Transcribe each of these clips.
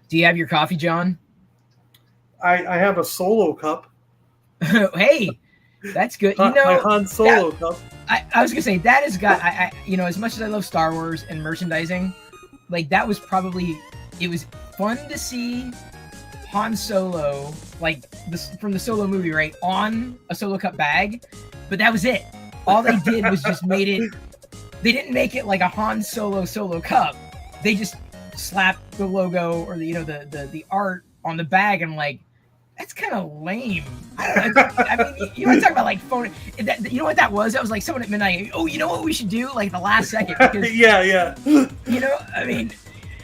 Do you have your coffee, John? I have a Solo cup. Hey, that's good. You My know, Han Solo cup. I was gonna say that has got as much as I love Star Wars and merchandising, like that was probably it was fun to see Han Solo from the Solo movie, right, on a Solo cup bag, but that was it. All they did was just made it. They didn't make it like a Han Solo cup. They just slapped the logo or the art on the bag, and like that's kind of lame. I mean, you want to talk about like phone? You know what that was? That was like someone at midnight. Oh, you know what we should do? Like the last second. Because, yeah. You know, I mean,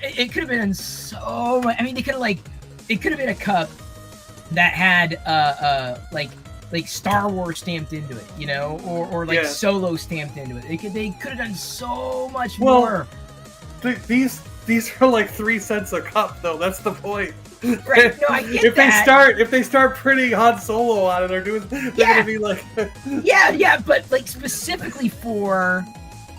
it could have been so much. I mean, it could have been a cup that had like Star Wars stamped into it, you know, or like Solo stamped into it. They could have done so much more. These are like 3 cents a cup, though. That's the point. Right? No, I get that. If they start printing Han Solo on it, they're gonna be like, yeah, but like specifically for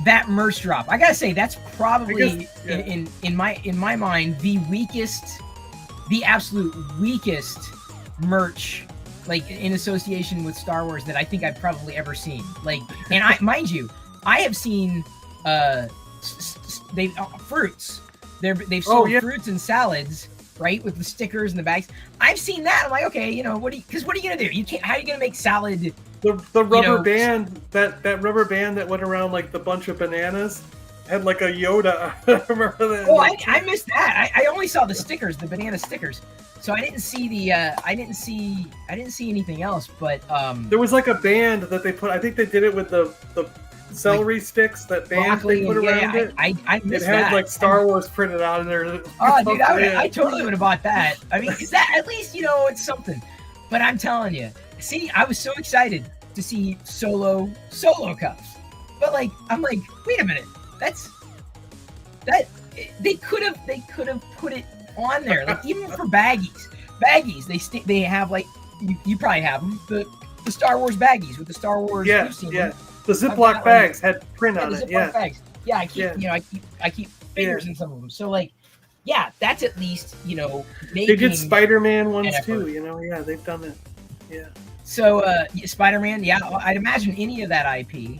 that merch drop, I gotta say that's probably in my mind the absolute weakest merch, like in association with Star Wars, that I think I've probably ever seen. Like, and mind you, I have seen fruits. They've sold fruits and salads, right, with the stickers and the bags. I've seen that. I'm like, okay, you know, what are you gonna do? You can't. How are you gonna make salad? The rubber band that rubber band that went around like the bunch of bananas had like a Yoda. I remember that. Oh, I missed that. I only saw the stickers, the banana stickers. So I didn't see the I didn't see anything else. But there was like a band that they put. I think they did it with the celery sticks, that band they put around it. I missed it had that. like Star Wars printed on there. Oh, dude, I totally would have bought that. I mean, is that at least, you know, it's something. But I'm telling you, see, I was so excited to see Solo cups. But like, I'm like, wait a minute, they could have put it on there, like even for baggies. They have like you probably have them, the Star Wars baggies with the Star Wars. Yeah. The Ziploc bags had print on it. Yeah. Bags. Yeah, I keep fingers in some of them. So like, yeah, that's at least, you know, they did Spider-Man ones too. You know, yeah, they've done it. Yeah. So Spider-Man, yeah, I'd imagine any of that IP.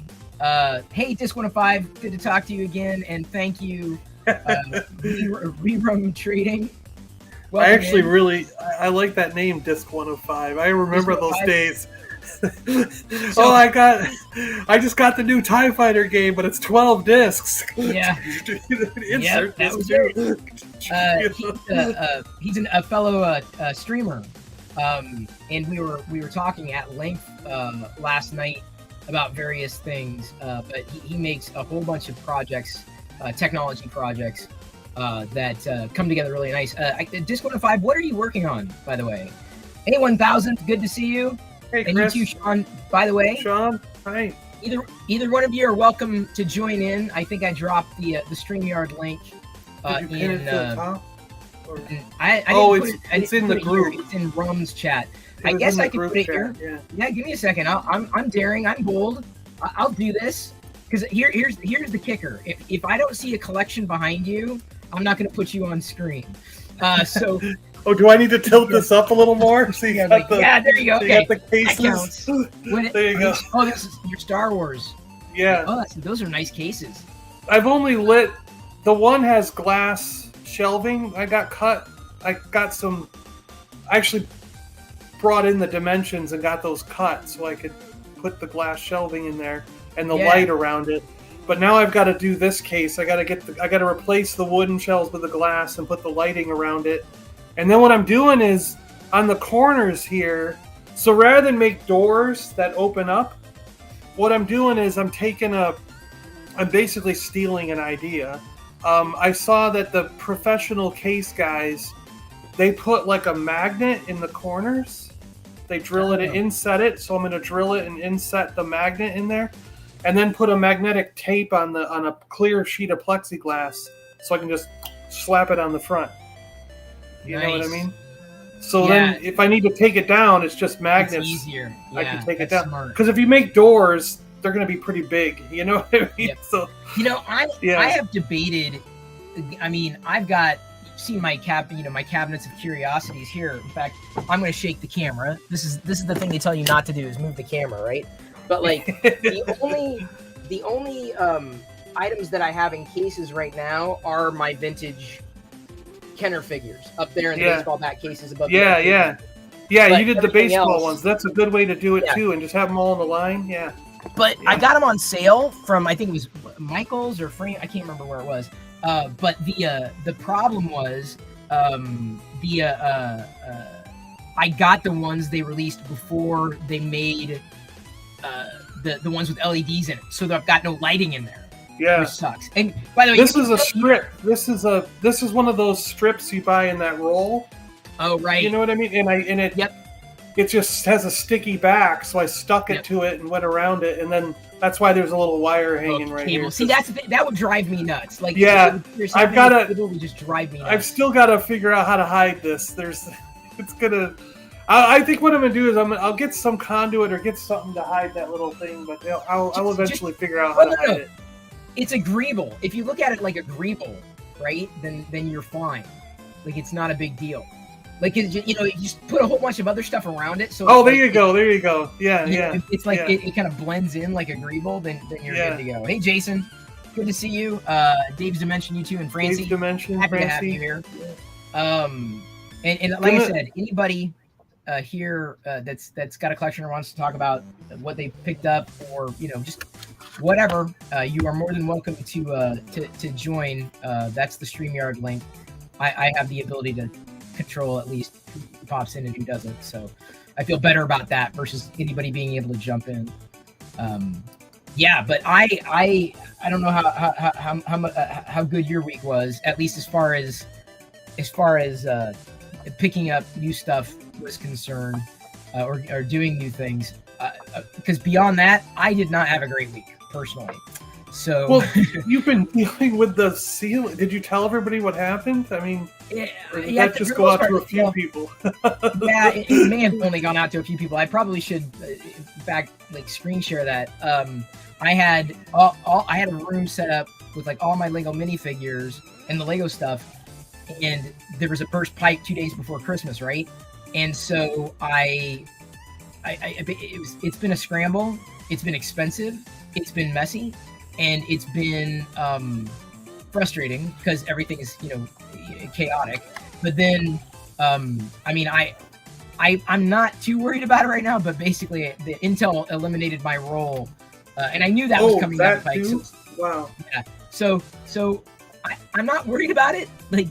Hey, Disc 105, good to talk to you again, and thank you, Rerum Trading. Welcome I actually I like that name, Disc 105. I remember those days. So, I just got the new TIE Fighter game, but it's 12 discs. Yeah. Insert that was it. He's a fellow streamer, and we were talking at length last night about various things. But he makes a whole bunch of projects, technology projects that come together really nice. Disc 105, what are you working on, by the way? A1000, good to see you. Hey, and Chris. you too, Sean, by the way. Sean, hi. Either one of you are welcome to join in. I think I dropped the StreamYard link Did you pin it to the top? It's in the group. It's in Rum's chat. I guess I can put it here. Yeah, give me a second. I'm daring. I'm bold. I'll do this because here's the kicker. If I don't see a collection behind you, I'm not going to put you on screen. So. Oh, do I need to tilt this up a little more? So you got there you go. Okay. You got the cases. That counts. There you go. Oh, this is your Star Wars. Yeah. Oh, those are nice cases. I've only lit. The one has glass shelving. I got cut. I got some. I actually brought in the dimensions and got those cut so I could put the glass shelving in there and the light around it. But now I've got to do this case. I got to replace the wooden shells with the glass and put the lighting around it. And then what I'm doing is on the corners here, so rather than make doors that open up, what I'm doing is I'm basically stealing an idea. I saw that the professional case guys, they put like a magnet in the corners. They drill it and inset it. So I'm going to drill it and inset the magnet in there, and then put a magnetic tape on a clear sheet of plexiglass, so I can just slap it on the front. You know what I mean? So then if I need to take it down, it's just magnets. It's easier. I can take it down. Because if you make doors, they're going to be pretty big. You know what I mean? Yep. So I have debated. I mean, I've got see my my cabinets of curiosities here. In fact, I'm going to shake the camera. This is the thing they tell you not to do, is move the camera, right? But like the only items that I have in cases right now are my vintage Kenner figures up there in the baseball bat cases above. Yeah, but you did the baseball else, ones. That's a good way to do it too, and just have them all in the line. Yeah. But I got them on sale from, I think it was Michael's or Frame. I can't remember where it was. But the problem was I got the ones they released before they made the ones with LEDs in it, so I've got no lighting in there. Yeah, which sucks. And by the way, this is a strip. This is one of those strips you buy in that roll. Oh right. You know what I mean? And it. Yep. It just has a sticky back, so I stuck it to it and went around it, and then that's why there's a little wire hanging right here. See, that's the thing. That would drive me nuts. Like, I've got to. It would just drive me nuts. I've still got to figure out how to hide this. I think what I'm gonna do is I'll get some conduit or get something to hide that little thing, but I'll eventually figure out how to hide it. It's a greeble. If you look at it like a greeble, right? Then you're fine. Like, it's not a big deal. Like, you just put a whole bunch of other stuff around it. So there you go. Yeah. It's like it kind of blends in like a greeble. Then you're good to go. Hey, Jason, good to see you. Dave's Dimension, you too, and Francie. Dave's Dimension, happy to have you here. And like I said, anybody here that's got a collection or wants to talk about what they picked up, or just whatever, you are more than welcome to join. That's the StreamYard link. I have the ability to control at least who pops in and who doesn't, so I feel better about that versus anybody being able to jump in. But I don't know how good your week was, at least as far as picking up new stuff was concerned, or doing new things, because beyond that, I did not have a great week personally. So, well, you've been dealing with the seal. Did you tell everybody what happened? I mean, or did that just go out to a few people? It may have only gone out to a few people. I probably should, in fact, screen share that. I had I had a room set up with all my Lego minifigures and the Lego stuff, and there was a burst pipe 2 days before Christmas, right? And so it's been a scramble. It's been expensive. It's been messy. And it's been frustrating because everything is, chaotic. But then, I'm not too worried about it right now. But basically, the Intel eliminated my role, and I knew that was coming down the pike. So, wow. Yeah. So I'm not worried about it. Like,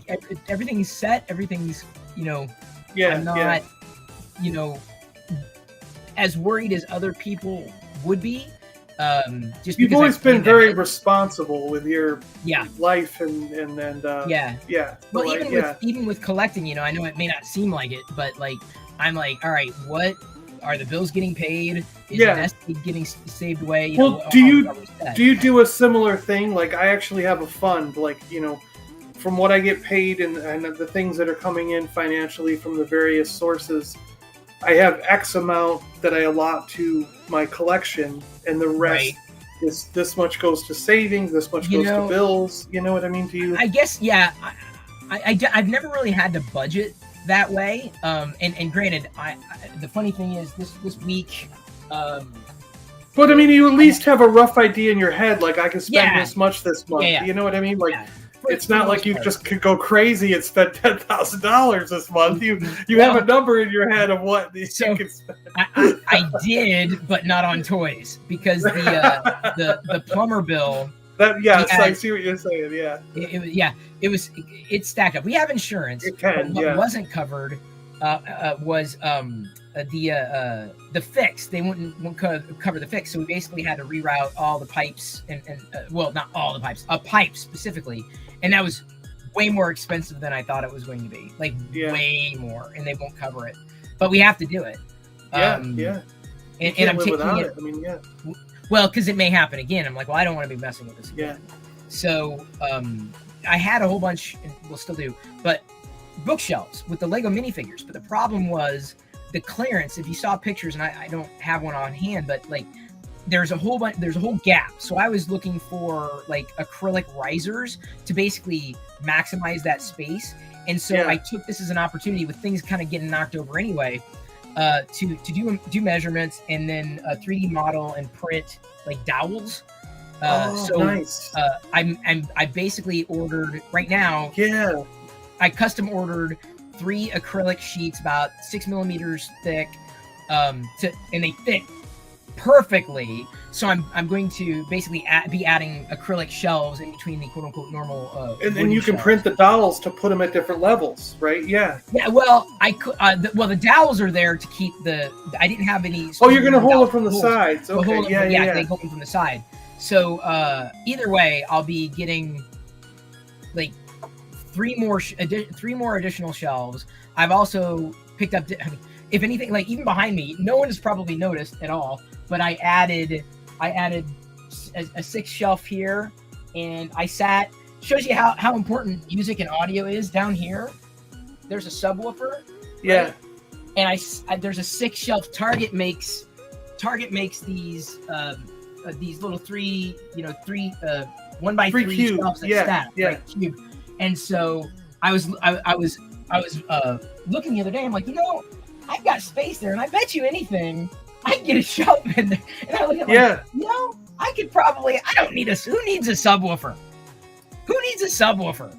everything's set. Everything's, I'm not, as worried as other people would be. You've always been very responsible with your life and Well, even with collecting, I know it may not seem like it, but I'm all right, what are the bills getting paid? Is the nest egg getting saved away? Do you do a similar thing? Like, I actually have a fund, from what I get paid and the things that are coming in financially from the various sources. I have X amount that I allot to my collection, and the rest is this much goes to savings, this much goes to bills. You know what I mean? To you? I guess, yeah. I've never really had to budget that way. And granted, the funny thing is this week. But I mean, you at least have a rough idea in your head. Like, I can spend this much this month. You know what I mean? It's not like you just could go crazy and spend $10,000 this month. You have a number in your head of what you can spend. I did, but not on toys, because the plumber bill. I see what you're saying. Yeah. It's stacked up. We have insurance. It can. What wasn't covered was the fix. They wouldn't cover the fix, so we basically had to reroute all the pipes and not all the pipes, a pipe specifically. And that was way more expensive than I thought it was going to be. Way more, and they won't cover it. But we have to do it. And I'm taking it. I mean, well, because it may happen again. I'm like, well, I don't want to be messing with this again. Yeah. So I had a whole bunch, and we'll still do, but bookshelves with the Lego minifigures. But the problem was the clearance. If you saw pictures, and I don't have one on hand, but there's a whole gap. So I was looking for like acrylic risers to basically maximize that space. And so I took this as an opportunity with things kind of getting knocked over anyway, to do measurements and then 3D model and print like dowels. Nice. I basically ordered right now. Yeah. I custom ordered 3 acrylic sheets about 6 millimeters thick, and they fit perfectly. So I'm going to basically be adding acrylic shelves in between the quote unquote normal. And then you can print the dowels to put them at different levels, right? Yeah. Yeah. Well, I could. The dowels are there to keep the. I didn't have any. Oh, you're gonna hold it from the sides. Okay. They hold them from the side. So either way, I'll be getting like 3 more additional shelves. I've also picked up. If anything, like even behind me, no one has probably noticed at all. But I added a 6th shelf here, and shows you how important music and audio is down here. There's a subwoofer. Yeah. Right? And there's a 6th shelf. Target makes these little 3 1x3 cube. shelves that stack, like cube. And so I was looking the other day. I'm like, I've got space there, and I bet you anything I can get a shelf in there. And I look at I could probably. I don't need who needs a subwoofer? Who needs a subwoofer?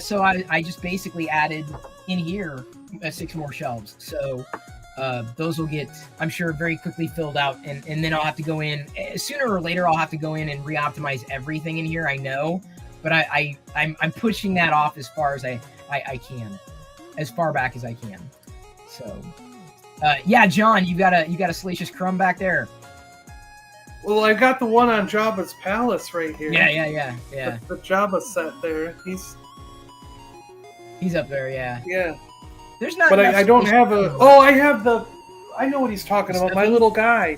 So I just basically added in here 6 more shelves. So those will get, I'm sure, very quickly filled out, and then I'll have to go in sooner or later. I'll have to go in and re-optimize everything in here. I know, but I'm pushing that off as far as I can, as far back as I can. So, John, you got a Salacious Crumb back there. Well, I got the one on Jabba's palace right here. Yeah. The Jabba set there. He's up there. Yeah. Yeah. There's not. But I don't have a. Oh, I have the. I know what he's talking about. My little guy.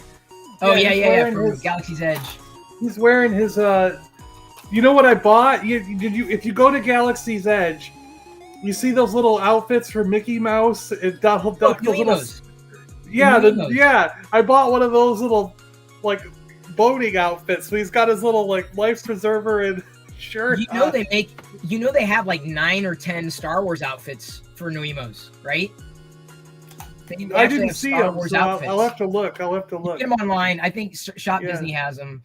Oh yeah. From Galaxy's Edge. He's wearing his. You know what I bought? If you go to Galaxy's Edge, you see those little outfits for Mickey Mouse and Donald Duck. Yeah. I bought one of those little like boating outfits. So he's got his little like life preserver and shirt. They have like 9 or 10 Star Wars outfits for Noimos, right? I didn't see them, so I'll have to look. You get them online. I think Shop Disney has them.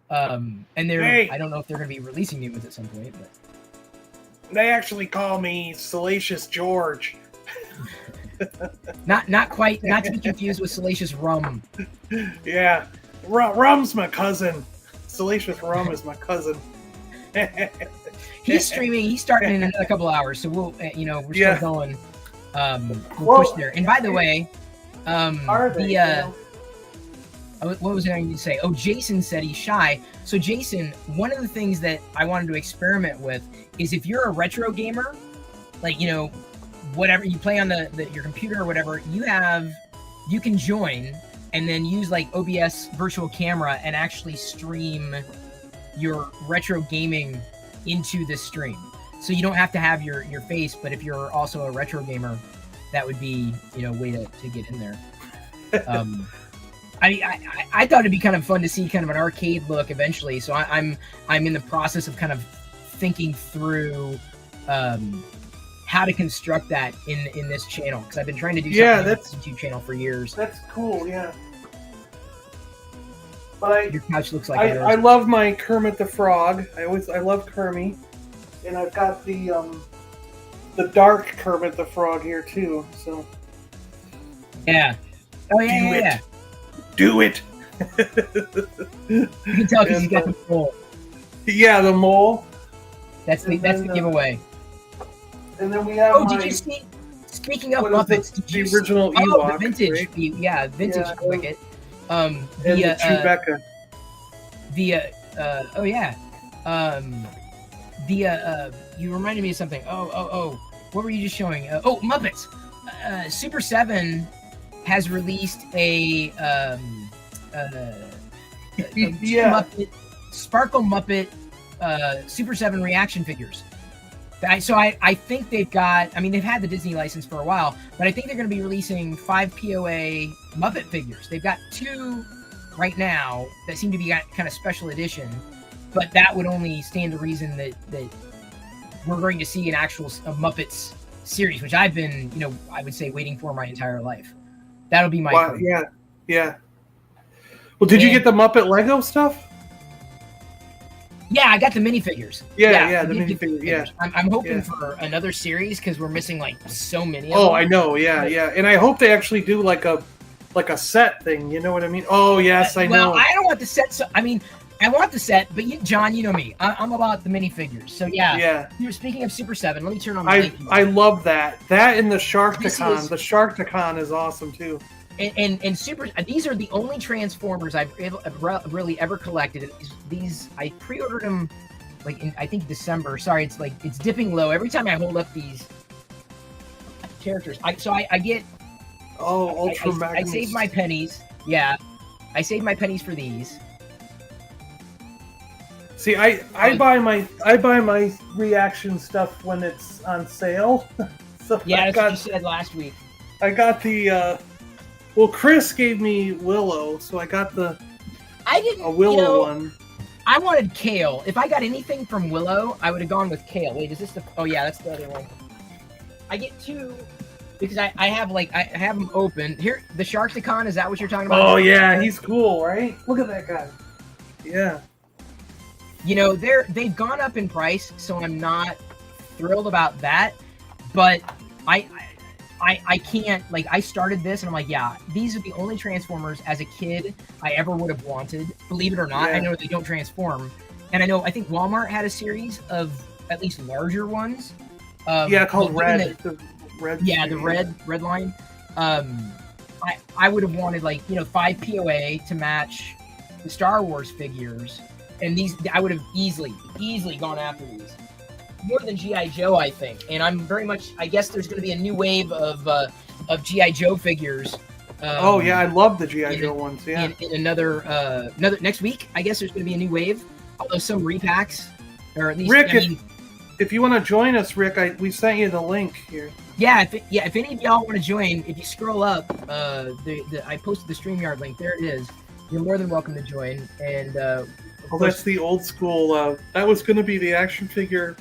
And I don't know if they're going to be releasing new ones at some point, but they actually call me Salacious George. not quite, not to be confused with Salacious Rum. Yeah, Rum's my cousin. Salacious Rum is my cousin. He's streaming. He's starting in another couple hours, so we'll, we're still going. We'll push there. And by the way, what was I going to say? Oh, Jason said he's shy. So Jason, one of the things that I wanted to experiment with is if you're a retro gamer, like, whatever you play on your computer or whatever, you can join and then use like OBS virtual camera and actually stream your retro gaming into the stream. So you don't have to have your face, but if you're also a retro gamer, that would be, a way to get in there. I thought it'd be kind of fun to see kind of an arcade look eventually. So I'm in the process of kind of thinking through how to construct that in this channel, because I've been trying to do something on this YouTube channel for years. That's cool, yeah. But your couch looks like I love my Kermit the Frog. I love Kermit, and I've got the dark Kermit the Frog here too. So yeah, Do it. You can tell because he's got the mole. Yeah, the mole. That's the giveaway. And then we have. Did you see? Speaking of Muppets, the original Ewok, the vintage, right? Vintage Wicket. And the Chewbacca. You reminded me of something. What were you just showing? Muppets. Super 7 has released a Muppet, Sparkle Muppet Super 7 reaction figures. I think they've got, they've had the Disney license for a while, but I think they're going to be releasing 5 POA Muppet figures. They've got 2 right now that seem to be kind of special edition, but that would only stand to reason that we're going to see an actual Muppets series, which I've been, I would say waiting for my entire life. That'll be my Wow, yeah. Well, did you get the Muppet Lego stuff? Yeah, I got the minifigures. Yeah, the minifigures. Yeah, I'm hoping for another series because we're missing like so many. Of them. I know. Yeah, and I hope they actually do like a set thing. You know what I mean? Oh yes, I know. Well, I don't want the set. So, I mean, I want the set, but John, you know me. I'm about the minifigures. So yeah. You're speaking of Super 7. Let me turn on. I love that. That and the Sharkticon. The Sharkticon is awesome too. And super. These are the only Transformers I've really ever collected. These I pre-ordered them like in I think December. Sorry, it's dipping low every time I hold up these characters. I get. Oh, Ultra Magnus. I save my pennies. Yeah, I save my pennies for these. See, I buy my reaction stuff when it's on sale. So yeah, that's what you said last week. I got the. Well, Chris gave me Willow, so I got a Willow one. I wanted Kale. If I got anything from Willow, I would have gone with Kale. Wait, is this the? Oh yeah, that's the other one. I get two because I have them open here. The Sharkticon, is that what you're talking about? Oh yeah, he's cool, right? Look at that guy. Yeah. They've gone up in price, so I'm not thrilled about that. But I can't, I started this and I'm like, yeah, these are the only Transformers as a kid I ever would have wanted. Believe it or not, I know they don't transform. And I think Walmart had a series of at least larger ones. Called Red. The red line. I would have wanted 5 POA to match the Star Wars figures. And these, I would have easily gone after these. More than G.I. Joe, I think. And I'm very much, I guess there's going to be a new wave of G.I. Joe figures. I love the G.I. Joe ones, yeah. In another next week, I guess there's going to be a new wave. Although some repacks, or at least... Rick, if you want to join us, Rick, we sent you the link here. Yeah, if any of y'all want to join, if you scroll up, I posted the StreamYard link. There it is. You're more than welcome to join. And that's the old school. That was going to be the action figure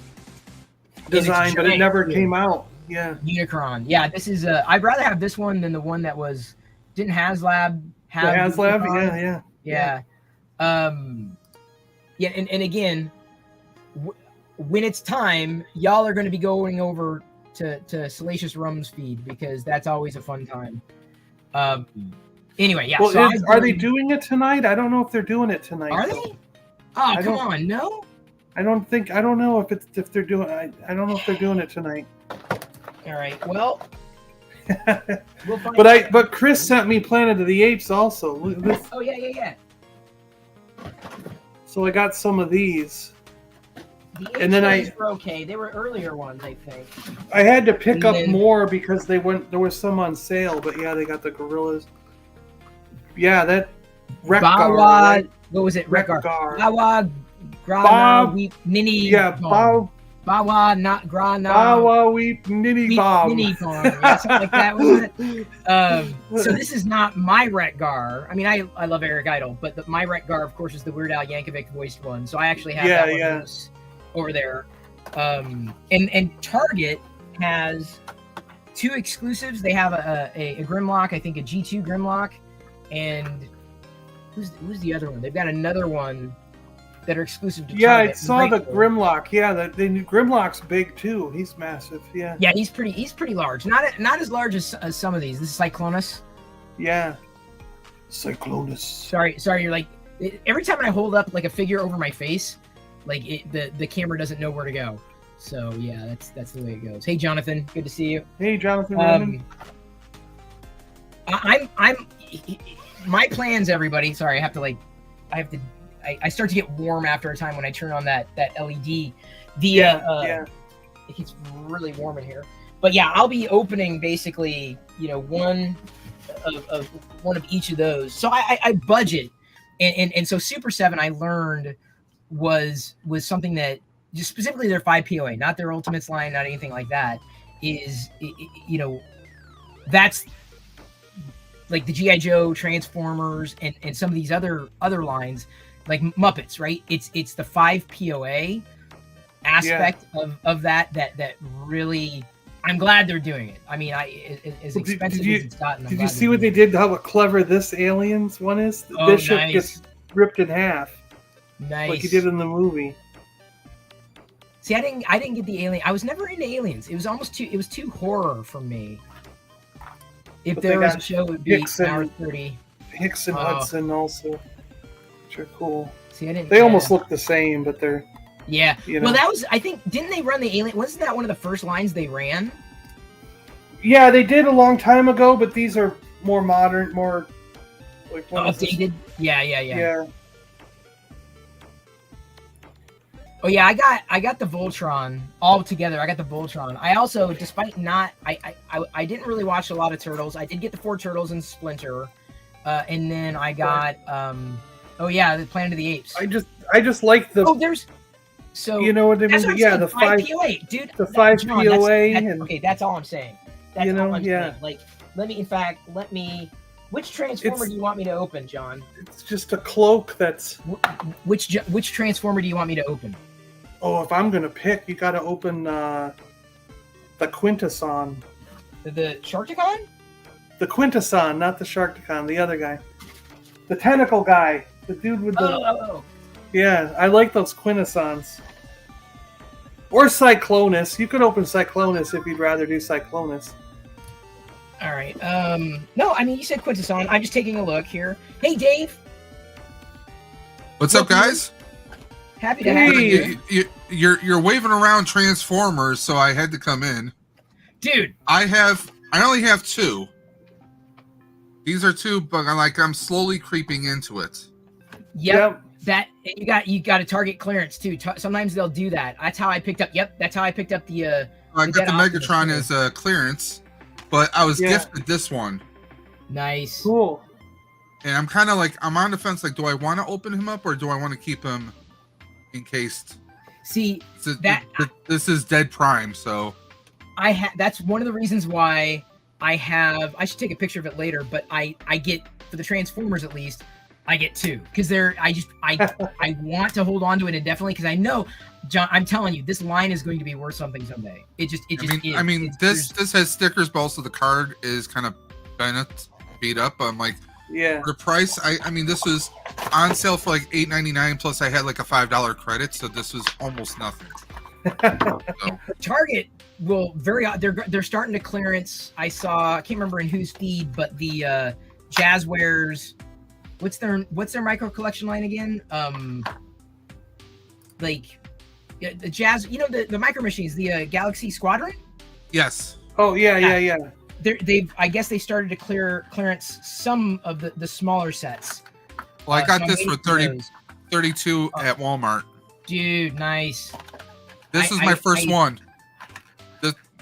design, but it never came out. Yeah, Unicron. Yeah, this is. I'd rather have this one than the one that didn't HasLab have. The HasLab, yeah. And again, when it's time, y'all are going to be going over to Salacious Rum's feed because that's always a fun time. Anyway, yeah. Well, so are they doing it tonight? I don't know if they're doing it tonight. Are they? Oh, come on, no. I don't know if they're doing. I don't know if they're doing it tonight. All right. Well, we'll find but Chris sent me Planet of the Apes also. Oh yeah. So I got some of these. And then were okay. They were earlier ones, I think. I had to pick up more because there was some on sale, but yeah, they got the gorillas. Yeah, that Wreck-Gar. Right? What was it? Wreck-Gar. Bob. Nini. Yeah, Bob. Bawa, not Gra, Bawa, Weep, Nini, Bob. Nini Farm. Yeah, something like that, wasn't it? So this is not my Wreck-Gar. I mean, I love Eric Idle, but my Wreck-Gar, of course, is the Weird Al Yankovic voiced one. So I actually have that one over there. And Target has 2 exclusives. They have a Grimlock, I think a G2 Grimlock, and who's the other one? They've got another one that are exclusive to Target. Yeah, I saw the Grimlock. Yeah, the Grimlock's big too. He's massive. Yeah. Yeah, he's pretty large. Not as large as some of these. This is Cyclonus. Yeah. Cyclonus. Sorry. You're like, every time I hold up like a figure over my face, like the camera doesn't know where to go. So yeah, that's the way it goes. Hey Jonathan, good to see you. Hey Jonathan. I'm my plans, everybody. Sorry, I start to get warm after a time when I turn on that LED. It gets really warm in here. But yeah, I'll be opening basically, one of each of those. So I budget, and so Super 7 I learned was something that just specifically their 5 POA, not their Ultimates line, not anything like that. That's like the GI Joe, Transformers, and some of these other lines, like Muppets, right? It's the 5 POA aspect of that really. I'm glad they're doing it. I mean, as expensive as it's gotten. Did you see what they did? How clever this Aliens one is? The Bishop gets ripped in half. Nice, like he did in the movie. See, I didn't get the Alien. I was never into Aliens. It was too horror for me. If there was a show, it would be an hour 30. Hicks and Hudson also, which are cool. See, I didn't. They almost look the same, but they're. Yeah. Well, that was. I think didn't they run the Alien? Wasn't that one of the first lines they ran? Yeah, they did a long time ago, but these are more modern, more like updated. Yeah. Yeah. Oh yeah, I got the Voltron all together. I got the Voltron. I also, despite not, I didn't really watch a lot of Turtles. I did get the 4 Turtles and Splinter, and then I got the Planet of the Apes. I just like the. Oh, there's. So you know what I mean? What yeah, saying, the 5 POA, dude. The 5 John, POA. Okay, that's all I'm saying. That's all I'm saying. Like, let me. Which Transformer do you want me to open, John? It's just a cloak that's. Which Transformer do you want me to open? Oh, if I'm gonna pick, you gotta open the Quintesson. The Sharkticon? The Quintesson, not the Sharkticon. The other guy, the tentacle guy, the dude with the. Oh. Yeah, I like those Quintessons. Or Cyclonus. You could open Cyclonus if you'd rather do Cyclonus. All right. No, I mean, you said Quintesson. I'm just taking a look here. Hey, Dave. What's up, guys? Happy to have you. You're waving around Transformers, so I had to come in. Dude. I only have 2. These are 2, but I'm slowly creeping into it. Yep. That you got to target clearance too. Sometimes they'll do that. That's how I picked up. Yep, that's how I picked up the. I got the Megatron as a clearance, but I was gifted this one. Nice. Cool. And I'm kind of I'm on the fence. Like, do I want to open him up or do I want to keep him encased? See, this is Dead Prime, so. That's one of the reasons why I should take a picture of it later, but I get, for the Transformers at least, I get 2 because I want to hold on to it indefinitely because I know, John, I'm telling you, this line is going to be worth something someday. This has stickers, but also the card is kind of beat up. I'm like, yeah. For the price, I mean, this was on sale for like $8.99 plus I had like a $5 credit, so this was almost nothing. So. Target will they're starting to clearance. I can't remember in whose feed, but the Jazzwares. What's their micro collection line again? The Jazz, the micro machines, the Galaxy Squadron. Yes. Oh yeah. I guess they started to clearance some of the smaller sets. Well, I got this for 32 at Walmart. Dude, nice. This was my first one.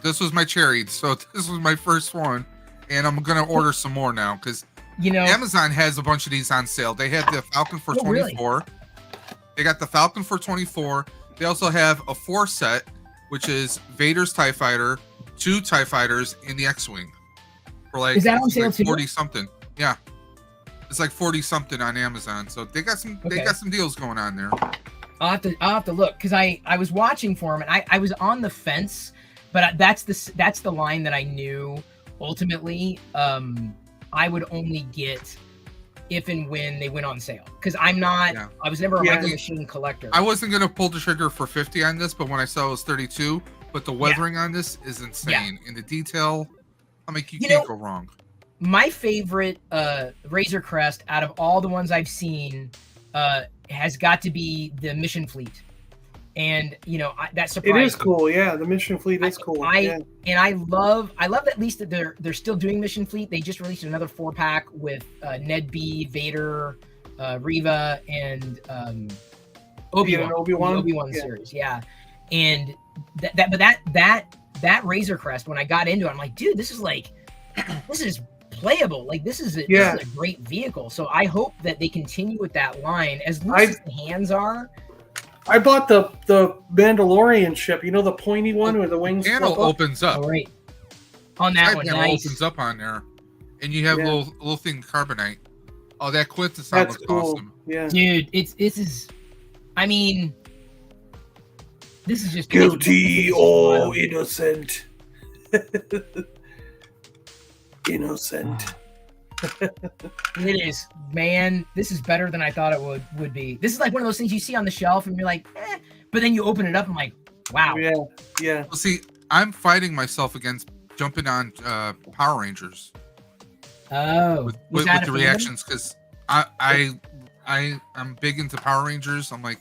This was my cherry, so this was my first one, and I'm gonna order some more now because. Amazon has a bunch of these on sale. They have the Falcon for 24. Really? They got the Falcon for 24. They also have a 4 set, which is Vader's TIE Fighter, 2 TIE Fighters, and the X-Wing. For is that on sale too? 40 something. Yeah, it's like 40 something on Amazon. So they got some deals going on there. I'll have to look because I was watching for them and I was on the fence, but that's the line that I knew ultimately. I would only get if and when they went on sale because I'm not. Yeah. I was never a micro machine collector. I wasn't gonna pull the trigger for 50 on this, but when I saw it was 32, but the weathering on this is insane. And the detail, you can't go wrong. My favorite Razor Crest out of all the ones I've seen has got to be the Mission Fleet. And that surprised me. It is cool, yeah. The Mission Fleet is cool. And I love at least that they're still doing Mission Fleet. They just released another 4-pack with Ned B, Vader, Reva, and Obi-Wan. The Obi-Wan series, yeah. And that Razor Crest, when I got into it, I'm like, dude, this is playable. Like this is a great vehicle. So I hope that they continue with that line as loose as the hands are. I bought the Mandalorian ship. The pointy one where the wings panel opens up. Oh, right. On that one, nice. Opens up on there. And you have a little thing carbonite. Oh, that quintessence looks awesome. Yeah, dude, this is. I mean, this is just guilty or innocent. Innocent. It is, man. This is better than I thought it would be. This is like one of those things you see on the shelf and you're like, but then you open it up and I'm like, wow. Yeah. Well, see, I'm fighting myself against jumping on Power Rangers. Oh, with the reactions, because I'm big into Power Rangers. I'm like,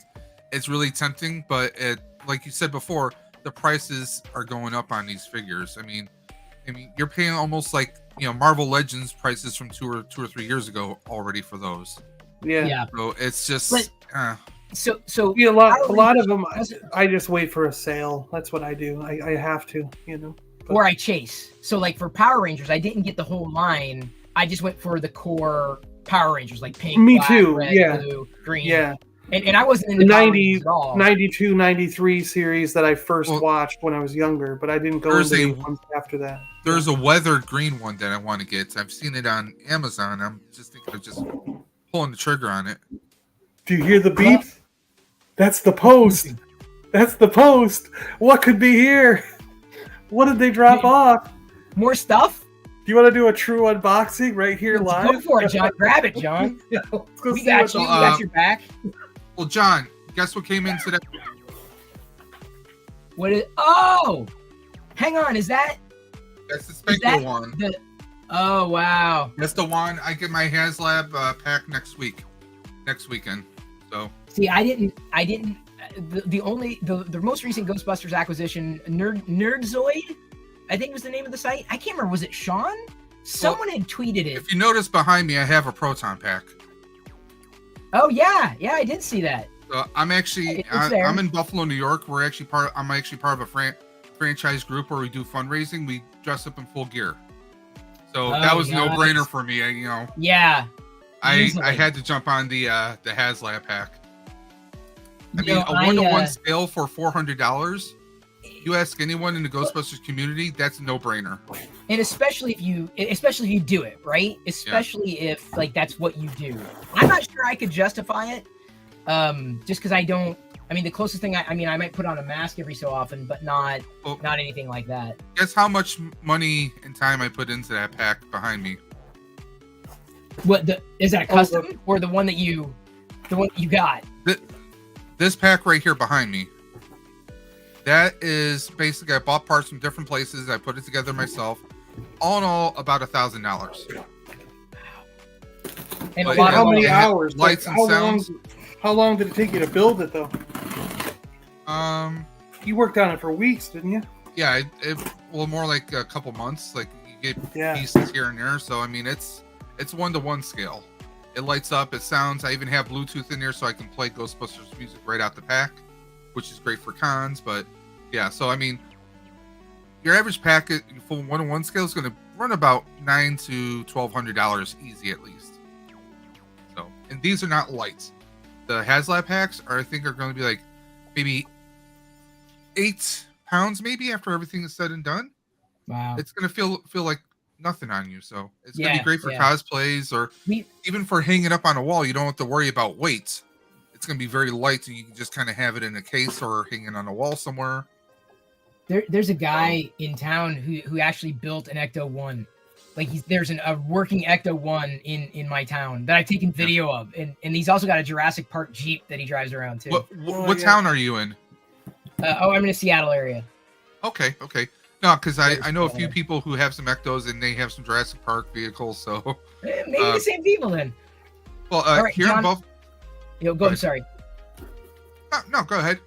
it's really tempting, but like you said before, the prices are going up on these figures. I mean, you're paying almost like Marvel Legends prices from 2 or 3 years ago already for those. Yeah. So it's just. So a lot of them. I just wait for a sale. That's what I do. I have to, Or I chase. So like for Power Rangers, I didn't get the whole line. I just went for the core Power Rangers, like pink, black, red, blue, green. Yeah. And I wasn't in the 90, 92, 93 series that I first watched when I was younger, but I didn't go into the ones after that. There's a weathered green one that I want to get. I've seen it on Amazon. I'm just thinking of just pulling the trigger on it. Do you hear the beeps? That's the post. That's the post. What could be here? What did they drop off? More stuff? Do you want to do a true unboxing right here live? Go for it, John. Grab it, John. We got you. We got your back. Well, John, guess what came in today? What is? Oh, hang on. Is that? That's the Spanko one. Oh wow. That's the one. I get my HasLab pack next weekend. So. See, I didn't. The most recent Ghostbusters acquisition, Nerdzoid, I think was the name of the site. I can't remember. Was it Sean? Someone had tweeted it. If you notice behind me, I have a Proton pack. Oh yeah, I did see that. I'm actually I'm in Buffalo, New York. I'm actually part of a franchise group where we do fundraising. We dress up in full gear, so that was no brainer for me. Yeah, I had to jump on the HasLab pack. I mean, a 1-to-1 scale for $400. You ask anyone in the Ghostbusters community, that's a no-brainer. And especially if you do it right, if like that's what you do. I'm not sure I could justify it, just because I don't. I mean, the closest thing I might put on a mask every so often, but not anything like that. Guess how much money and time I put into that pack behind me? Is that a custom or the one that you got? This pack right here behind me. That is basically, I bought parts from different places. I put it together myself. All in all, about $1,000. And how many hours? Lights and sounds. How long did it take you to build it, though? You worked on it for weeks, didn't you? Yeah, more like a couple months. Like you get pieces here and there. So I mean, it's 1-to-1 scale. It lights up. It sounds. I even have Bluetooth in there, so I can play Ghostbusters music right out the pack, which is great for cons. But yeah, so I mean, your average packet for 1-to-1 scale is going to run about $900 to $1,200 easy at least. So, and these are not lights. The HasLab packs I think are going to be like maybe 8 pounds maybe after everything is said and done. Wow. It's going to feel like nothing on you. So it's going to be great for cosplays or even for hanging up on a wall. You don't have to worry about weight. It's going to be very light, and you can just kind of have it in a case or hanging on a wall somewhere. There's a guy in town who actually built an Ecto-1. Like there's a working Ecto-1 in my town that I've taken video of, and he's also got a Jurassic Park Jeep that he drives around too. What town are you in? I'm in the Seattle area. Okay. No, because I know a few people who have some Ectos and they have some Jurassic Park vehicles. So maybe the same people then. Well, all right, here John, in Buffalo. Go. I'm sorry. No, go ahead.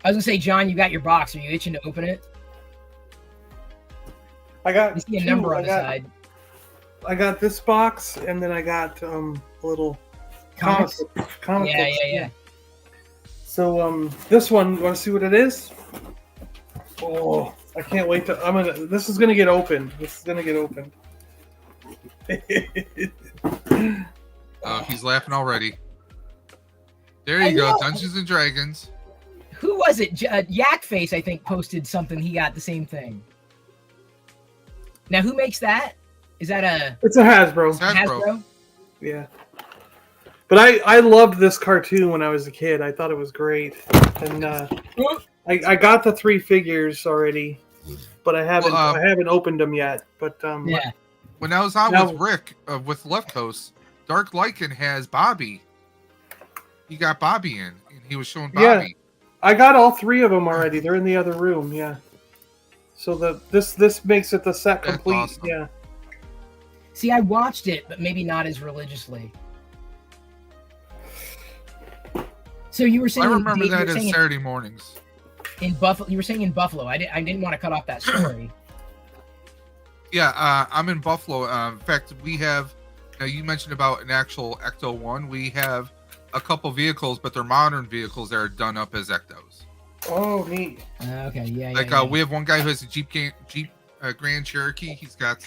I was gonna say, John, you got your box. Are you itching to open it? I got. You see a number on the side. I got this box, and then I got a little comic Yeah. So this one. Want to see what it is? Oh, I can't wait to. This is gonna get opened. Oh, he's laughing already. There you go, Dungeons and Dragons. Who was it? Yak Face, I think, posted something. He got the same thing. Now, who makes that? Is that a? It's a Hasbro. It's Hasbro. Yeah. But I loved this cartoon when I was a kid. I thought it was great, and I got the 3 figures already, but I haven't opened them yet. But yeah. When I was on with Rick with Left Coast, Dark Lycan has Bobby. He got Bobby in, and he was showing Bobby. Yeah, I got all 3 of them already. They're in the other room. Yeah. So this makes it the set complete. Awesome. Yeah. See, I watched it, but maybe not as religiously. So you were saying I remember that as Saturday mornings. In Buffalo, you were saying in Buffalo. I didn't want to cut off that story. Yeah, I'm in Buffalo. In fact, we have. Now you mentioned about an actual Ecto 1. We have a couple vehicles, but they're modern vehicles that are done up as Ectos. Oh, neat. Okay, yeah. Like we have one guy who has a Jeep Grand Cherokee. He's got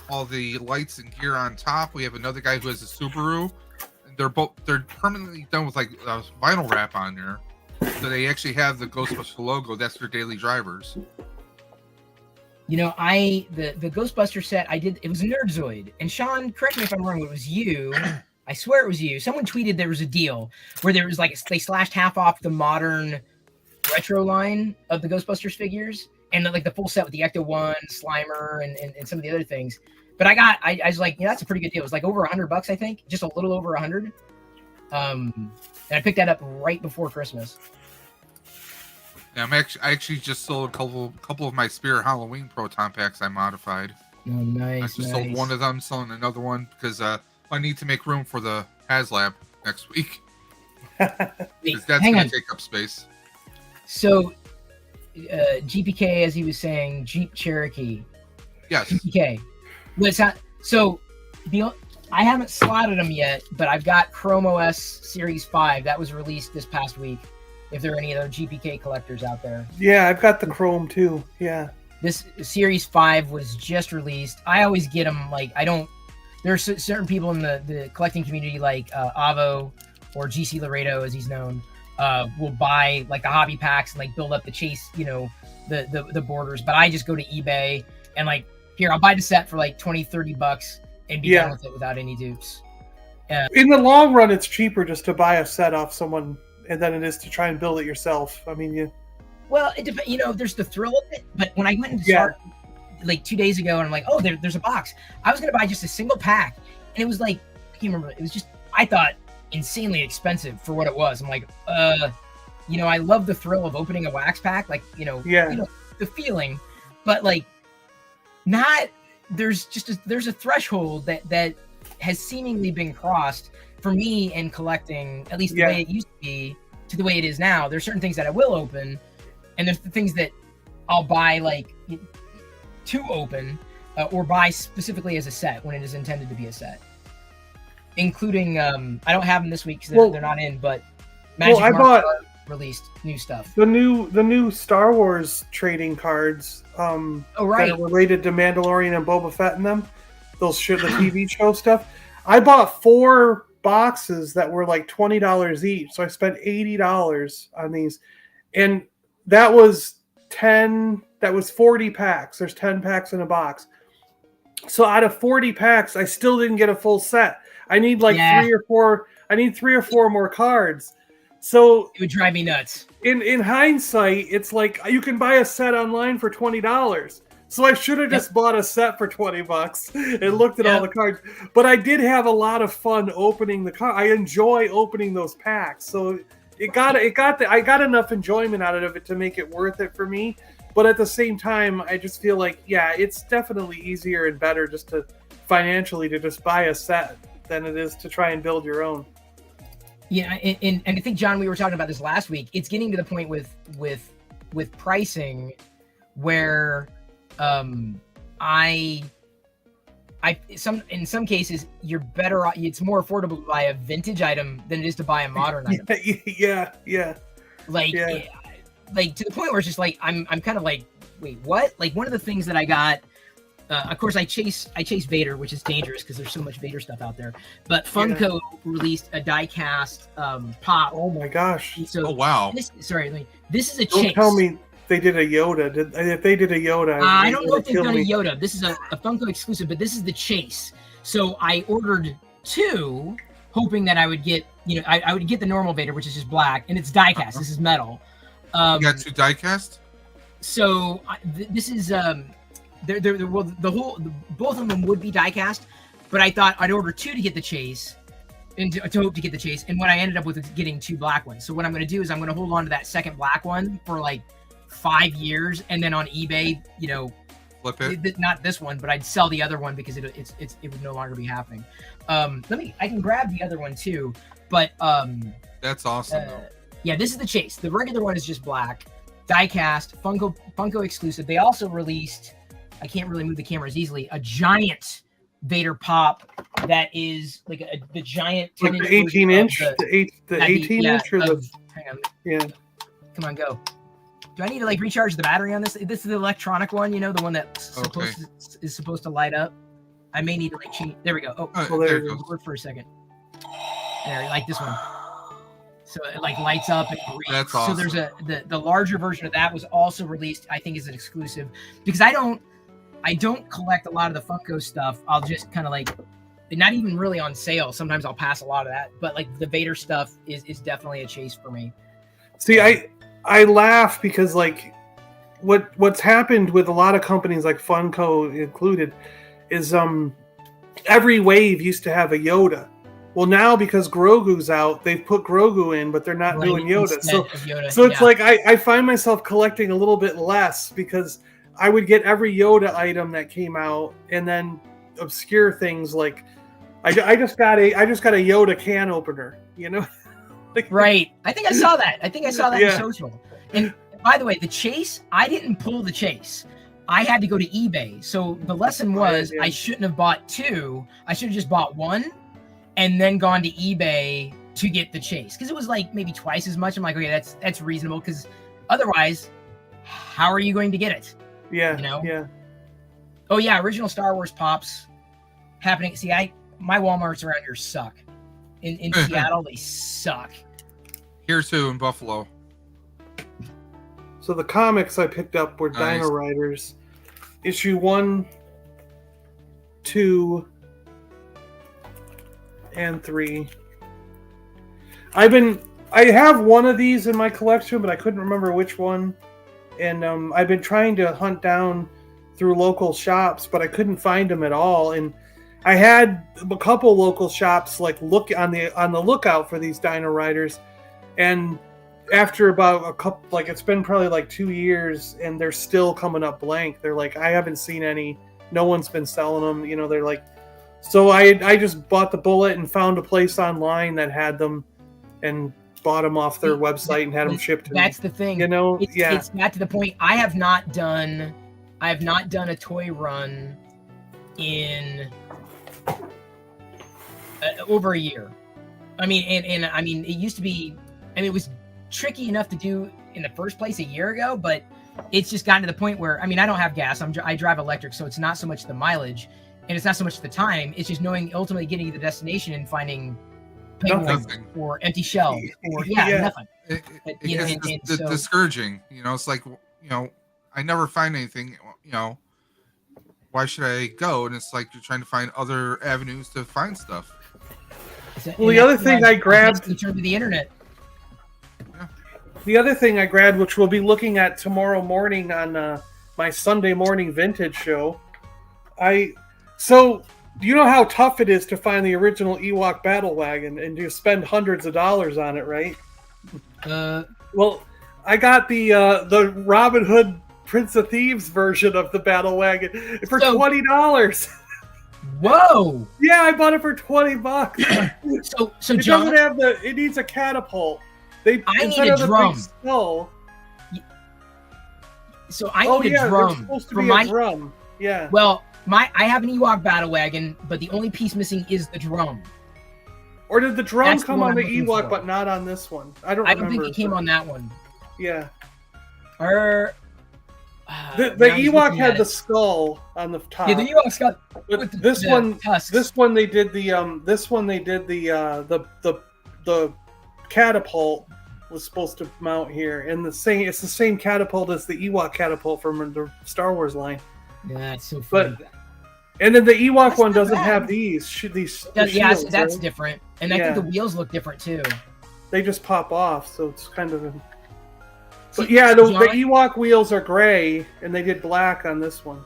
all the lights and gear on top. We have another guy who has a Subaru. They're permanently done with like vinyl wrap on there, so they actually have the Ghostbuster logo. That's their daily drivers. You know, the Ghostbuster set I did, it was a Nerdzoid, and Sean, correct me if I'm wrong, it was you. I swear it was you. Someone tweeted there was a deal where there was like they slashed half off the modern retro line of the Ghostbusters figures, and like the full set with the Ecto 1, Slimer, and some of the other things. But I was like, that's a pretty good deal. It was like over $100, I think, just a little over 100. And I picked that up right before Christmas. Yeah, I actually just sold a couple of my Spirit Halloween Proton packs I modified. Oh, nice. I just sold one of them, selling another one because I need to make room for the HasLab next week. Because that's going to take up space. So, GPK, as he was saying, Jeep Cherokee. Yes. GPK. So, I haven't slotted them yet, but I've got Chrome OS Series 5 that was released this past week. If there are any other GPK collectors out there. Yeah, I've got the Chrome too. Yeah. This Series 5 was just released. I always get them, like, there are certain people in the collecting community, like Avo or GC Laredo, as he's known, will buy, like, the hobby packs and, like, build up the chase, the borders. But I just go to eBay and, like, here, I'll buy the set for, like, $20-$30 and be done with it without any dupes. In the long run, it's cheaper just to buy a set off someone and than it is to try and build it yourself. I mean, well, it depends. There's the thrill of it. But when I went and started, like 2 days ago, and I'm like, oh, there's a box. I was gonna buy just a single pack, and it was like, I can't remember. It was just, I thought, insanely expensive for what it was. I'm like, I love the thrill of opening a wax pack, like, the feeling, but like, there's a threshold that has seemingly been crossed for me in collecting, at least the way it used to be to the way it is now. There's certain things that I will open, and there's the things that I'll buy like to open or buy specifically as a set when it is intended to be a set. Including, I don't have them this week because they're not in, but Magic Mark released new stuff. The new Star Wars trading cards that are related to Mandalorian and Boba Fett in them. Those the TV show stuff. I bought 4 boxes that were like $20 each, so I spent $80 on these, and that was 40 packs. There's 10 packs in a box, so out of 40 packs I still didn't get a full set. I need like 3 or 4 more cards, so it would drive me nuts. In hindsight, it's like you can buy a set online for $20. So I should have just bought a set for $20 and looked at all the cards. But I did have a lot of fun opening the card. I enjoy opening those packs. So I got enough enjoyment out of it to make it worth it for me. But at the same time, I just feel like, it's definitely easier and better just to financially to just buy a set than it is to try and build your own. Yeah, and I think, John, we were talking about this last week. It's getting to the point with pricing where in some cases you're better off. It's more affordable to buy a vintage item than it is to buy a modern item. Yeah. Like to the point where it's just like I'm kind of like, wait, what? Like, one of the things that I got, of course I chase Vader, which is dangerous because there's so much Vader stuff out there. But Funko released a die-cast pop. Oh my gosh! So wow! This is a Don't chase. tell me. they did a Yoda. If they did a Yoda, I don't know if they've done a Yoda. This is a Funko exclusive, but this is the Chase. So I ordered 2, hoping that I would get, I would get the normal Vader, which is just black, and it's die-cast. This is metal. You got 2 die-cast? So this is both of them would be die-cast, but I thought I'd order 2 to get the Chase, and to hope to get the Chase. And what I ended up with is getting 2 black ones. So what I'm going to do is I'm going to hold on to that second black one for like 5 years, and then on eBay, flip it. Not this one, but I'd sell the other one because it would no longer be happening. I can grab the other one too, but that's awesome. Though. Yeah, this is the Chase. The regular one is just black, die-cast, Funko exclusive. They also released, I can't really move the cameras easily, a giant Vader pop that is like the giant 10-inch, like the 18-inch, the 18-inch, or the hang on, yeah. Come on, go. Do I need to like recharge the battery on this? This is the electronic one, the one that's supposed to light up. I may need to like change. There we go. Oh, there it goes. Work for a second. There, like this one. So it like lights up and reads. That's awesome. So there's the larger version of that was also released, I think, as an exclusive, because I don't collect a lot of the Funko stuff. I'll just kind of like, not even really on sale. Sometimes I'll pass a lot of that, but like the Vader stuff is definitely a chase for me. See, I laugh because like what's happened with a lot of companies like Funko included is every wave used to have a Yoda. Well, now because Grogu's out, they've put Grogu in, but they're not doing Yoda. So it's like I find myself collecting a little bit less because I would get every Yoda item that came out, and then obscure things like I just got a Yoda can opener, Right. I think I saw that. In social. And by the way, the chase, I didn't pull the chase. I had to go to eBay. So the lesson was I shouldn't have bought 2. I should have just bought 1 and then gone to eBay to get the chase. Because it was like maybe twice as much. I'm like, okay, that's reasonable. Because otherwise, how are you going to get it? Yeah. Yeah. Oh yeah, original Star Wars pops happening. See, my Walmarts around here suck. In Seattle, they suck. Here too, in Buffalo. So the comics I picked up were nice. Dino Riders, issue 1, 2, and 3. I have one of these in my collection, but I couldn't remember which one. And I've been trying to hunt down through local shops, but I couldn't find them at all. And I had a couple local shops like look on the lookout for these Dino Riders, and after about a couple, like it's been probably like 2 years, and they're still coming up blank. They're like, I haven't seen any. No one's been selling them. They're like, so I just bought the bullet and found a place online that had them, and bought them off their website and had them shipped to me. That's the thing. It's not to the point. I have not done a toy run in over a year. I mean, it used to be. It was tricky enough to do in the first place a year ago, but it's just gotten to the point where, I don't have gas. I drive electric, so it's not so much the mileage, and it's not so much the time. It's just knowing ultimately getting to the destination and finding penguins or empty shells or nothing. It's discouraging. It's like I never find anything. Why should I go? And it's like you're trying to find other avenues to find stuff. Well, the other thing I grabbed in terms of the internet. The other thing I grabbed, which we'll be looking at tomorrow morning on my Sunday morning vintage show. So you know how tough it is to find the original Ewok battle wagon, and you spend hundreds of dollars on it, right? Well, I got the Robin Hood Prince of Thieves version of the battle wagon for $20. Whoa! Yeah, I bought it for $20. so it John, doesn't have it needs a catapult. I need a drum. Skull, so I need a drum. Supposed to be a drum. Yeah. Well, I have an Ewok battle wagon, but the only piece missing is the drum. Or did the drum come on the Ewok, but not on this one? I don't remember. I don't think it came on that one. Yeah. The Ewok had the skull on the top. Yeah, the Ewok skull. This one they did the catapult, was supposed to mount here, and it's the same catapult as the Ewok catapult from the Star Wars line. Yeah, it's so funny. And then the Ewok one doesn't have these. Yeah, so that's different. And I think the wheels look different too. They just pop off, so it's kind of. But yeah, the Ewok wheels are gray, and they did black on this one.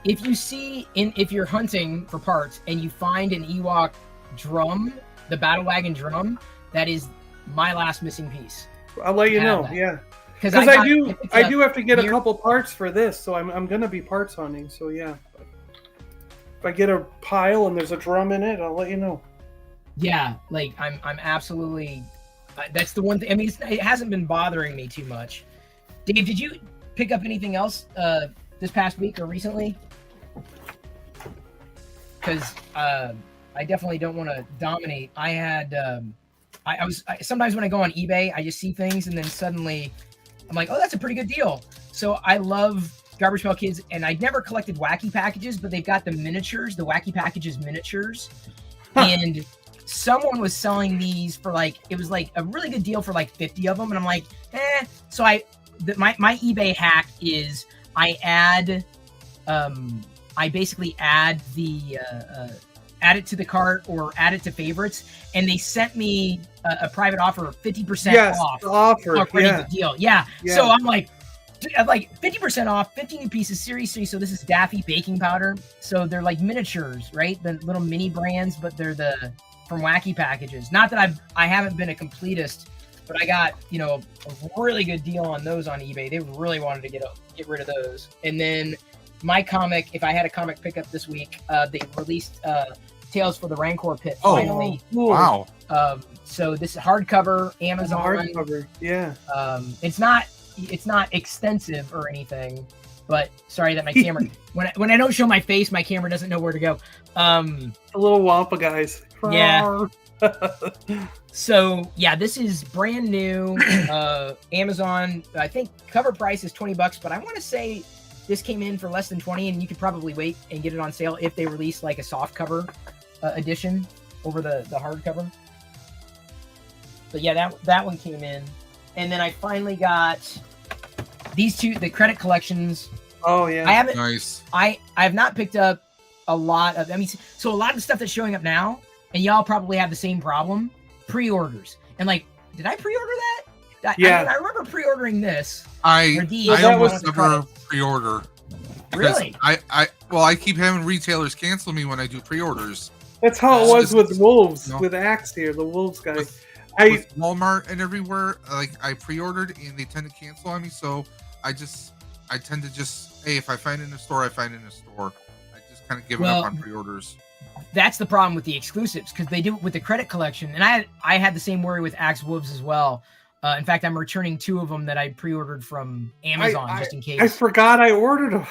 If you're hunting for parts and you find an Ewok drum, the battle wagon drum, that is my last missing piece. I'll let you know. Yeah. Because I do have to get a couple parts for this, so I'm gonna be parts hunting. So yeah. If I get a pile and there's a drum in it, I'll let you know. Yeah, like I'm absolutely. That's the one thing. I mean, it hasn't been bothering me too much. Dave, did you pick up anything else this past week or recently? Because I definitely don't want to dominate. I had sometimes when I go on eBay, I just see things and then suddenly I'm like, oh, that's a pretty good deal. So I love Garbage Pail Kids, and I'd never collected wacky packages, but they've got the miniatures, the wacky packages miniatures, and someone was selling these for it was like a really good deal for like 50 of them, and I'm like, So my eBay hack is I basically add add it to the cart or add it to favorites, and they sent me a private offer of 50% off. Offer, the deal. Yeah. So I'm like 50% off, 50 new pieces, Series 3. So this is Daffy baking powder. So they're like miniatures, right? The little mini brands, but they're from wacky packages. Not that I haven't been a completist, but I got a really good deal on those on eBay. They really wanted to get rid of those. And then my comic, if I had a comic pickup this week, they released Tales for the Rancor Pit finally. Oh, wow. So this is hardcover, Amazon. Hardcover, yeah. It's not extensive or anything, but sorry that my camera when I don't show my face, my camera doesn't know where to go. The little Wampa guys. Yeah. So yeah, this is brand new. Amazon. I think cover price is $20, but I want to say this came in for less than 20, and you could probably wait and get it on sale if they release like a soft cover edition over the hardcover. But yeah, that one came in. And then I finally got these two, the credit collections. Oh yeah, I haven't. Nice. I have not picked up a lot of. I mean, so a lot of the stuff that's showing up now, and y'all probably have the same problem. Pre-orders, and did I pre-order that? Yeah, I remember pre-ordering this. I almost never pre-order. Really? I keep having retailers cancel me when I do pre-orders. That's how it was with Wolves, with Axe here, the Wolves guys. With Walmart and everywhere, I pre-ordered and they tend to cancel on me, so I tend to just, hey, if I find it in a store, I find it in a store. I just kind of give it up on pre-orders. That's the problem with the exclusives, because they do it with the credit collection, and I had the same worry with Axe Wolves as well. In fact, I'm returning 2 of them that I pre-ordered from Amazon just in case. I forgot I ordered them.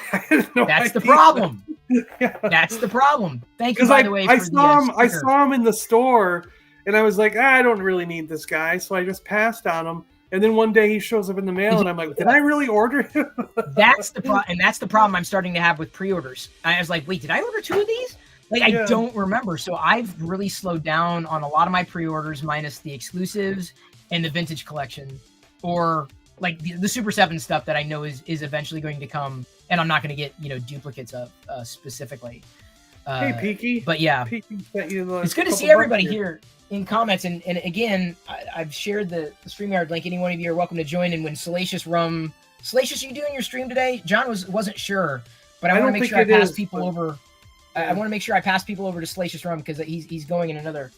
That's the problem. Yeah. That's the problem. Thank you, by the way. I saw him in the store. And I was like, I don't really need this guy, so I just passed on him. And then one day he shows up in the mail, and I'm like, did I really order him? That's the problem, and that's the problem I'm starting to have with pre-orders. I was like, wait, did I order 2 of these? I don't remember. So I've really slowed down on a lot of my pre-orders, minus the exclusives and the vintage collection, or the Super 7 stuff that I know is eventually going to come, and I'm not going to get duplicates of specifically. Hey, Peaky. But yeah, it's good to see everybody here in comments, and again, I've shared the StreamYard link. Any one of you are welcome to join. And when Salacious, you doing your stream today? John wasn't sure, but I want to make sure I pass people over. I want to make sure I pass people over to Salacious Rum, because he's going in another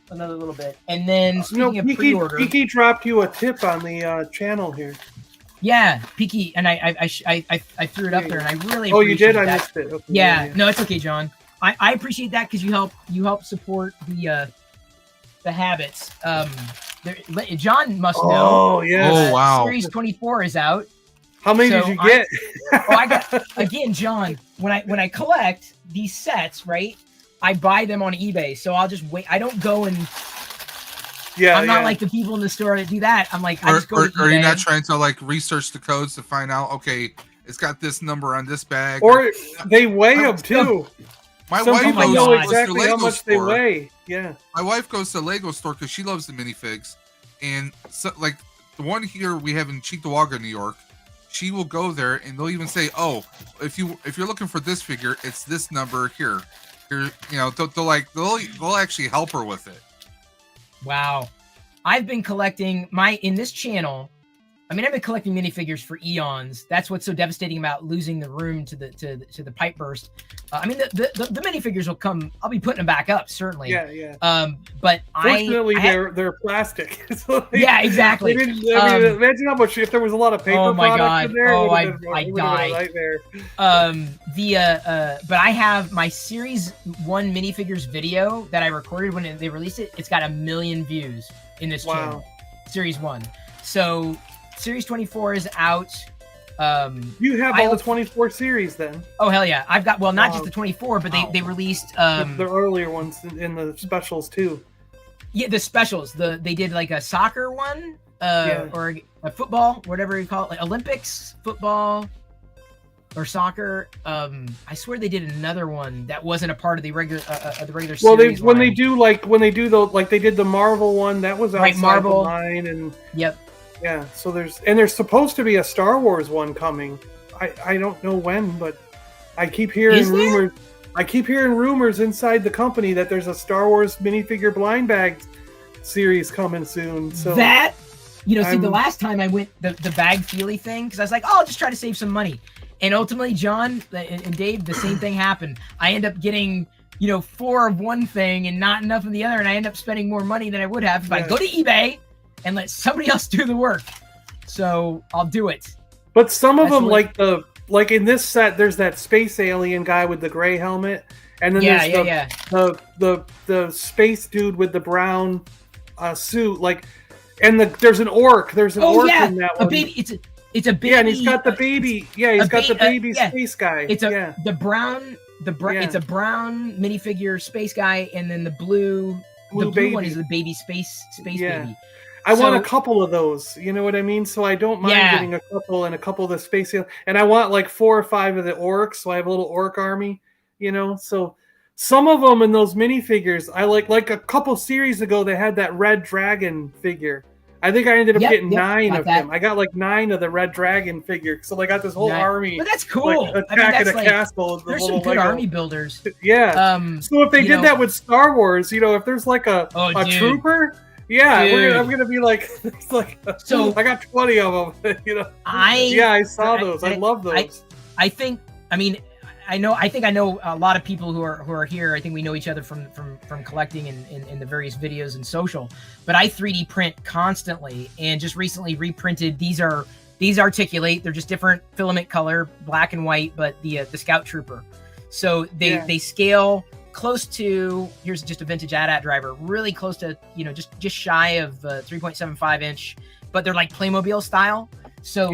little bit. And then speaking of pre-order, Peaky dropped you a tip on the channel here. Yeah, Peaky, and I threw it up there, and I really you did. That. I missed it. Okay, yeah, no, it's okay, John. I appreciate that, because you help support the habits. John must know. Oh yeah. Oh wow. Series 24 is out. How many did you get? I got, again, John. When I collect these sets, right? I buy them on eBay, so I'll just wait. I don't go and. Yeah. I'm not like the people in the store that do that. I'm like, I just go to eBay. Are you not trying to research the codes to find out? Okay, it's got this number on this bag. Or they weigh them too. My Some wife people goes know to exactly Lego how much store. they weigh. Yeah. My wife goes to the Lego store because she loves the minifigs, and so the one here we have in Cheektowaga, New York, she will go there and they'll even say, "Oh, if you're looking for this figure, it's this number here." Here, they'll actually help her with it. Wow, I've been collecting in this channel. I mean, I've been collecting minifigures for eons. That's what's so devastating about losing the room to the pipe burst. I mean, the minifigures will come. I'll be putting them back up, certainly. Yeah. But fortunately, they're plastic. So yeah, exactly. Imagine how much if there was a lot of paper product in there. Oh, I died. But I have my Series 1 minifigures video that I recorded when they released it. It's got 1 million views in this channel. Series 1. So Series 24 is out. You have all the 24 series then? Oh hell yeah! I've got not just the 24, but they released the earlier ones in the specials too. Yeah, the specials. They did like a soccer one, or a football, whatever you call it, like Olympics football or soccer. I swear they did another one that wasn't a part of the regular series. Well, when they do they did the Marvel one that was outside Marvel the line and yep. Yeah, so there's supposed to be a Star Wars one coming. I don't know when, but I keep hearing rumors. I keep hearing rumors inside the company that there's a Star Wars minifigure blind bag series coming soon. So that the last time I went the bag feely thing, because I was like, oh, I'll just try to save some money, and ultimately John and Dave, the same thing happened. I end up getting 4 of one thing and not enough of the other, and I end up spending more money than I would have if I go to eBay and let somebody else do the work. So I'll do it. But some of them, like in this set, there's that space alien guy with the gray helmet, and then there's the space dude with the brown suit. There's an orc. There's an orc in that one. Baby. It's a baby. Yeah, and he's got the baby. Yeah, he's got the baby space guy. It's the brown. It's a brown minifigure space guy, and then the blue baby one is the baby space baby. I want a couple of those, you know what I mean? So I don't mind getting a couple of the space, and I want like 4 or 5 of the orcs, so I have a little orc army, So some of them in those minifigures, I like a couple series ago they had that red dragon figure. I think I ended up getting 9 of them. I got like 9 of the red dragon figure, so I got this whole army. But that's cool. Attacking a castle. There's some good army builders. Yeah. So if they did that with Star Wars, if there's like a trooper. Yeah, I'm gonna be like, so I got 20 of them. I saw those. I love those. I think I know a lot of people who are here. I think we know each other from collecting in the various videos and social. But I 3D print constantly, and just recently reprinted. These articulate. They're just different filament color, black and white. But the Scout Trooper, so they scale close to, here's just a vintage AT-AT driver, really close to, just shy of 3.75 inch, but they're like Playmobil style. So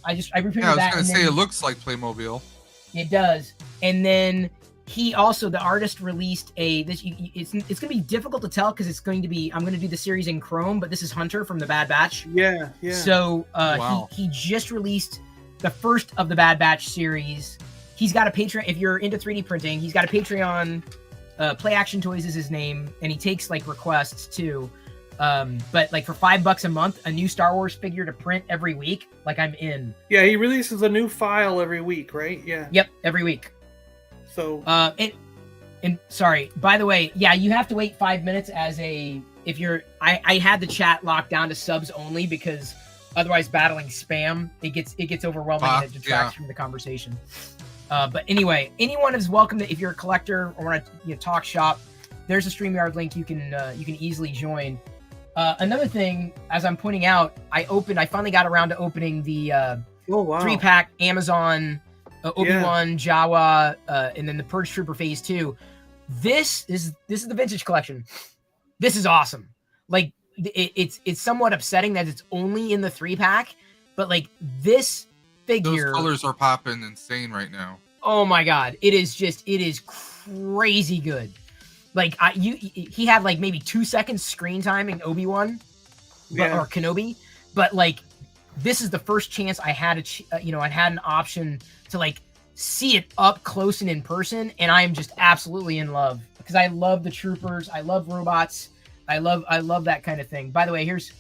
I reprinted that. I was going to say it looks like Playmobil. It does. And then he also, the artist released it's going to be difficult to tell because I'm going to do the series in Chrome, but this is Hunter from the Bad Batch. Yeah. So he just released the first of the Bad Batch series. He's got a Patreon. If you're into 3D printing, he's got a Patreon. Play Action Toys is his name, and he takes requests too. But for $5 a month, a new Star Wars figure to print every week, I'm in. Yeah, he releases a new file every week, right? Yeah. Yep, every week. So. And sorry, by the way, you have to wait 5 minutes I had the chat locked down to subs only because otherwise battling spam, it gets overwhelming and it detracts from the conversation. But anyway, anyone is welcome if you're a collector or want to talk shop. There's a StreamYard link you can easily join. Another thing, as I'm pointing out, I finally got around to opening the 3-pack Amazon Obi-Wan, Jawa, and then the Purge Trooper Phase 2. This is the vintage collection. This is awesome. It's somewhat upsetting that it's only in the 3-pack, but this figure, those colors are popping insane right now. Oh my god, it is crazy good. He had maybe 2 seconds screen time in Obi-Wan or Kenobi, but this is the first chance I had I had an option to see it up close and in person, and I am just absolutely in love because I love the troopers, I love robots, I love that kind of thing. By the way, here's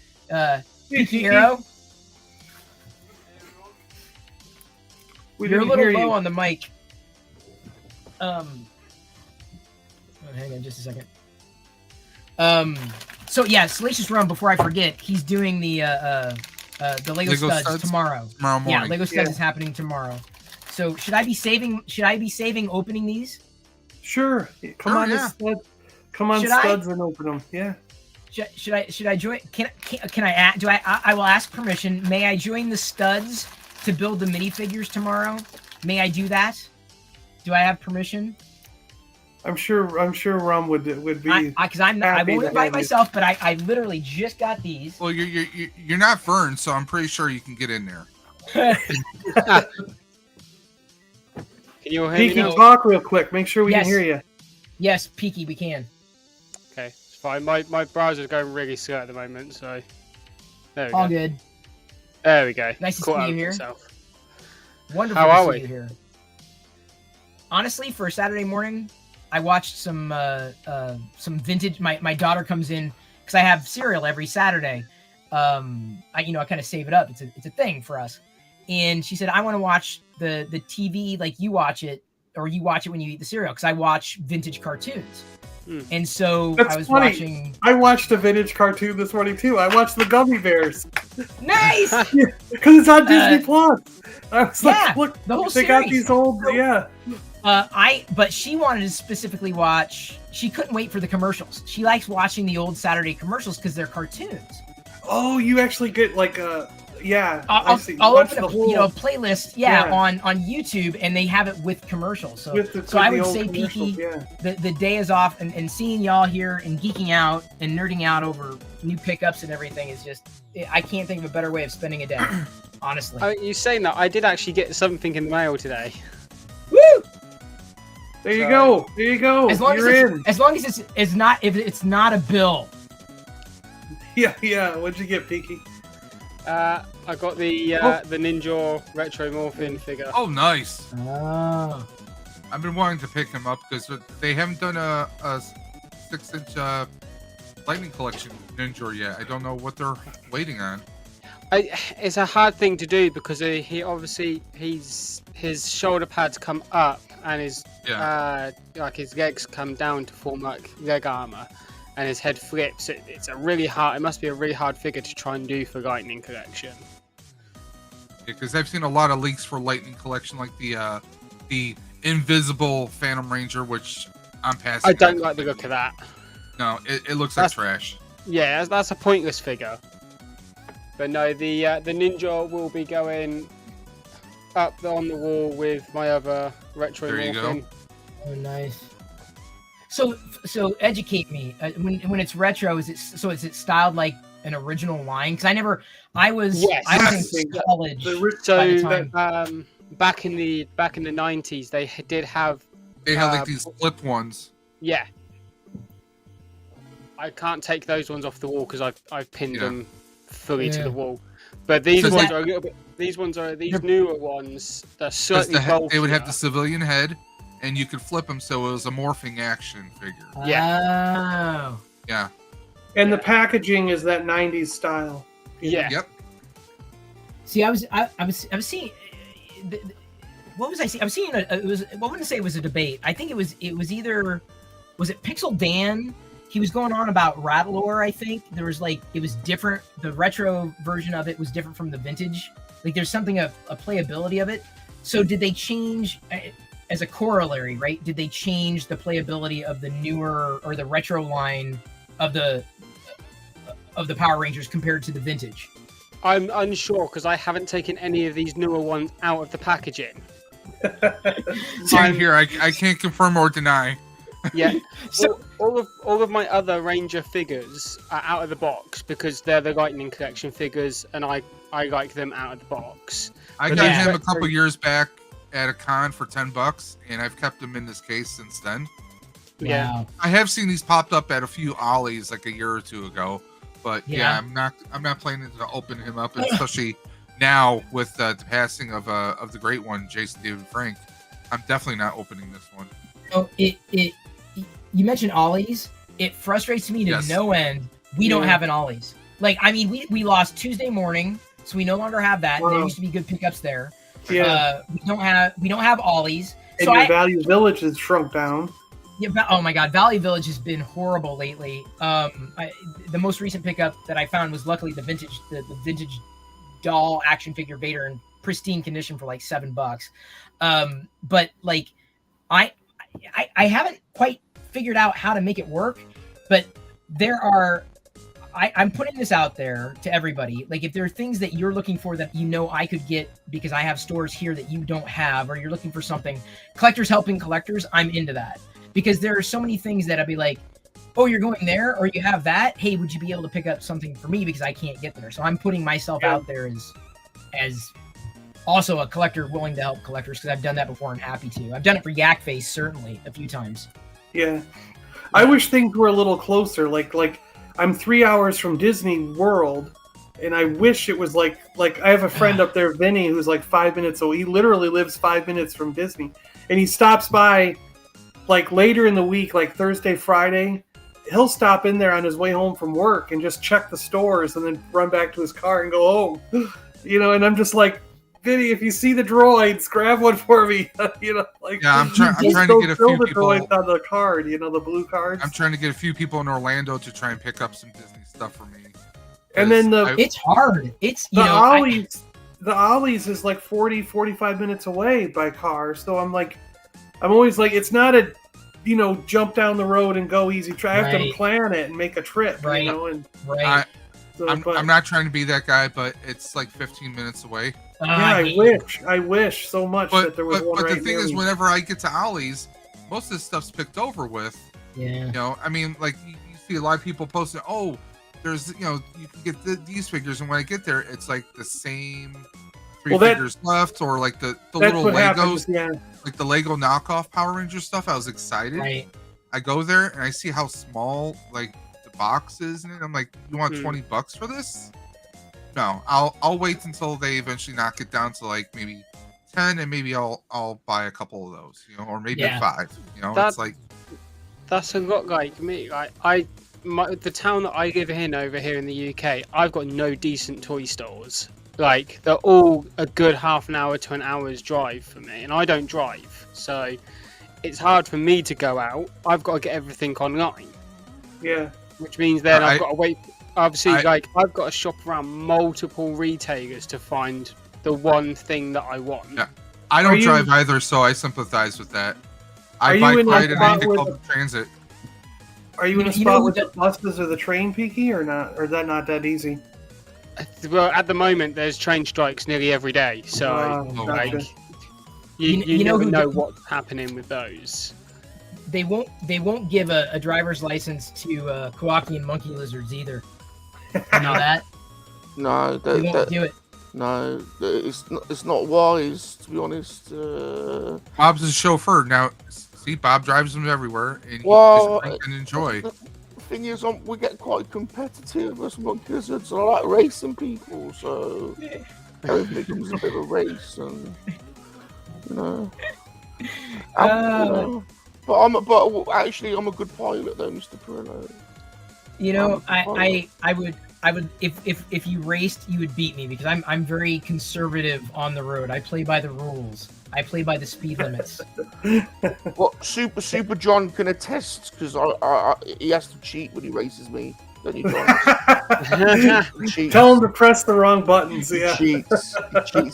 Peaky Arrow. You're a little low on the mic. Oh, hang on just a second. So yeah, Salacious Rum, before I forget, he's doing the Lego Studs tomorrow. Tomorrow morning. Yeah, Lego Studs is happening tomorrow. So should I be saving opening these? Sure. Come on, Studs and open them. Yeah. Should I join? Can I? Do I will ask permission. May I join the Studs to build the minifigures tomorrow? May I do that? Do I have permission? I'm sure Rum would be. Because I won't invite myself, but I literally just got these. Well, you're not Vern, so I'm pretty sure you can get in there. Can you hear me now? Talk real quick. Make sure we can hear you. Yes, Peaky, we can. Okay, it's fine. My browser's going really slow at the moment, so there we go. All good. There we go. Nice to see you here. Yourself. Wonderful to see you here. Honestly, for a Saturday morning, I watched some vintage. My daughter comes in because I have cereal every Saturday. I kind of save it up. It's a thing for us. And she said, I want to watch the TV like you watch it, or you watch it when you eat the cereal, because I watch vintage cartoons. And so I was watching. I watched a vintage cartoon this morning too. I watched the Gummy Bears. Nice, because it's on Disney Plus. I was like, look, the whole they series. got these old, But she wanted to specifically watch. She couldn't wait for the commercials. She likes watching the old Saturday commercials because they're cartoons. Oh, you actually get like a. Yeah, I'll open a playlist, on YouTube, and they have it with commercials. So I would say, Peaky, the day is off, and seeing y'all here and geeking out and nerding out over new pickups and everything is just, I can't think of a better way of spending a day, honestly. You saying that, I did actually get something in the mail today. Woo! There you go. There you go. As long as it's not a bill. Yeah. What'd you get, Peaky? I got the Ninja Retro Morphin figure. Oh, nice. Oh. I've been wanting to pick him up because they haven't done a 6-inch Lightning Collection Ninja yet. I don't know what they're waiting on. It's a hard thing to do because he obviously his shoulder pads come up and his legs come down to form like leg armor. And his head flips. It's a really hard. It must be a really hard figure to try and do for Lightning Collection. Yeah, because I've seen a lot of leaks for Lightning Collection, like the invisible Phantom Ranger, which I'm passing. I don't like the look of that. No, it looks like trash. Yeah, that's a pointless figure. But no, the Ninja will be going up on the wall with my other retro. There you go. Oh, nice. So educate me. When it's retro, is it styled like an original line? Because I was in college. So back in the 90s, they did have. They had like these flip ones. Yeah. I can't take those ones off the wall because I've pinned them fully to the wall. But these ones are a little bit. These newer ones. They're slightly bulkier. They would have the civilian head. And you could flip them so it was a morphing action figure. Yeah. Oh. Yeah. And the packaging is that 90s style. Yeah. Yep. See, I was seeing. What was I seeing? I was seeing I wouldn't say it was a debate. I think it was either, was it Pixel Dan? He was going on about Rattlor. I think there was it was different. The retro version of it was different from the vintage. Like there's something a playability of it. So did they change? As a corollary, right? Did they change the playability of the newer or the retro line of the Power Rangers compared to the vintage? I'm unsure because I haven't taken any of these newer ones out of the packaging. Same here. I can't confirm or deny. Yeah. So all of my other Ranger figures are out of the box because they're the Lightning Collection figures, and I like them out of the box. I got him a couple years back at a con for $10, and I've kept them in this case since then. Yeah, wow. I have seen these popped up at a few ollies like a year or two ago, but I'm not planning to open him up, especially now with the passing of the great one, Jason David Frank. I'm definitely not opening this one. Oh, you mentioned ollies. It frustrates me to no end. We don't have an ollies. Like, I mean, we lost Tuesday morning, so we no longer have that. There used to be good pickups there. Yeah. We don't have Ollies. And So your Value Village has shrunk down. Yeah, oh my God, Valley Village has been horrible lately. The most recent pickup that I found was luckily the vintage doll action figure Vader in pristine condition for like $7. But like, I haven't quite figured out how to make it work. But I'm putting this out there to everybody. Like, if there are things that you're looking for that I could get because I have stores here that you don't have, or you're looking for something, collectors helping collectors, I'm into that. Because there are so many things that I'd be like, oh, you're going there, or you have that. Hey, would you be able to pick up something for me because I can't get there? So I'm putting myself out there as also a collector willing to help collectors, because I've done that before and happy to. I've done it for Yak Face certainly a few times. Yeah, I wish things were a little closer. Like I'm 3 hours from Disney World, and I wish it was like I have a friend up there, Vinny, who's like 5 minutes away. He literally lives 5 minutes from Disney, and he stops by. Like later in the week, like Thursday, Friday, he'll stop in there on his way home from work and just check the stores and then run back to his car and go home. And I'm just like, Vinny, if you see the droids, grab one for me. Like, yeah, I'm trying to get a few people on the card, the blue cards. I'm trying to get a few people in Orlando to try and pick up some Disney stuff for me. And then it's hard. It's the Ollie's is like 40, 45 minutes away by car. So I'm always like, it's not a, jump down the road and go easy. I have to plan it and make a trip, I'm not trying to be that guy, but it's like 15 minutes away. I wish so much that there was one But right the thing near is, me. whenever I get to Ollie's, most of this stuff's picked over with. Yeah. I mean, like you see a lot of people posting, oh, there's, you can get these figures, and when I get there, it's like the same figures left, or like the little Legos. Happens, yeah. Like the Lego knockoff Power Ranger stuff, I was excited. Right. I go there and I see how small like the box is, and I'm like, "You want $20 for this?" No, I'll wait until they eventually knock it down to like maybe 10, and maybe I'll buy a couple of those, or maybe 5. It's like that's a lot like me. The town that I live in over here in the UK, I've got no decent toy stores. Like, they're all a good half an hour to an hour's drive for me, and I don't drive, so it's hard for me to go out. I've got to get everything online. Yeah. Which means then I've got to wait. Obviously, I've got to shop around multiple retailers to find the one thing that I want. Yeah. I don't drive either, so I sympathize with that. I bike ride and I take public transit. Are you in a spot with the buses or the train, Peaky, or not? Or is that not that easy? Well, at the moment, there's train strikes nearly every day, so you never know what's happening with those. They won't give a driver's license to Kowakian monkey lizards either. You know that? No, they won't do it. No, it's not wise, to be honest. Bob's a chauffeur now. See, Bob drives them everywhere, and he can enjoy. The thing is, we get quite competitive as monkey lizards. I like racing people, so everything becomes a bit of a race, and But actually, I'm a good pilot, though, Mr. Perillo. I would if you raced, you would beat me, because I'm very conservative on the road. I play by the rules. I play by the speed limits. Well, Super John can attest, because he has to cheat when he races me. Don't you, John? Tell him to press the wrong buttons. Yeah. He cheats.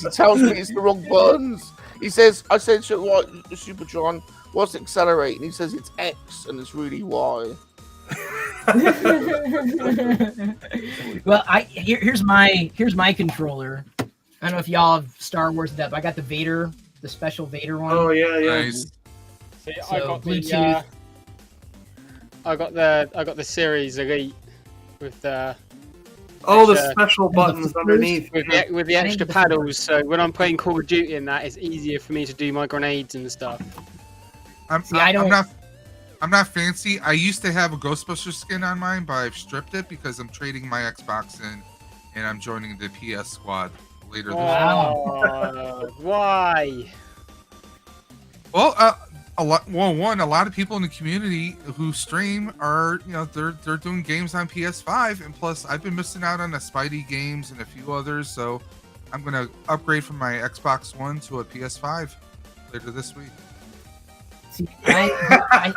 He tells me it's the wrong buttons. He says, I said, Super John, what's accelerate? And he says it's X, and it's really Y. Well, here's my controller. I don't know if y'all have Star Wars and that, but I got the special Vader one. Oh yeah. Nice. See, so, I got Bluetooth. I got the Series Elite with the the special buttons underneath with the extra paddles. So when I'm playing Call of Duty and that, it's easier for me to do my grenades and stuff. I'm not fancy. I used to have a Ghostbusters skin on mine, but I've stripped it because I'm trading my Xbox in, and I'm joining the PS squad later this year. Why? Well, a lot. Well, a lot of people in the community who stream are, they're doing games on PS5, and plus, I've been missing out on the Spidey games and a few others. So, I'm gonna upgrade from my Xbox One to a PS5 later this week. See, I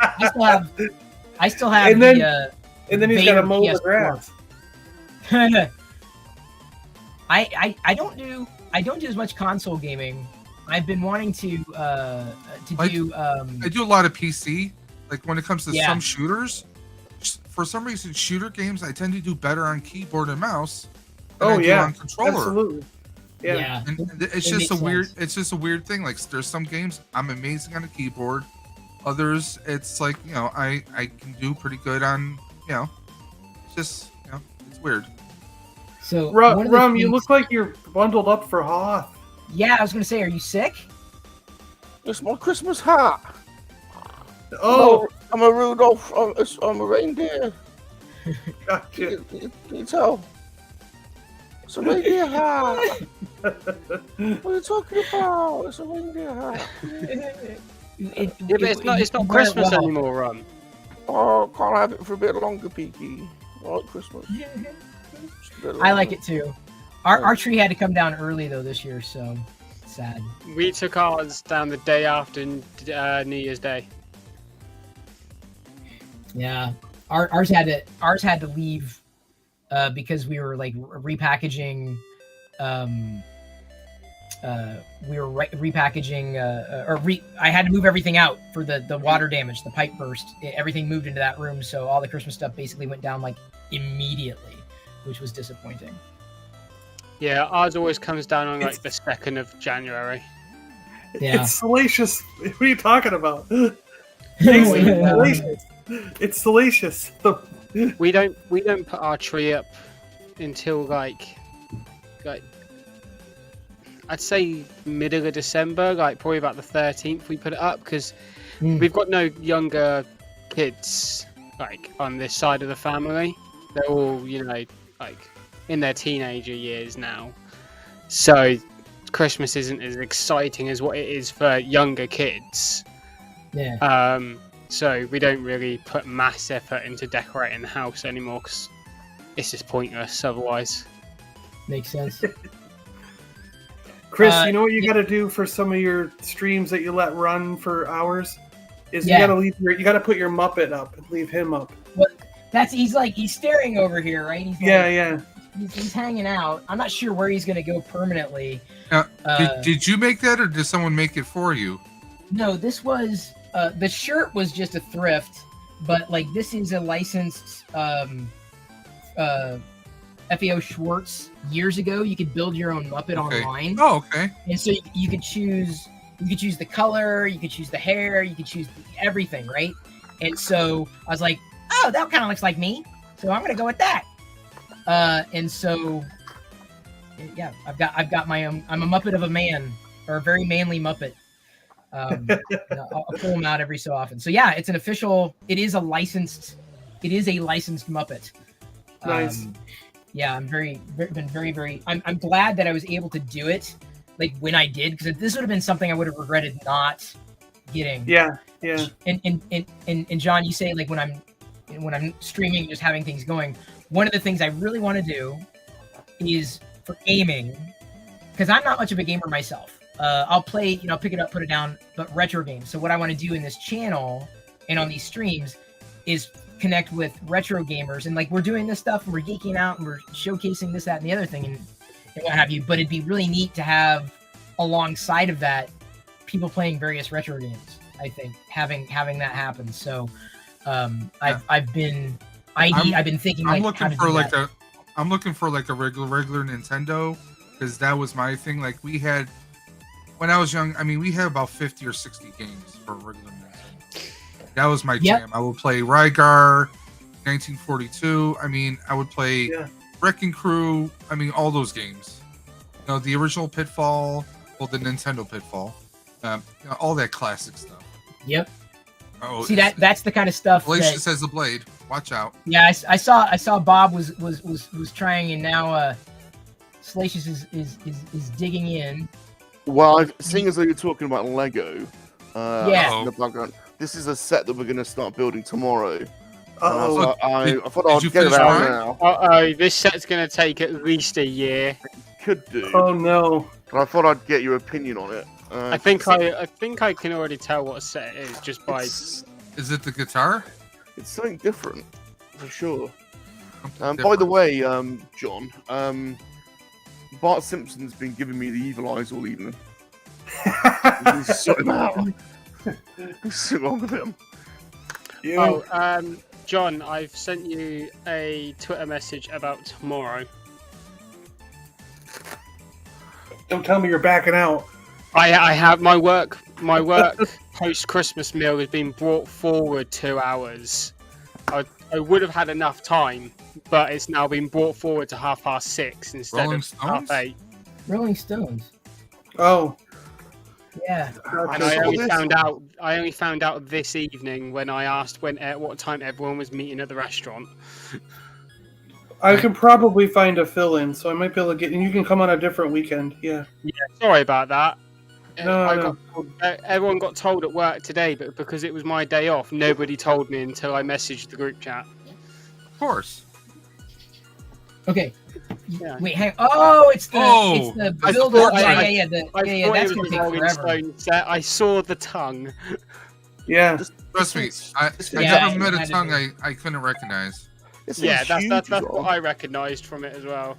still have and then he's got to mow the grass. I don't do as much console gaming. I've been wanting to do. I do a lot of PC. Like when it comes to some shooters, for some reason, shooter games I tend to do better on keyboard and mouse than I do on controller. Absolutely. Yeah. And it's just a weird. It's just a weird thing. Like there's some games I'm amazing on a keyboard. Others, it's like I can do pretty good on It's just it's weird. So Rum, you look like you're bundled up for Hoth. Yeah, I was gonna say, are you sick? It's my Christmas hat. Oh, I'm a Rudolph. I'm a reindeer. Gotcha. Can you tell? It's a reindeer hat. What are you talking about? It's a reindeer hat. But it's not Christmas anymore, Ron. Oh, can't have it for a bit longer, Peaky. I like Christmas. I like it too. Our tree had to come down early though this year, so sad. We took ours down the day after New Year's Day. Yeah, ours had to leave because we were like repackaging. I had to move everything out for the water damage, the pipe burst. Everything moved into that room, so all the Christmas stuff basically went down like immediately, which was disappointing. Yeah, ours always comes down on like the 2nd of January. Yeah. It's salacious. What are you talking about? It's salacious. We don't put our tree up until like I'd say middle of December, like probably about the 13th we put it up, because we've got no younger kids like on this side of the family. They're all, like in their teenager years now. So Christmas isn't as exciting as what it is for younger kids. Yeah. So we don't really put mass effort into decorating the house anymore because it's just pointless otherwise. Makes sense. Chris, you know what you got to do for some of your streams that you let run for hours? You got to put your Muppet up and leave him up. Well, he's staring over here, right? He's hanging out. I'm not sure where he's going to go permanently. Did you make that, or did someone make it for you? No, this was the shirt was just a thrift, but like this is a licensed FAO Schwartz years ago. You could build your own Muppet online. Oh, okay. And so you could choose the color, you could choose the hair, you could choose everything, right? And so I was like, oh, that kind of looks like me, so I'm gonna go with that. And so yeah, I've got my own. I'm a Muppet of a man, or a very manly Muppet. I'll pull them out every so often. So yeah, it's an official. It is a licensed Muppet. Nice. Yeah, I'm very. I'm glad that I was able to do it, like when I did, because this would have been something I would have regretted not getting. Yeah. And John, you say like when I'm streaming, just having things going. One of the things I really want to do is for gaming, because I'm not much of a gamer myself. I'll play, pick it up, put it down, but retro games. So what I want to do in this channel and on these streams is connect with retro gamers, and like we're doing this stuff and we're geeking out and we're showcasing this, that, and the other thing and what have you. But it'd be really neat to have alongside of that people playing various retro games. I think having that happen. So I've been thinking. I'm looking for like a regular Nintendo, because that was my thing. Like we had when I was young. I mean, we had about 50 or 60 games for regular Nintendo. That was my jam. I would play Rygar, 1942. I mean, I would play Wrecking Crew. I mean, all those games. The original Pitfall, the Nintendo Pitfall. All that classic stuff. Yep. Oh, see that's the kind of stuff. Glacius has a blade. Watch out. Yeah, I saw Bob was trying, and now Salacious is digging in. Well, seeing as though you're talking about Lego, Yeah. in the background. This is a set that we're going to start building tomorrow. Oh, I thought I'd get it out now. Uh-oh, this set's going to take at least a year. Could do. oh no. But I thought I'd get your opinion on it. I think I can already tell what a set it is just by. Is it the guitar? It's something different, for sure. By Different. the way, John, Bart Simpson's been giving me the evil eyes all evening. Sort him out. What's wrong with him? Oh, John, I've sent you a Twitter message about tomorrow. Don't tell me you're backing out. I have my work post Christmas meal has been brought forward 2 hours. I would have had enough time, but it's now been brought forward to 6:30 instead Rolling of Stones? 8:30. Rolling Stones. Oh. Yeah. And I only found out this evening when I asked at what time everyone was meeting at the restaurant. I can probably find a fill-in, so I might be able to get. And you can come on a different weekend. Yeah. Yeah, sorry about that. No. Everyone got told at work today, but because it was my day off, nobody told me until I messaged the group chat. Of course. Okay. Yeah. Wait, hang. Oh, it's the I build up. thought- Yeah. I That's thought gonna it was take a Rolling forever. Stones set. I saw the tongue. Yeah. Trust me, I Yeah, never met a kinda tongue do. I couldn't recognize. Yeah, that's what I recognised from it as well.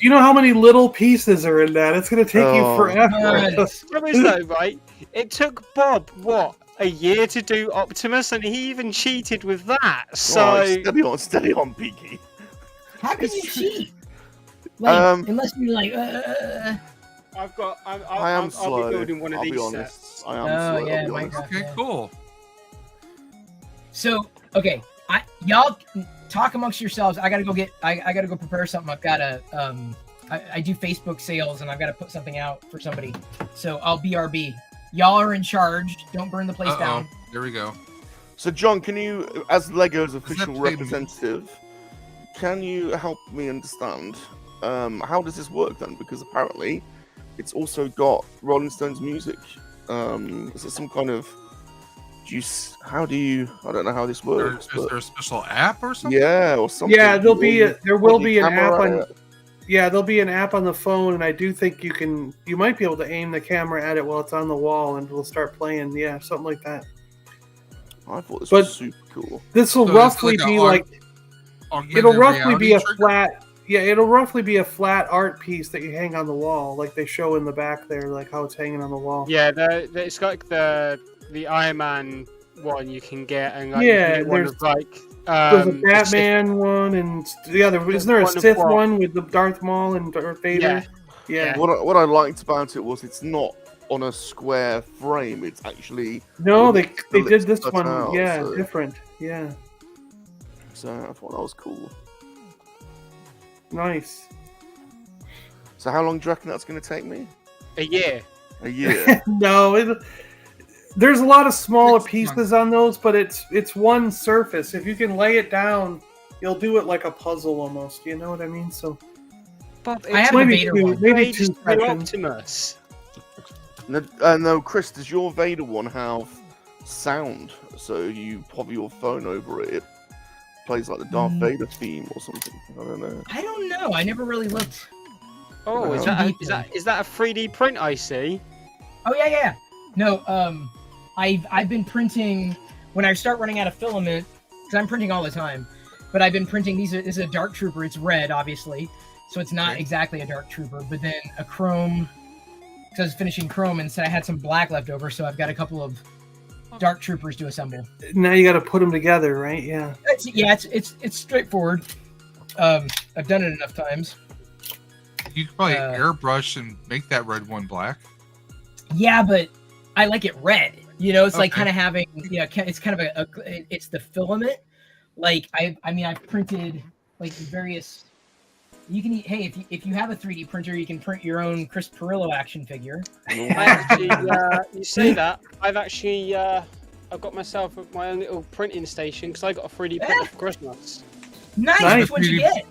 You know how many little pieces are in that? It's gonna take you Oh. forever. Nice. The problem is though, right? It took Bob a year to do Optimus, and he even cheated with that. So steady on, Peaky. How can you cheat? Like, unless you're like. I'll I'll be building one of these sets. I am Oh, slow. yeah, I'll be my honest. God. Okay, cool. So okay, y'all talk amongst yourselves. I gotta go prepare something. I've got I do Facebook sales and I've got to put something out for somebody. So I'll BRB. Y'all are in charge. Don't burn the place down. There we go. So, John, can you, as Lego's official that paid me? representative, can you help me understand how does this work then? Because apparently, it's also got Rolling Stones music. Is it some kind of juice? How do you? I don't know how this works. Is there a special app or something? Yeah, or something. Yeah, there will be an app camera on. Yeah, there'll be an app on the phone, and I do think you might be able to aim the camera at it while it's on the wall, and it'll start playing. Yeah, something like that. I thought this was super cool. This will So roughly it's be like like. Augmented It'll roughly be a reality trigger? flat. Yeah, it'll roughly be a flat art piece that you hang on the wall, like they show in the back there, like how it's hanging on the wall. Yeah, it's like the Iron Man one you can get, and like Yeah, you can get one there's- of like There's a the Batman one, and isn't there a one of Sith what? one with the Darth Maul and Darth Vader? Yeah. What I liked about it was it's not on a square frame. It's actually No, they the did lips this cut one. out, Yeah, so- different. Yeah, So I thought that was cool. nice. So how long do you reckon that's going to take me? a year. A year. No, there's a lot of smaller 6 pieces months. on those, but it's one surface. If you can lay it down, you'll do it like a puzzle almost. You know what I mean? So Bob, I have the maybe Vader two, one. maybe two to sections. Optimus. No, Chris, does your Vader one have sound? So you pop your phone over it, it plays like the Darth Vader theme or something. I don't know. I don't know. I never really looked. Oh, is that a 3D print I see? Oh yeah. No, I've been printing when I start running out of filament because I'm printing all the time. But I've been printing these. This is a Dark Trooper. It's red, obviously, so it's not exactly a Dark Trooper. But then a chrome, because I was finishing chrome, and so I had some black left over, so I've got a couple of Dark Troopers to assemble. Now you got to put them together, right? Yeah. It's straightforward. I've done it enough times. You could probably airbrush and make that red one black. Yeah, but I like it red. You know, it's like Okay. kind of having, it's kind of it's the filament. Like I've printed like various. You can if you have a 3D printer, you can print your own Chris Perillo action figure. I actually, you say that. I've actually, I've got myself my own little printing station because I got a 3D printer for Christmas. Nice. What'd you get?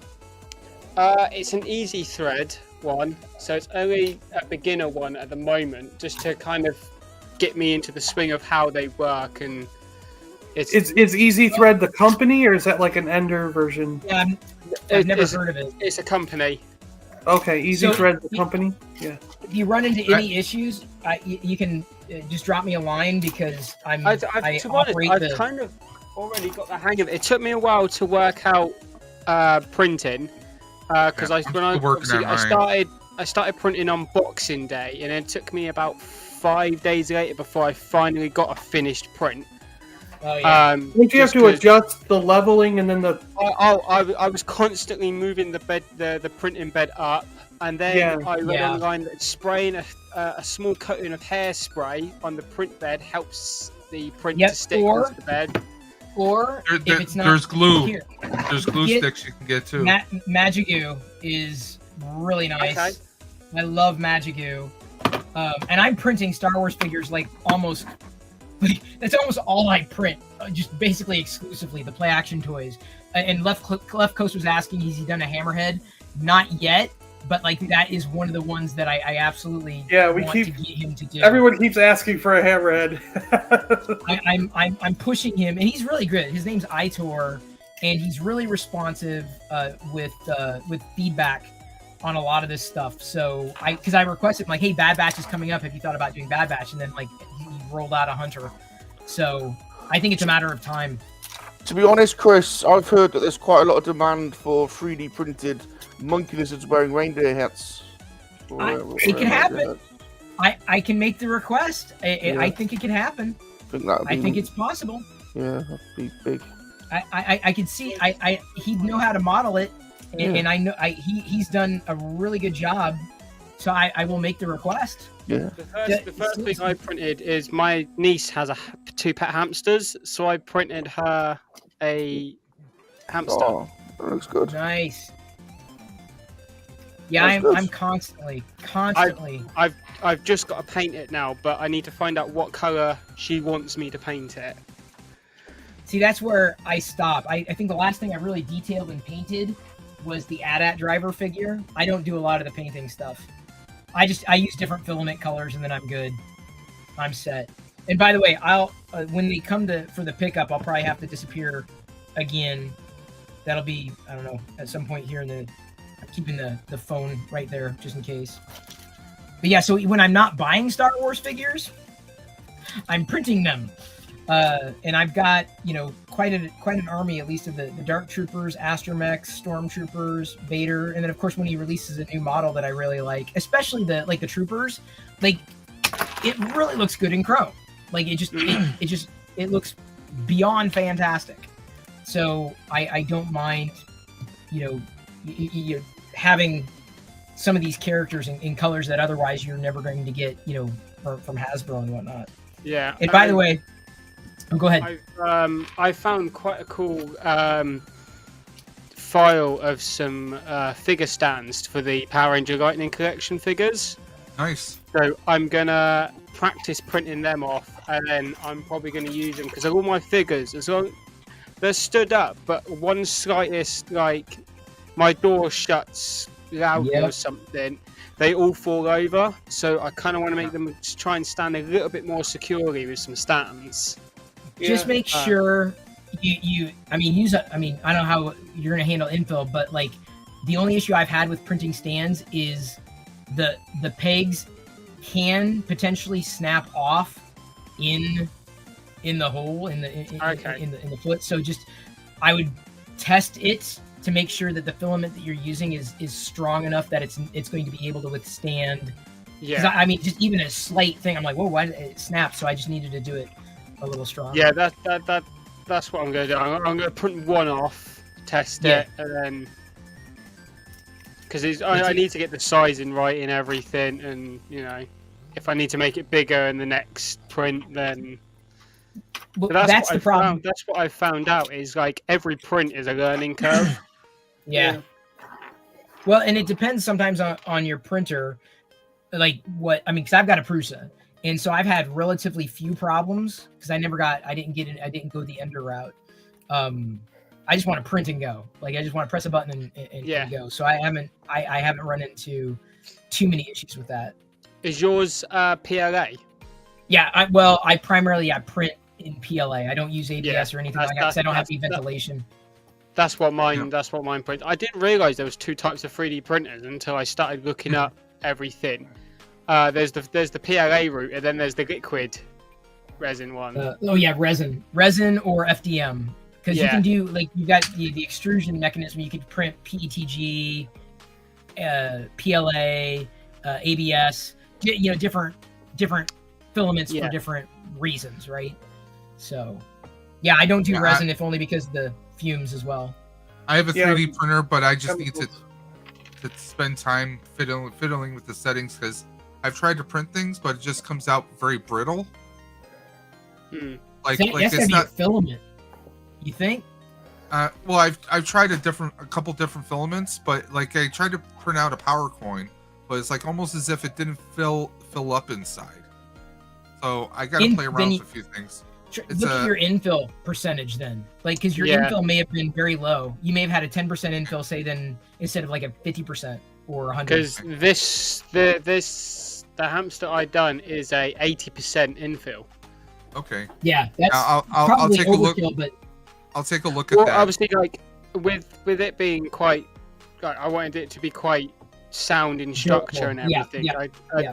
It's an easy thread one, so it's only a beginner one at the moment, just to kind of get me into the swing of how they work. And is Easy Thread the company, or is that like an Ender version? Yeah, I've never heard of it. It's a company. Okay, Easy Thread the company. Yeah. If you run into any issues, you can just drop me a line because I've kind of already got the hang of it. It took me a while to work out printing because I started printing on Boxing Day, and it took me about 5 days later before I finally got a finished print. Oh yeah. Don't you have to adjust the leveling and then the? I was constantly moving the bed, the printing bed up, and then I read online that spraying a small coating of hairspray on the print bed helps the print to stick to the bed. Or if it's not, there's glue. Here, there's glue sticks you can get too. Magic Goo is really nice. Okay. I love Magic Goo, and I'm printing Star Wars figures like almost. That's almost all I print, just basically exclusively the play action toys. And Left Coast was asking, has he done a Hammerhead? Not yet, but like that is one of the ones that I absolutely want to get him to do. Everyone keeps asking for a Hammerhead. I'm pushing him, and he's really good. His name's Aitor, and he's really responsive with feedback on a lot of this stuff. So because I requested like, hey, Bad Batch is coming up. Have you thought about doing Bad Batch? And then like he rolled out a Hunter. So I think it's a matter of time. To be honest, Chris, I've heard that there's quite a lot of demand for 3D printed monkey lizards wearing reindeer hats. It can happen. I can make the request. I think it can happen. I think it's possible. Yeah, that'd be big. I can see. He'd know how to model it. And I know he's done a really good job, so I will make the request. Yeah. The first thing I printed is my niece has 2 pet hamsters, so I printed her a hamster. Oh, that looks good. Nice. Yeah, I'm constantly. I've just got to paint it now, but I need to find out what color she wants me to paint it. See, that's where I stop. I think the last thing I really detailed and painted was the AT-AT driver figure. I don't do a lot of the painting stuff. I use different filament colors and then I'm good. I'm set. And by the way, I'll when they come for the pickup, I'll probably have to disappear again. That'll be, I don't know, at some point here I'm keeping the phone right there just in case. But yeah, so when I'm not buying Star Wars figures, I'm printing them. And I've got, quite an army, at least of the Dark Troopers, Astromechs, Stormtroopers, Vader, and then of course when he releases a new model that I really like, especially the Troopers, like it really looks good in chrome. Like it looks beyond fantastic. So I don't mind, having some of these characters in colors that otherwise you're never going to get, from Hasbro and whatnot. Yeah. And by the way. Oh, go ahead. I found quite a cool file of some figure stands for the Power Ranger Lightning Collection figures. Nice. So I'm gonna practice printing them off, and then I'm probably gonna use them because all my figures, as long they're stood up, but one slightest like my door shuts loudly or something, they all fall over. So I kind of want to make them try and stand a little bit more securely with some stands. Just make sure I don't know how you're gonna handle infill, but like the only issue I've had with printing stands is the pegs can potentially snap off in the hole in the foot. So just I would test it to make sure that the filament that you're using is strong enough that it's going to be able to withstand. Yeah. Because just even a slight thing, I'm like, whoa, why did it snap? So I just needed to do it a little stronger. Yeah, that's what I'm going to do. I'm going to print one off, test it, and then because I need to get the sizing right in everything, and if I need to make it bigger in the next print, then that's the problem. That's what I found out is like every print is a learning curve. Yeah. Well, and it depends sometimes on your printer, like because I've got a Prusa. And so I've had relatively few problems because I didn't go the Ender route. I just want to print and go. Like I just want to press a button and go. So I haven't run into too many issues with that. Is yours PLA? Yeah, I primarily print in PLA. I don't use ABS or anything like that because I don't have any ventilation. That's what mine print. I didn't realize there was 2 types of 3D printers until I started looking up everything. There's the PLA route, and then there's the liquid resin one. Resin or FDM, because you can do you got the extrusion mechanism. You could print PETG, PLA, ABS. Different filaments for different reasons, right? So, I don't do resin if only because of the fumes as well. I have a 3D printer, but I just need to spend time fiddling with the settings because I've tried to print things, but it just comes out very brittle. Like it's not a filament. You think? Well, I've tried a couple different filaments, but I tried to print out a power coin, but it's almost as if it didn't fill up inside. So I got to play around with a few things. Look at your infill percentage then, because your infill may have been very low. You may have had a 10% infill, say, then instead of a 50% or 100. Because the hamster I done is a 80% infill. Okay. Yeah, that's I'll take a look. But I'll take a look at that. Obviously, with it being quite, I wanted it to be quite sound in structure and everything.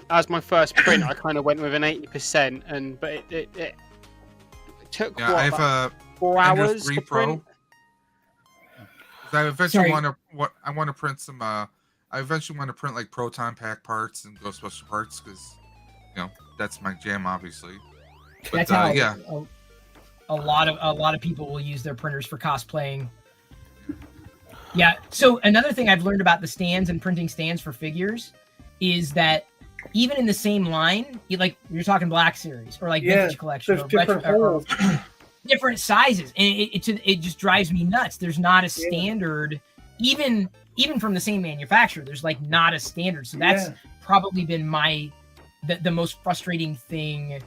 As my first print, I kind of went with an 80%, but it took I have a 4 hours to print. I eventually want to print some. I eventually want to print proton pack parts and Ghostbuster parts because that's my jam, obviously. But, that's how a lot of people will use their printers for cosplaying. Yeah. So another thing I've learned about the stands and printing stands for figures is that even in the same line, you're talking Black Series or Vintage Collection or retro, different sizes, and it just drives me nuts. There's not a standard, even from the same manufacturer. There's not a standard. So that's probably been the most frustrating thing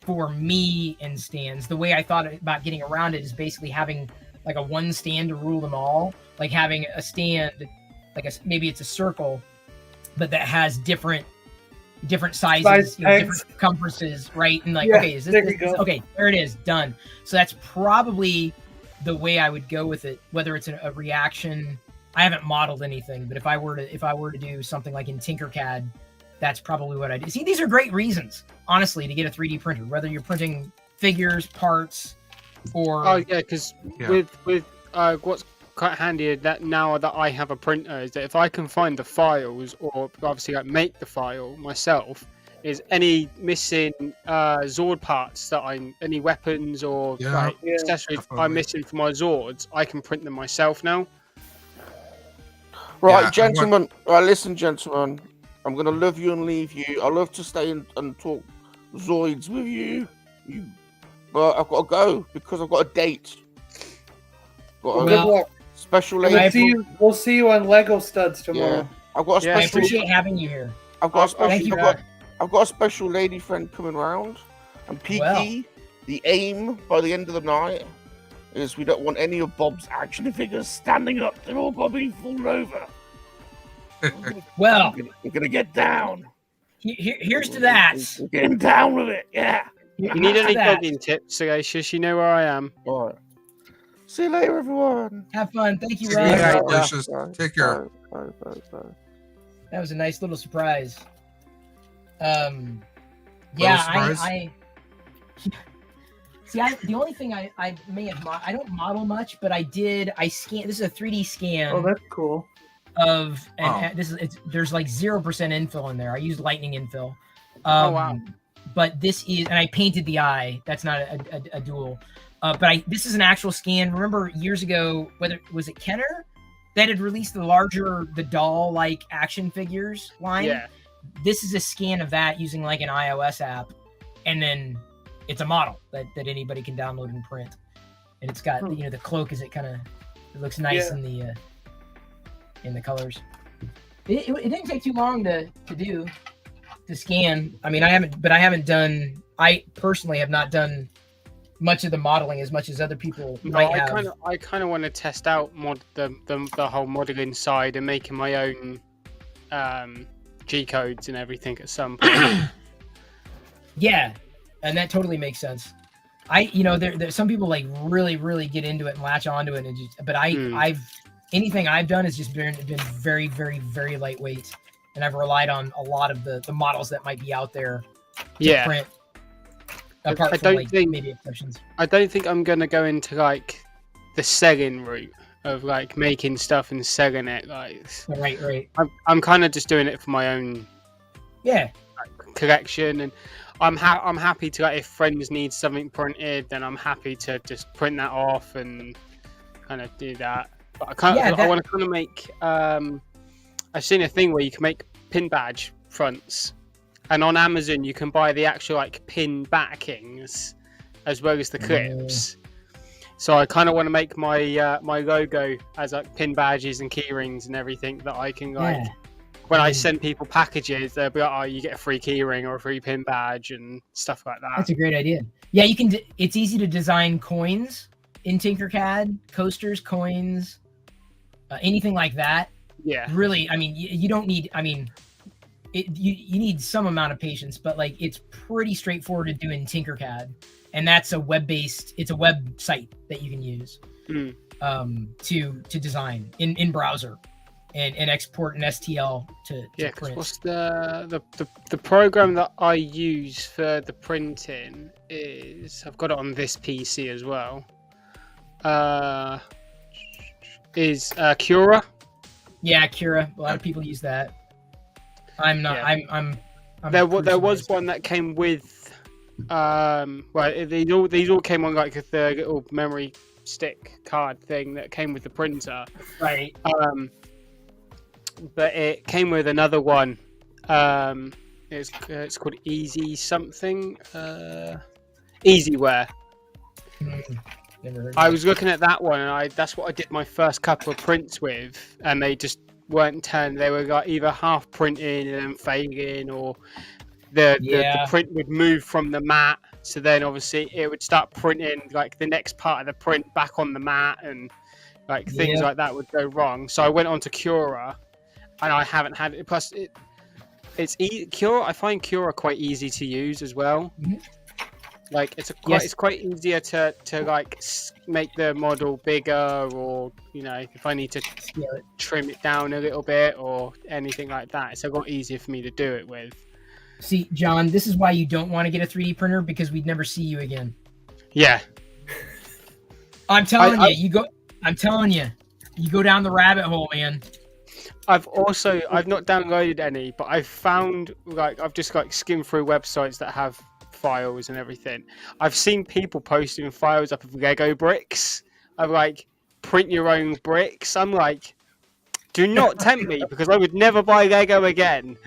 for me in stands. The way I thought about getting around it is basically having a one stand to rule them all, having a stand, maybe it's a circle, but that has different sizes, different circumferences, right? And okay, is this okay? There it is, done. So that's probably the way I would go with it. Whether it's a reaction, I haven't modeled anything, but if I were to do something in Tinkercad, that's probably what I do. See, these are great reasons, honestly, to get a 3D printer. Whether you're printing figures, parts, or because with what's quite handy that now that I have a printer is that if I can find the files or obviously make the file myself, is any missing Zord parts any weapons or accessories I'm missing for my Zords, I can print them myself now. Right, gentlemen. Right, listen, gentlemen. I'm gonna love you and leave you. I love to stay and talk Zoids with you. But I've got to go because I've got a date. Good luck. Special lady. We'll see you on Lego Studs tomorrow. Yeah. I've got a special. I appreciate having you here. I've got a special lady friend coming round. And Peaky, the aim by the end of the night is we don't want any of Bob's action figures standing up. They're all going to be falling over. Well, we're gonna get down. Here's to that. We're getting down with it. Yeah. You need any dogging tips, Sagacious? You know where I am. All right. See you later, everyone. Have fun. Thank you, Rob. Take care. Bye. That was a nice little surprise. I see. The only thing I may have I don't model much, but I scan. This is a 3D scan. Oh, that's cool. There's 0% infill in there. I used lightning infill. Oh wow! But this is, and I painted the eye. That's not a dual. But this is an actual scan. Remember years ago, whether was it Kenner that had released the doll-like action figures line? Yeah. This is a scan of that using an iOS app, and then it's a model that anybody can download and print. And it's got the cloak it looks nice in the colors. It didn't take too long to scan. I mean, I personally have not done much of the modeling as much as other people might have. I kind of want to test out the whole modeling side and making my own G codes and everything at some point. Yeah, and that totally makes sense. There some people like really get into it and latch onto it, and just, but I've anything I've done has just been very, very, very lightweight, and I've relied on a lot of the models that might be out there to print. Apart from maybe exceptions. I don't think I'm gonna go into like the selling route of like making stuff and selling it. Like, right. I'm kind of just doing it for my own collection, and I'm happy to, like, if friends need something printed, then I'm happy to just print that off and kind of do that. But I want to kind of make. I've seen a thing where you can make pin badge fronts, and on Amazon you can buy the actual like pin backings as well as the clips. So I kind of want to make my my logo as like pin badges and key rings and everything that I can like. When I send people packages, they'll be like, "Oh, you get a free keyring or a free pin badge and stuff like that." That's a great idea. Yeah, you can. It's easy to design coins in Tinkercad, coasters, coins, anything like that. Yeah. Really, I mean, you don't need. I mean, you need some amount of patience, but like it's pretty straightforward to do in Tinkercad, and that's a web-based. It's a website that you can use to design in browser. And export an STL to print. What's the program that I use for the printing is, I've got it on this PC as well. Is Cura? Yeah, Cura. A lot of people use that. I'm not. Yeah. I'm there was one that came with. These all came on like the little memory stick card thing that came with the printer. Right. But it came with another one. It's called Easy something. Easyware. I was looking at that one, and that's what I did my first couple of prints with, and they just weren't turned. They were like either half printing and then failing, or the print would move from the mat. So then obviously it would start printing like the next part of the print back on the mat, and like things like that would go wrong. So I went on to Cura. And I haven't had it. Plus, it's Cura. I find Cura quite easy to use as well. Mm-hmm. Like it's quite easier to like make the model bigger, or if I need to trim it down a little bit or anything like that. It's a lot easier for me to do it with. See, John, this is why you don't want to get a 3D printer, because we'd never see you again. Yeah. I'm telling you, I'm telling you, you go down the rabbit hole, man. I've not downloaded any, but I've found I've just skimmed through websites that have files and everything. I've seen people posting files up of Lego bricks. I'm like, print your own bricks. I'm like, do not tempt me, because I would never buy Lego again.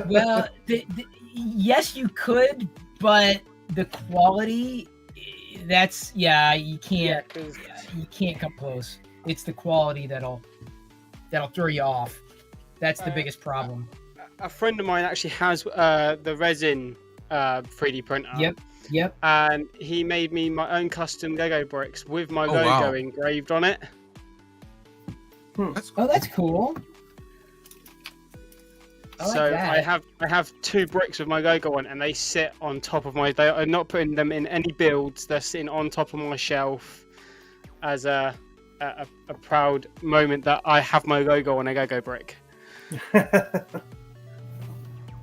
Well, yes, you could, but the quality, you can't come close. It's the quality that'll throw you off. That's the biggest problem. A friend of mine actually has the resin 3D printer. Yep. And he made me my own custom Lego bricks with my logo engraved on it. That's cool. I have 2 bricks with my logo on, and they sit on top of my. They are not putting them in any builds. They're sitting on top of my shelf as a proud moment that I have my logo on a Lego brick.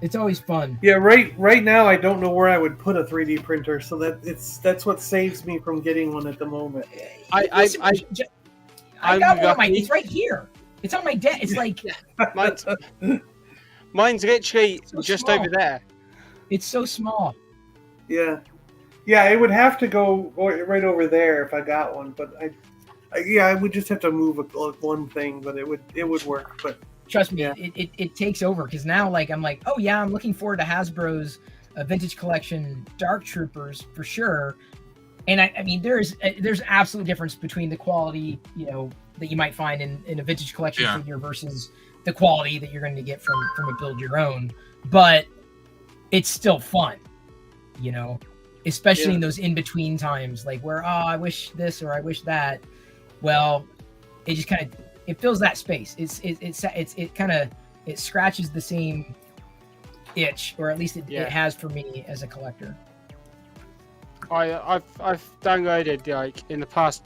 It's always fun. Yeah, right now I don't know where I would put a 3D printer, so that's what saves me from getting one at the moment. I got one on my. It's right here. It's on my desk. It's like mine's literally so just small. over there. It's so small. Yeah, it would have to go right over there if I got one, but I would just have to move one thing, but it would work. But trust me, it takes over, because now I'm like, oh yeah, I'm looking forward to Hasbro's vintage collection Dark Troopers for sure. And I mean, there's absolute difference between the quality that you might find in a vintage collection figure versus the quality that you're going to get from a build your own. But it's still fun, especially in those in between times, like where I wish this or I wish that. Well, it just kind of fills that space. It scratches the same itch, or at least it has for me as a collector. I've downloaded, like, in the past,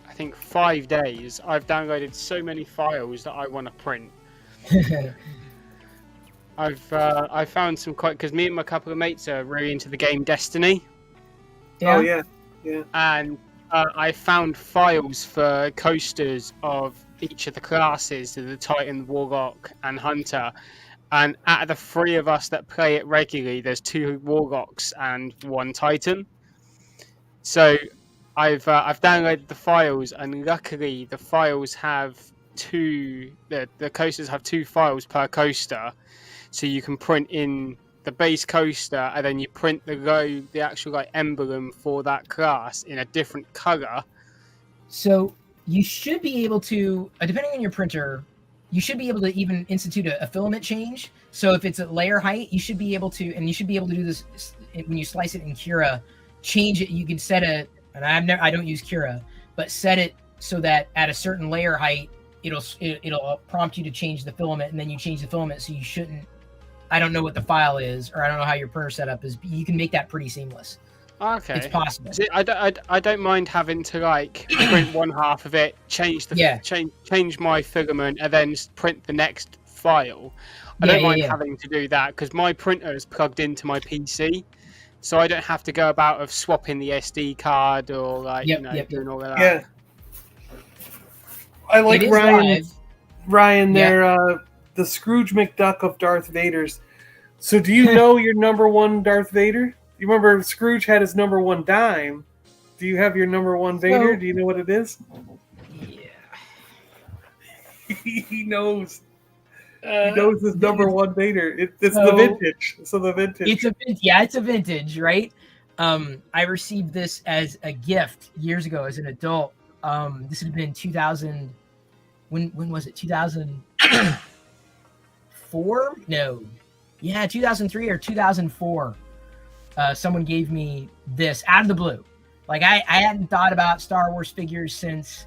I think 5 days, I've downloaded so many files that I want to print. I found some quite, because me and my couple of mates are really into the game Destiny. Yeah. Oh yeah. And I found files for coasters of each of the classes, the Titan, Warlock, and Hunter. And out of the 3 of us that play it regularly, there's 2 Warlocks and 1 Titan. So I've downloaded the files, and luckily the files have the coasters have 2 files per coaster, so you can print in the base coaster, and then you print the actual like emblem for that class in a different color. So you should be able to, depending on your printer, you should be able to even institute a filament change. So if it's at layer height, you should be able to, and you should be able to do this when you slice it in Cura, change it. You can set it, and I don't use Cura, but set it so that at a certain layer height, it'll prompt you to change the filament, and then you change the filament. So you shouldn't, I don't know what the file is, or I don't know how your printer setup is, but you can make that pretty seamless. Okay, it's possible. See, I don't mind having to like print one half of it, change my filament, and then print the next file. I don't mind having to do that because my printer is plugged into my PC, so I don't have to go about of swapping the SD card or like doing all of that. Yeah, I like Ryan there. The Scrooge McDuck of Darth Vader's. So do you know your number 1 Darth Vader? You remember Scrooge had his number 1 dime. Do you have your number 1 Vader? Do you know what it is? Yeah. He knows. He knows his number 1 Vader. It's the vintage. So the vintage. It's a vintage, right? I received this as a gift years ago as an adult. This had been 2000. When was it? 2004? No. Yeah, 2003 or 2004. Someone gave me this out of the blue. Like I hadn't thought about Star Wars figures since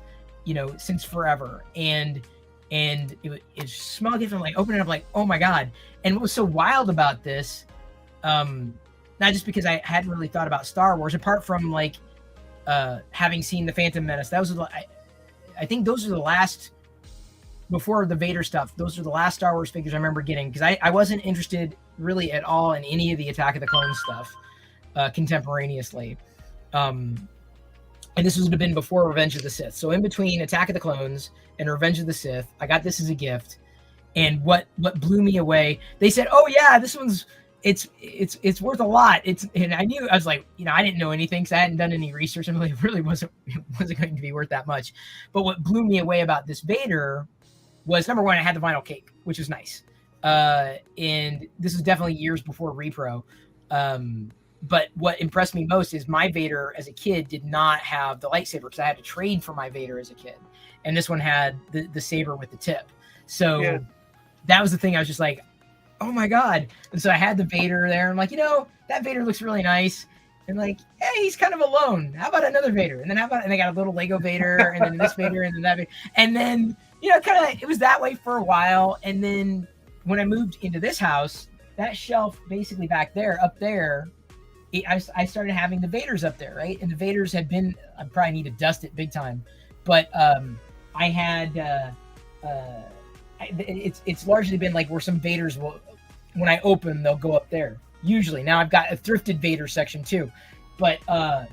forever. And it smelled different. Like opening it up, like, oh my God. And what was so wild about this, not just because I hadn't really thought about Star Wars, apart from like having seen the Phantom Menace. That was I think those are the last, before the Vader stuff, those are the last Star Wars figures I remember getting, because I wasn't interested really at all in any of the Attack of the Clones stuff contemporaneously. And this would have been before Revenge of the Sith. So in between Attack of the Clones and Revenge of the Sith, I got this as a gift. And what blew me away, they said, oh yeah, this one's, it's worth a lot. And I knew, I was like, I didn't know anything because I hadn't done any research, and it really wasn't going to be worth that much. But what blew me away about this Vader was, number 1, I had the vinyl cake, which was nice. And this was definitely years before repro. But what impressed me most is my Vader as a kid did not have the lightsaber, because I had to trade for my Vader as a kid. And this one had the saber with the tip. So that was the thing. I was just like, oh my God. And so I had the Vader there. I'm like, that Vader looks really nice. And like, hey, he's kind of alone. How about another Vader? And then and they got a little Lego Vader, and then this Vader, and then that Vader. And then, kind of, it was that way for a while. And then when I moved into this house, that shelf basically back there, up there, I started having the Vaders up there, right? And the Vaders had been, I probably need to dust it big time, but I had, it's largely been like where some Vaders will, when I open, they'll go up there. Usually. Now I've got a thrifted Vader section too, but and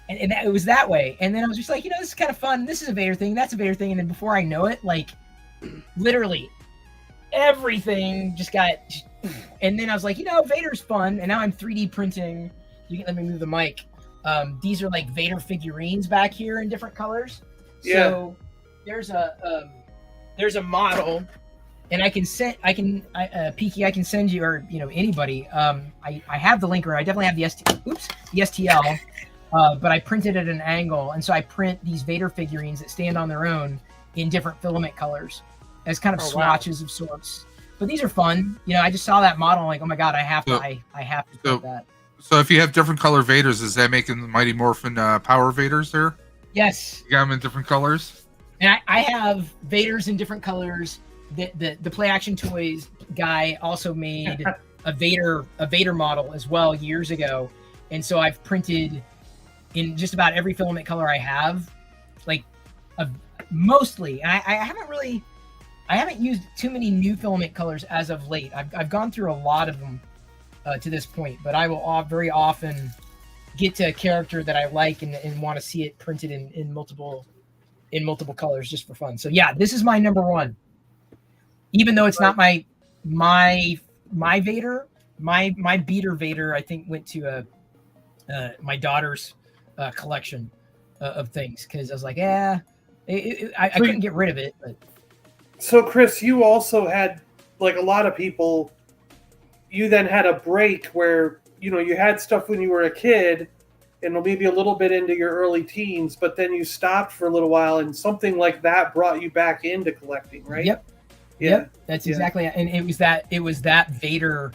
it was that way. And then I was just like, this is kind of fun. This is a Vader thing. That's a Vader thing. And then before I know it, like literally everything just got. And then I was like, Vader's fun. And now I'm 3D printing. You can let me move the mic. These are like Vader figurines back here in different colors. Yeah. So there's a model. And Peaky, I can send you, or anybody. I have the link, or I definitely have the STL, but I printed at an angle, and so I print these Vader figurines that stand on their own in different filament colors as kind of swatches of sorts. But these are fun. I just saw that model, like, oh my God, I have to print that. So if you have different color Vaders, is that making the Mighty Morphin Power Vaders there? Yes. You got them in different colors. And I have Vaders in different colors the Play Action Toys guy also made a Vader model as well years ago, and so I've printed in just about every filament color I have, like mostly. And I haven't used too many new filament colors as of late. I've gone through a lot of them to this point, but I will very often get to a character that I like and want to see it printed in multiple colors just for fun. So yeah, this is my number one. Even though it's not my Vader, my beater Vader, I think went to my daughter's collection of things, because I was like, I couldn't get rid of it. But. So Chris, you also had, like a lot of people, you then had a break where you had stuff when you were a kid, and maybe a little bit into your early teens, but then you stopped for a little while, and something like that brought you back into collecting, right? Yep. Yeah. Yep. That's exactly it. And it was that Vader.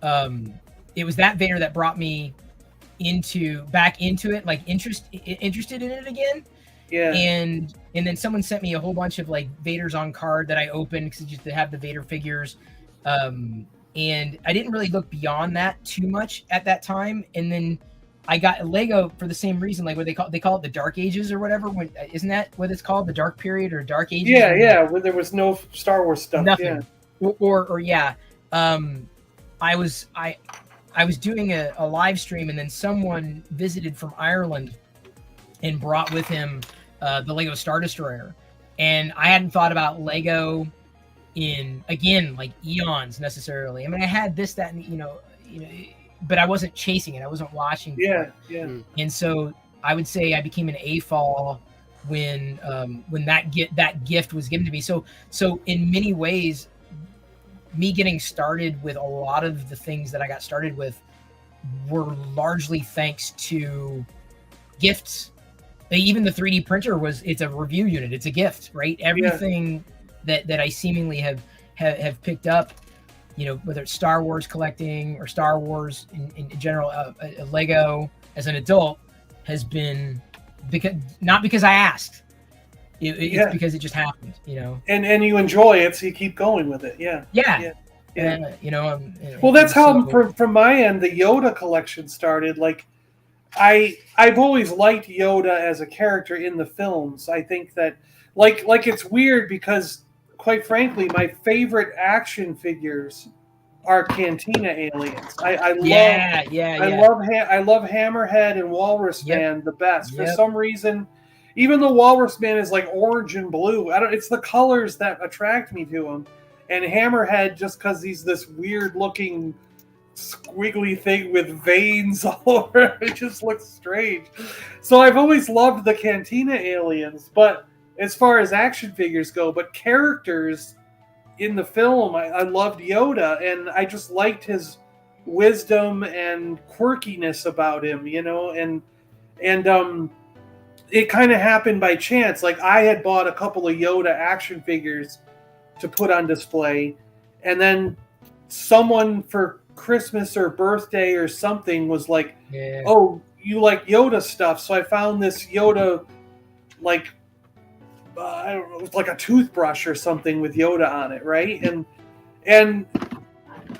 It was that Vader that brought me back into it, like interested in it again. Yeah. And then someone sent me a whole bunch of like Vaders on card that I opened because just to have the Vader figures. And I didn't really look beyond that too much at that time. And then I got Lego for the same reason, like what they call it the Dark Ages or whatever. Isn't that what it's called, the Dark Period or Dark Ages? Yeah, when there was no Star Wars stuff. Nothing. Yeah. Or I was doing a live stream, and then someone visited from Ireland and brought with him the Lego Star Destroyer, and I hadn't thought about Lego in like eons necessarily. I mean, I had this, that, and but I wasn't chasing it. I wasn't watching. Yeah. And so I would say I became an AFOL when that gift was given to me. So in many ways, me getting started with a lot of the things that I got started with were largely thanks to gifts. Even the 3D printer it's a review unit. It's a gift, right? Everything that I seemingly have picked up, whether it's Star Wars collecting or Star Wars in general, Lego as an adult, has been not because I asked. It's because it just happened, And you enjoy it, so you keep going with it. Yeah. And, well, that's how from my end the Yoda collection started. Like, I've always liked Yoda as a character in the films. I think that like it's weird because, quite frankly, my favorite action figures are Cantina aliens. I love Hammerhead and Walrus Man the best. For some reason, even though Walrus Man is like orange and blue, it's the colors that attract me to him. And Hammerhead, just because he's this weird looking squiggly thing with veins all over, it just looks strange. So I've always loved the Cantina aliens, but as far as action figures go, but characters in the film, I loved Yoda, and I just liked his wisdom and quirkiness about him, and it kind of happened by chance. Like, I had bought a couple of Yoda action figures to put on display, and then someone for Christmas or birthday or something was like, oh, you like Yoda stuff? So I found this Yoda, like, I don't know, it was like a toothbrush or something with Yoda on it, right? And and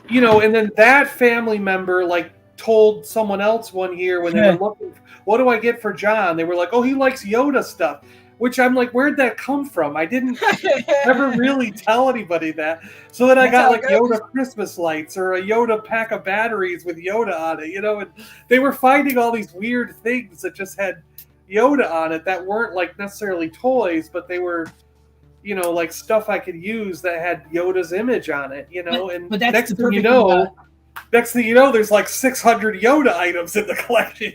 then that family member like told someone else one year when they were looking, what do I get for John? They were like, oh, he likes Yoda stuff. Which I'm like, where'd that come from? I didn't ever really tell anybody that. So then I got like Yoda Christmas lights or a Yoda pack of batteries with Yoda on it, and they were finding all these weird things that just had Yoda on it that weren't like necessarily toys, but they were, like stuff I could use that had Yoda's image on it, and but that's next thing you know, there's like 600 Yoda items in the collection,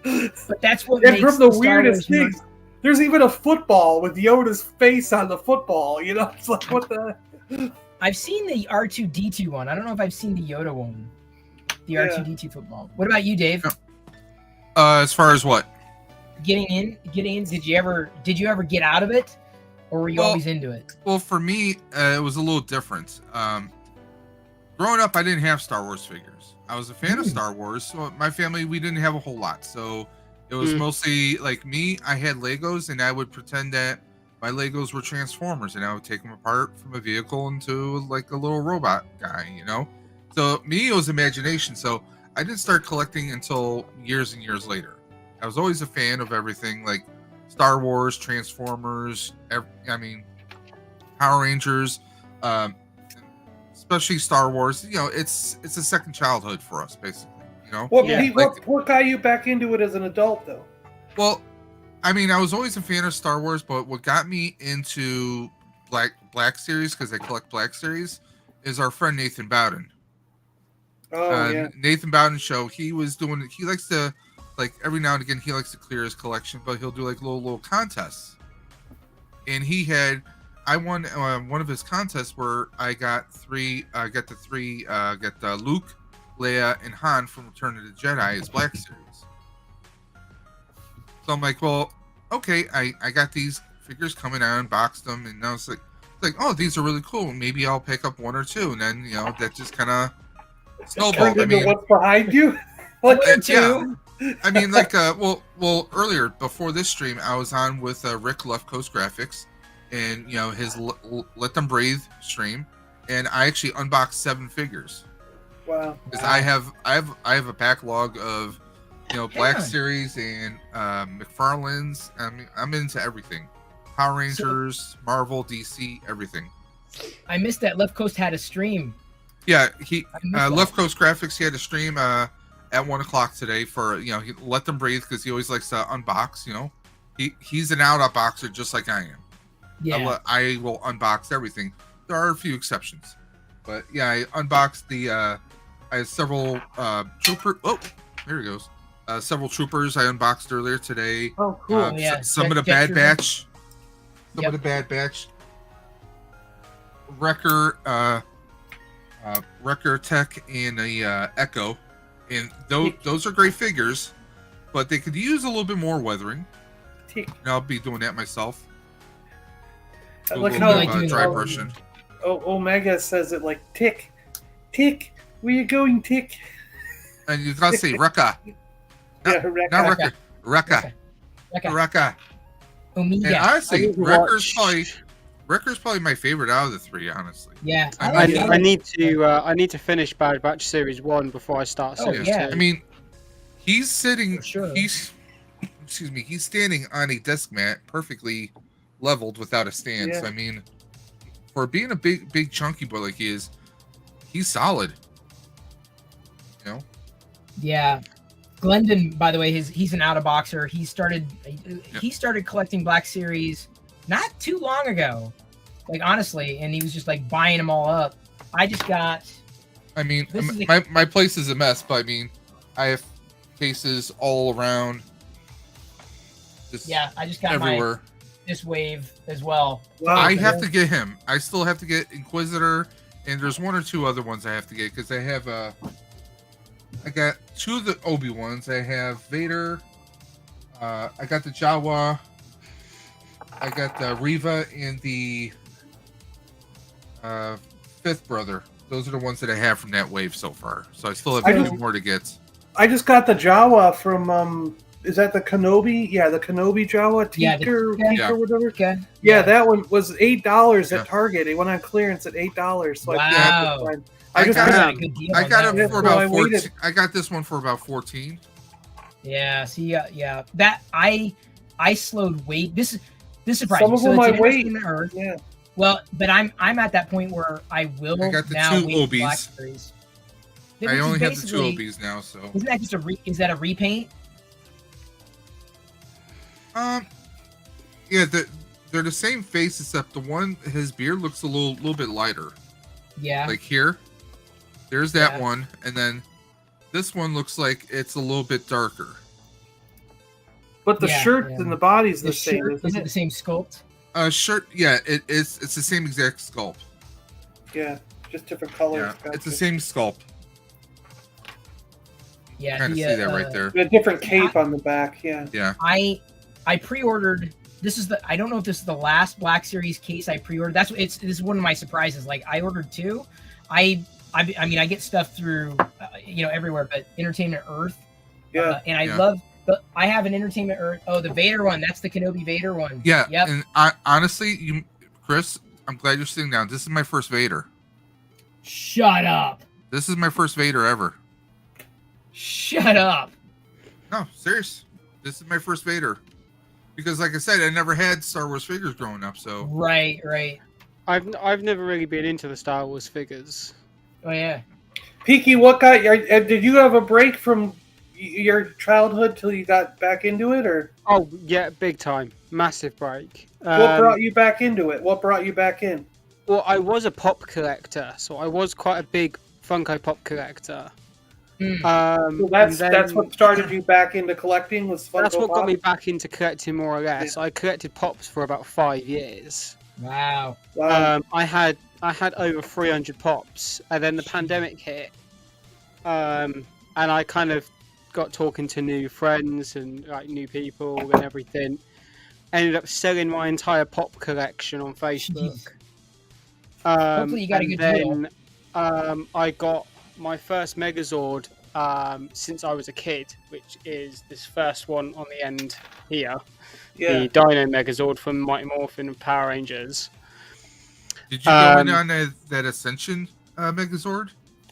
But that's what and makes from the weirdest things. There's even a football with Yoda's face on the football, It's like, what the... I've seen the R2-D2 one. I don't know if I've seen the Yoda one. The R2-D2 football. What about you, Dave? As far as what? Getting in? Did you ever get out of it? Or were you always into it? Well, for me, it was a little different. Growing up, I didn't have Star Wars figures. I was a fan of Star Wars, so my family, we didn't have a whole lot. So it was mostly like me. I had Legos, and I would pretend that my Legos were Transformers, and I would take them apart from a vehicle into like a little robot guy, you know. So me, it was imagination. So I didn't start collecting until years and years later. I was always a fan of everything like Star Wars, Transformers, Power Rangers, especially Star Wars. You know, it's a second childhood for us, basically. You know, what got you back into it as an adult, though? Well, I mean, I was always a fan of Star Wars, but what got me into Black Series, because I collect Black Series, is our friend Nathan Bowden. Oh yeah, Nathan Bowden show. He likes to, like, every now and again, he likes to clear his collection, but he'll do like little contests. And I won one of his contests where I got Luke, Leia, and Han from Return of the Jedi as Black Series. So I'm like, well, okay, I got these figures coming. I unboxed them, and I was like, oh, these are really cool. Maybe I'll pick up one or two, and then that just kind of snowballed. What's behind you? Yeah. I mean, like, well, earlier before this stream, I was on with Rick Left Coast Graphics, and his Let Them Breathe stream, and I actually unboxed 7 figures. Wow. Because I have a backlog of Black Series and McFarlane's. I mean, I'm into everything. Power Rangers, Marvel, DC, everything. I missed that. Left Coast had a stream. Yeah, Left Coast Graphics, he had a stream at 1:00 today for he Let Them Breathe, because he always likes to unbox. He's an out-boxer just like I am. Yeah, I will unbox everything. There are a few exceptions, but yeah, I unboxed I had several trooper. Oh, there he goes. Several troopers I unboxed earlier today. Oh, cool. Some of the Bad Batch. Some of the Bad Batch. Wrecker Tech and a Echo, and those are great figures, but they could use a little bit more weathering. And I'll be doing that myself. Look how dry brushing. Omega says it like tick, where you going, tick? And you gotta say Rekka. Not Rekka. Rekka. Omega. And honestly, Wrecker's probably my favorite out of the 3, honestly. Yeah, I need to finish Bad Batch Series 1 before I start Series 2. I mean, he's sitting. Sure. He's standing on a desk mat, perfectly leveled without a stand. Yeah. So I mean, for being a big chunky boy like he is, he's solid. Yeah. Glendon, by the way, he's an out-of-boxer. He started collecting Black Series not too long ago, like, honestly, and he was just like buying them all up. I just got. I mean, my place is a mess, but I mean, I have cases all around. I just got everywhere. This wave as well. Wow, I have to get him. I still have to get Inquisitor, and there's 1 or 2 other ones I have to get, because I have I got 2 of the Obi-Wans. I have Vader. I got the Jawa. I got the Reva and the 5th brother. Those are the ones that I have from that wave so far. So I still have 2 more to get. I just got the Jawa from is that the Kenobi? Yeah, the Kenobi Jawa, Teak or whatever. Okay. Yeah, that one was $8 at Target. It went on clearance at $8. So wow. I got it for about 14. I got this one for about 14. Yeah. See, that I slowed wait. This surprised some me. of them I wait. Yeah. Well, but I'm at that point where I will I got the now 2 wait Obies. Black Series. I only have the 2 Obies now, so. Isn't that just is that a repaint? Yeah, they're the same face, except the one, his beard looks a little bit lighter. Yeah. Like here, there's that one, and then this one looks like it's a little bit darker. But the shirt and the body's the same. Shirt, is it the same sculpt? Shirt, yeah, it's the same exact sculpt. Yeah, just different colors. Yeah, it's the same sculpt. Yeah, kind of see that right there. A different cape on the back. Yeah. Yeah. I pre-ordered. I don't know if this is the last Black Series case I pre-ordered. This is one of my surprises. Like, I ordered 2. I mean, I get stuff through everywhere, but Entertainment Earth. Yeah. And I love But I have an entertainment. The Vader one. That's the Kenobi Vader one. Yeah. Yep. And honestly, Chris, I'm glad you're sitting down. This is my first Vader. Shut up. This is my first Vader ever. Shut up. No, serious. This is my first Vader. Because, like I said, I never had Star Wars figures growing up. So Right. I've never really been into the Star Wars figures. Oh yeah. Peaky, what got you? Did you have a break from your childhood till you got back into it, or? Oh yeah, big time, massive break. What brought you back into it? What brought you back in? Well, I was a pop collector, so I was quite a big Funko Pop collector. So that's what started you back into collecting, was Funko That's what Pop? got me back into collecting, more or less. Yeah. I collected pops for about 5 years. Wow. I had over 300 pops, and then the pandemic hit, and I kind of got talking to new friends and like new people and everything. Ended up selling my entire pop collection on Facebook. Hopefully you got a good deal. I got my first Megazord since I was a kid, which is this first one on the end here. Yeah. The Dino Megazord from Mighty Morphin and Power Rangers. Did you go in on that Ascension Megazord?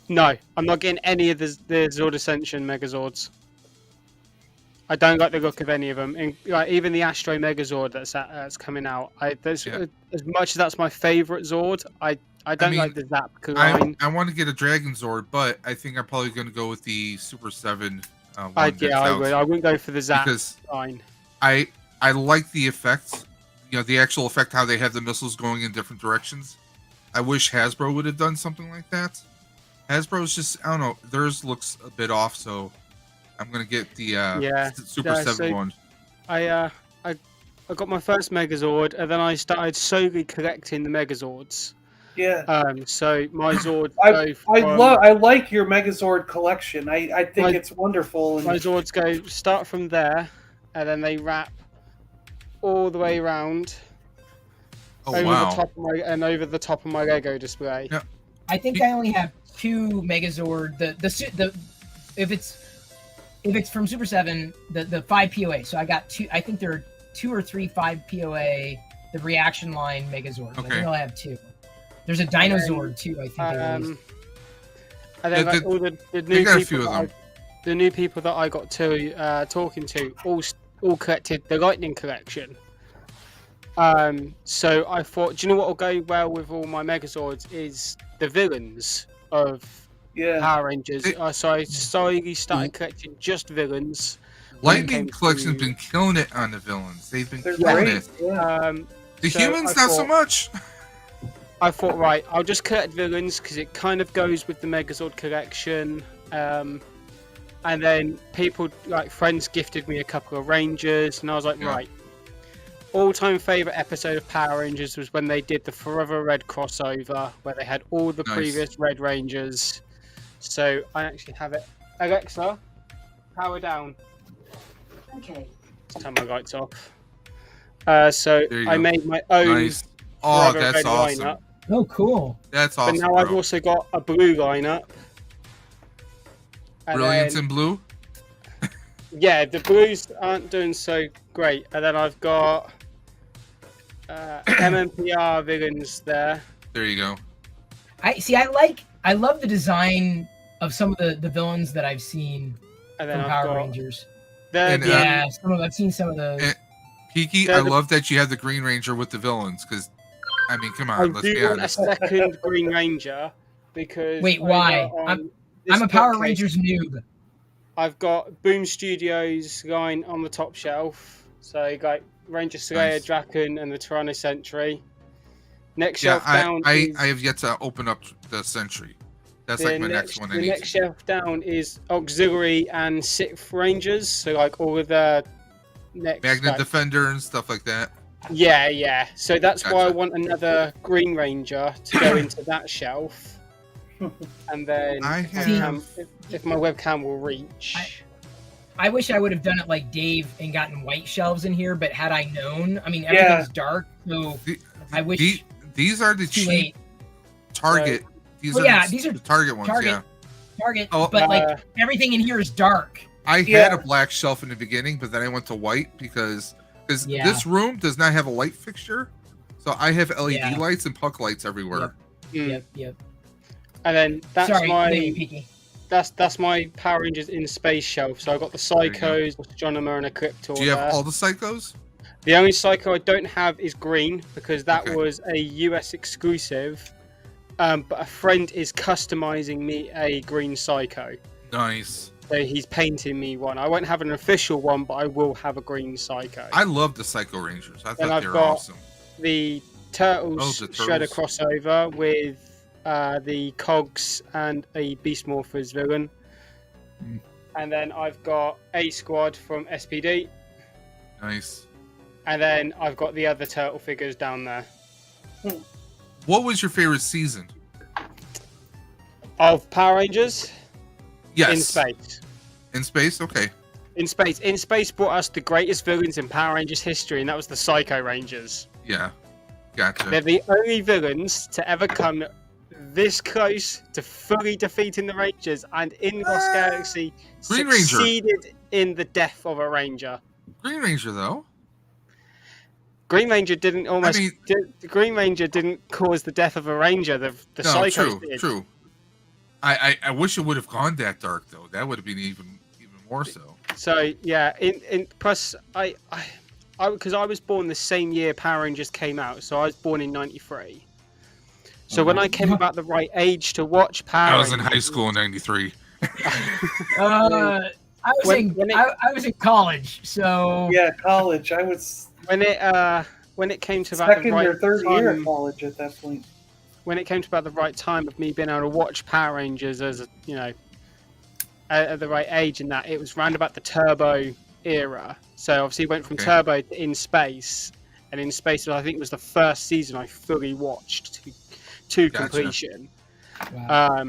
No, I'm not getting any of the Zord Ascension Megazords. I don't like the look of any of them. And, like, even the Astro Megazord that's coming out. As much as that's my favorite Zord, I don't like the Zap line. I want to get a Dragon Zord, but I think I'm probably going to go with the Super 7 one. I would. I wouldn't go for the Zap line. I like the effect, the actual effect, how they have the missiles going in different directions. I wish Hasbro would have done something like that. Hasbro's just, I don't know, theirs looks a bit off, so I'm going to get the Super 7 one. I got my first Megazord, and then I started slowly collecting the Megazords. Yeah. So my Zords I like your Megazord collection. I think it's wonderful. My Zords start from there, and then they wrap all the way around over the top of my Lego display. Yeah. I think I only have 2 Megazord. If it's from Super 7, the 5 POA. So I got 2. I think there are 2 or 3 5 POA, the reaction line Megazords. Okay. I think I have 2. There's a Dinozord too, I think. And then all the new people, the new people that I got to talking to, all collected the Lightning collection. So I thought, do you know what will go well with all my Megazords is the villains of Power Rangers. So I slowly started collecting just villains. Lightning collection's been killing it on the villains. They've been killing it. Yeah. The humans, not so much. I thought, right, I'll just collect villains because it kind of goes with the Megazord collection. And then friends gifted me a couple of Rangers, and I was like, right. All-time favorite episode of Power Rangers was when they did the Forever Red crossover, where they had all the previous Red Rangers. So I actually have it. Alexa, power down. Okay. Let's turn my lights off. So I made my own. Nice. Oh, that's Red awesome. lineup. Oh, cool. That's awesome. But now I've also got a blue lineup. Brilliance in blue? Yeah, the blues aren't doing so great. And then I've got MMPR villains there. There you go. I love the design of some of the villains that I've seen from Power Rangers. I've seen some of those. Kiki, I love that you have the Green Ranger with the villains, because, I mean, come on, let's be honest. I do want a second Green Ranger, because... Wait, why? I'm a Power Rangers noob. I've got Boom Studios line on the top shelf. So you got Ranger Slayer, Draken, and the Tyranno Sentry. Next shelf down I have yet to open up the Sentry. That's like my next one. The next shelf down is Auxiliary and 6th Rangers. So like all of the Magnet Defender and stuff like that. Yeah. So that's why I want another Green Ranger to go into that shelf. And then if my webcam will reach. I wish I would have done it like Dave and gotten white shelves in here, but had I known, I mean, everything's dark, so I wish. These are the cheap Target. These are the Target ones. Target, but like everything in here is dark. I had a black shelf in the beginning, but then I went to white because this room does not have a light fixture, so I have LED lights and puck lights everywhere. Yep. And then that's my Power Rangers in space shelf. So I got the Psychos, Astronomer, and a Cryptor. Do you have all the Psychos? The only Psycho I don't have is green because that was a US exclusive. But a friend is customizing me a green Psycho. Nice. So he's painting me one. I won't have an official one, but I will have a green Psycho. I love the Psycho Rangers. I thought they were awesome. The Turtles Shredder crossover with the Cogs and a Beast Morphers villain. And then I've got A Squad from SPD. Nice. And then I've got the other turtle figures down there. What was your favorite season of Power Rangers? Yes. In space. In space? Okay. In space. In space brought us the greatest villains in Power Rangers history, and that was the Psycho Rangers. Yeah. Gotcha. They're the only villains to ever come this close to fully defeating the Rangers, and in Lost Galaxy succeeded in the death of a Ranger. Green Ranger, though? Green Ranger didn't Green Ranger didn't cause the death of a Ranger. The Psychos did. True. I wish it would have gone that dark though. That would have been even more so. So yeah, in plus I because I was born the same year Power Rangers came out, so I was born in '93. So when I came about the right age to watch Power Rangers, I was in high school in '93. I was in college, so college. I was when it came to about second the right or third time, year of college at that point. When it came to about the right time of me being able to watch Power Rangers as at the right age, and that it was round about the Turbo era. So obviously went from Turbo to In Space, and In Space I think was the first season I fully watched to completion. Wow.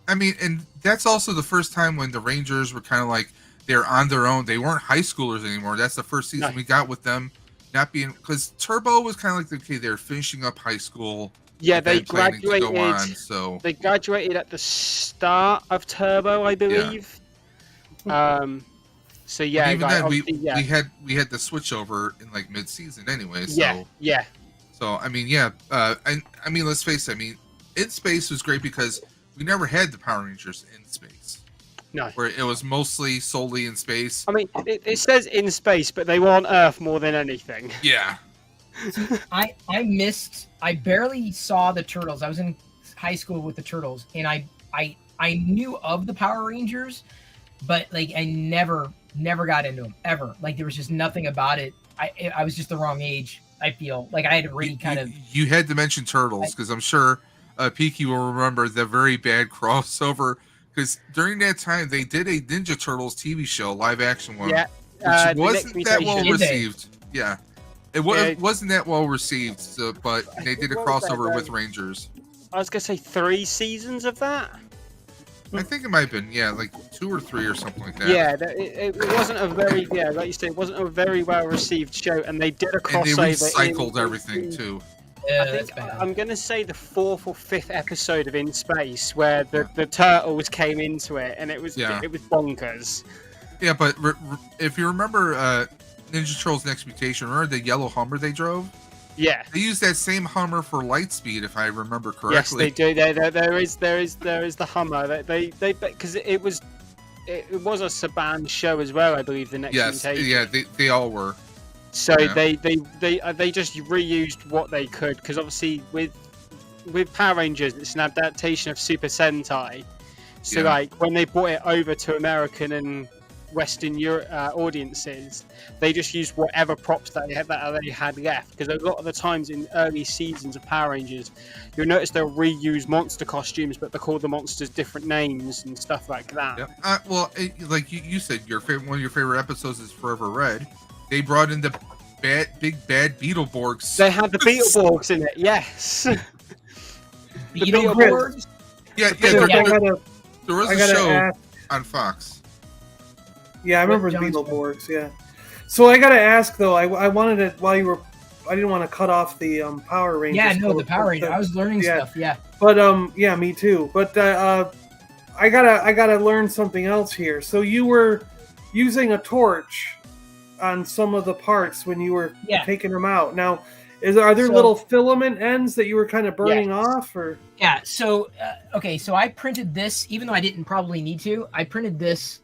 And that's also the first time when the Rangers were kind of like they're on their own. They weren't high schoolers anymore. That's the first season we got with them not being, because Turbo was kind of like they're finishing up high school. Yeah, they graduated. They graduated at the start of Turbo, I believe. Yeah. So yeah, even then we had the switch over in like mid-season anyway. So, yeah. So I mean, let's face it. I mean, In Space was great because we never had the Power Rangers in space. No, where it was mostly solely in space. I mean, it says in space, but they were on Earth more than anything. Yeah. I barely saw the Turtles. I was in high school with the Turtles, and I knew of the Power Rangers, but like I never got into them ever. Like there was just nothing about it. I was just the wrong age. I feel like I had already You had to mention Turtles because I'm sure Peaky will remember the very bad crossover. Because during that time they did a Ninja Turtles TV show, live action one, which wasn't that well received. Yeah. It wasn't that well received, but they did a crossover with Rangers. I was gonna say 3 seasons of that. I think it might have been, like 2 or 3 or something like that. Yeah, it wasn't a very, like you said, it wasn't a very well received show, and they did a crossover. And they recycled everything too. Yeah, I think I'm gonna say the 4th or 5th episode of In Space where the turtles came into it, and it was bonkers. Yeah, but if you remember Ninja Turtles Next Mutation, remember the yellow Hummer they drove? Yeah, they used that same Hummer for Lightspeed, if I remember correctly. Yes, they do. There is the Hummer. They because it was a Saban show as well, I believe. The Next Mutation. Yeah, they all were. So they just reused what they could, because obviously with Power Rangers it's an adaptation of Super Sentai. So like when they brought it over to American and Western Europe audiences, they just used whatever props that they had left. Because a lot of the times in early seasons of Power Rangers, you'll notice they'll reuse monster costumes, but they call the monsters different names and stuff like that. Yeah. Like you said, one of your favorite episodes is Forever Red. They brought in the big bad Beetleborgs. They had the Beetleborgs in it, yes. Beetleborgs? Yeah. There was a show on Fox. Yeah, I remember Beetleborgs. Yeah. So I gotta ask though. I wanted to I didn't want to cut off the Power Rangers. Yeah, no, the Power Rangers. I was learning stuff. Yeah. But me too. But I gotta learn something else here. So you were using a torch on some of the parts when you were taking them out. Now, are there little filament ends that you were kind of burning off, or? Yeah. So okay. So I printed this, even though I didn't probably need to. I printed this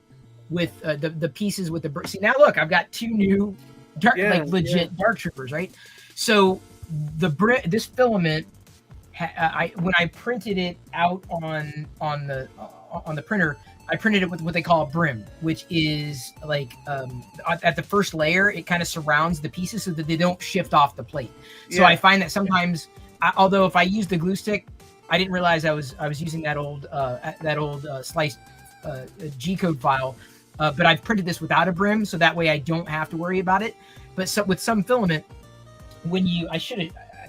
with the pieces with the. See, now look, I've got 2 new legit dark troopers, right? So this filament, when I printed it out on the printer, I printed it with what they call a brim, which is like at the first layer, it kind of surrounds the pieces so that they don't shift off the plate. So I find that sometimes, although if I use the glue stick, I didn't realize I was using that old sliced G-code file, but I've printed this without a brim, so that way I don't have to worry about it. But with some filament, I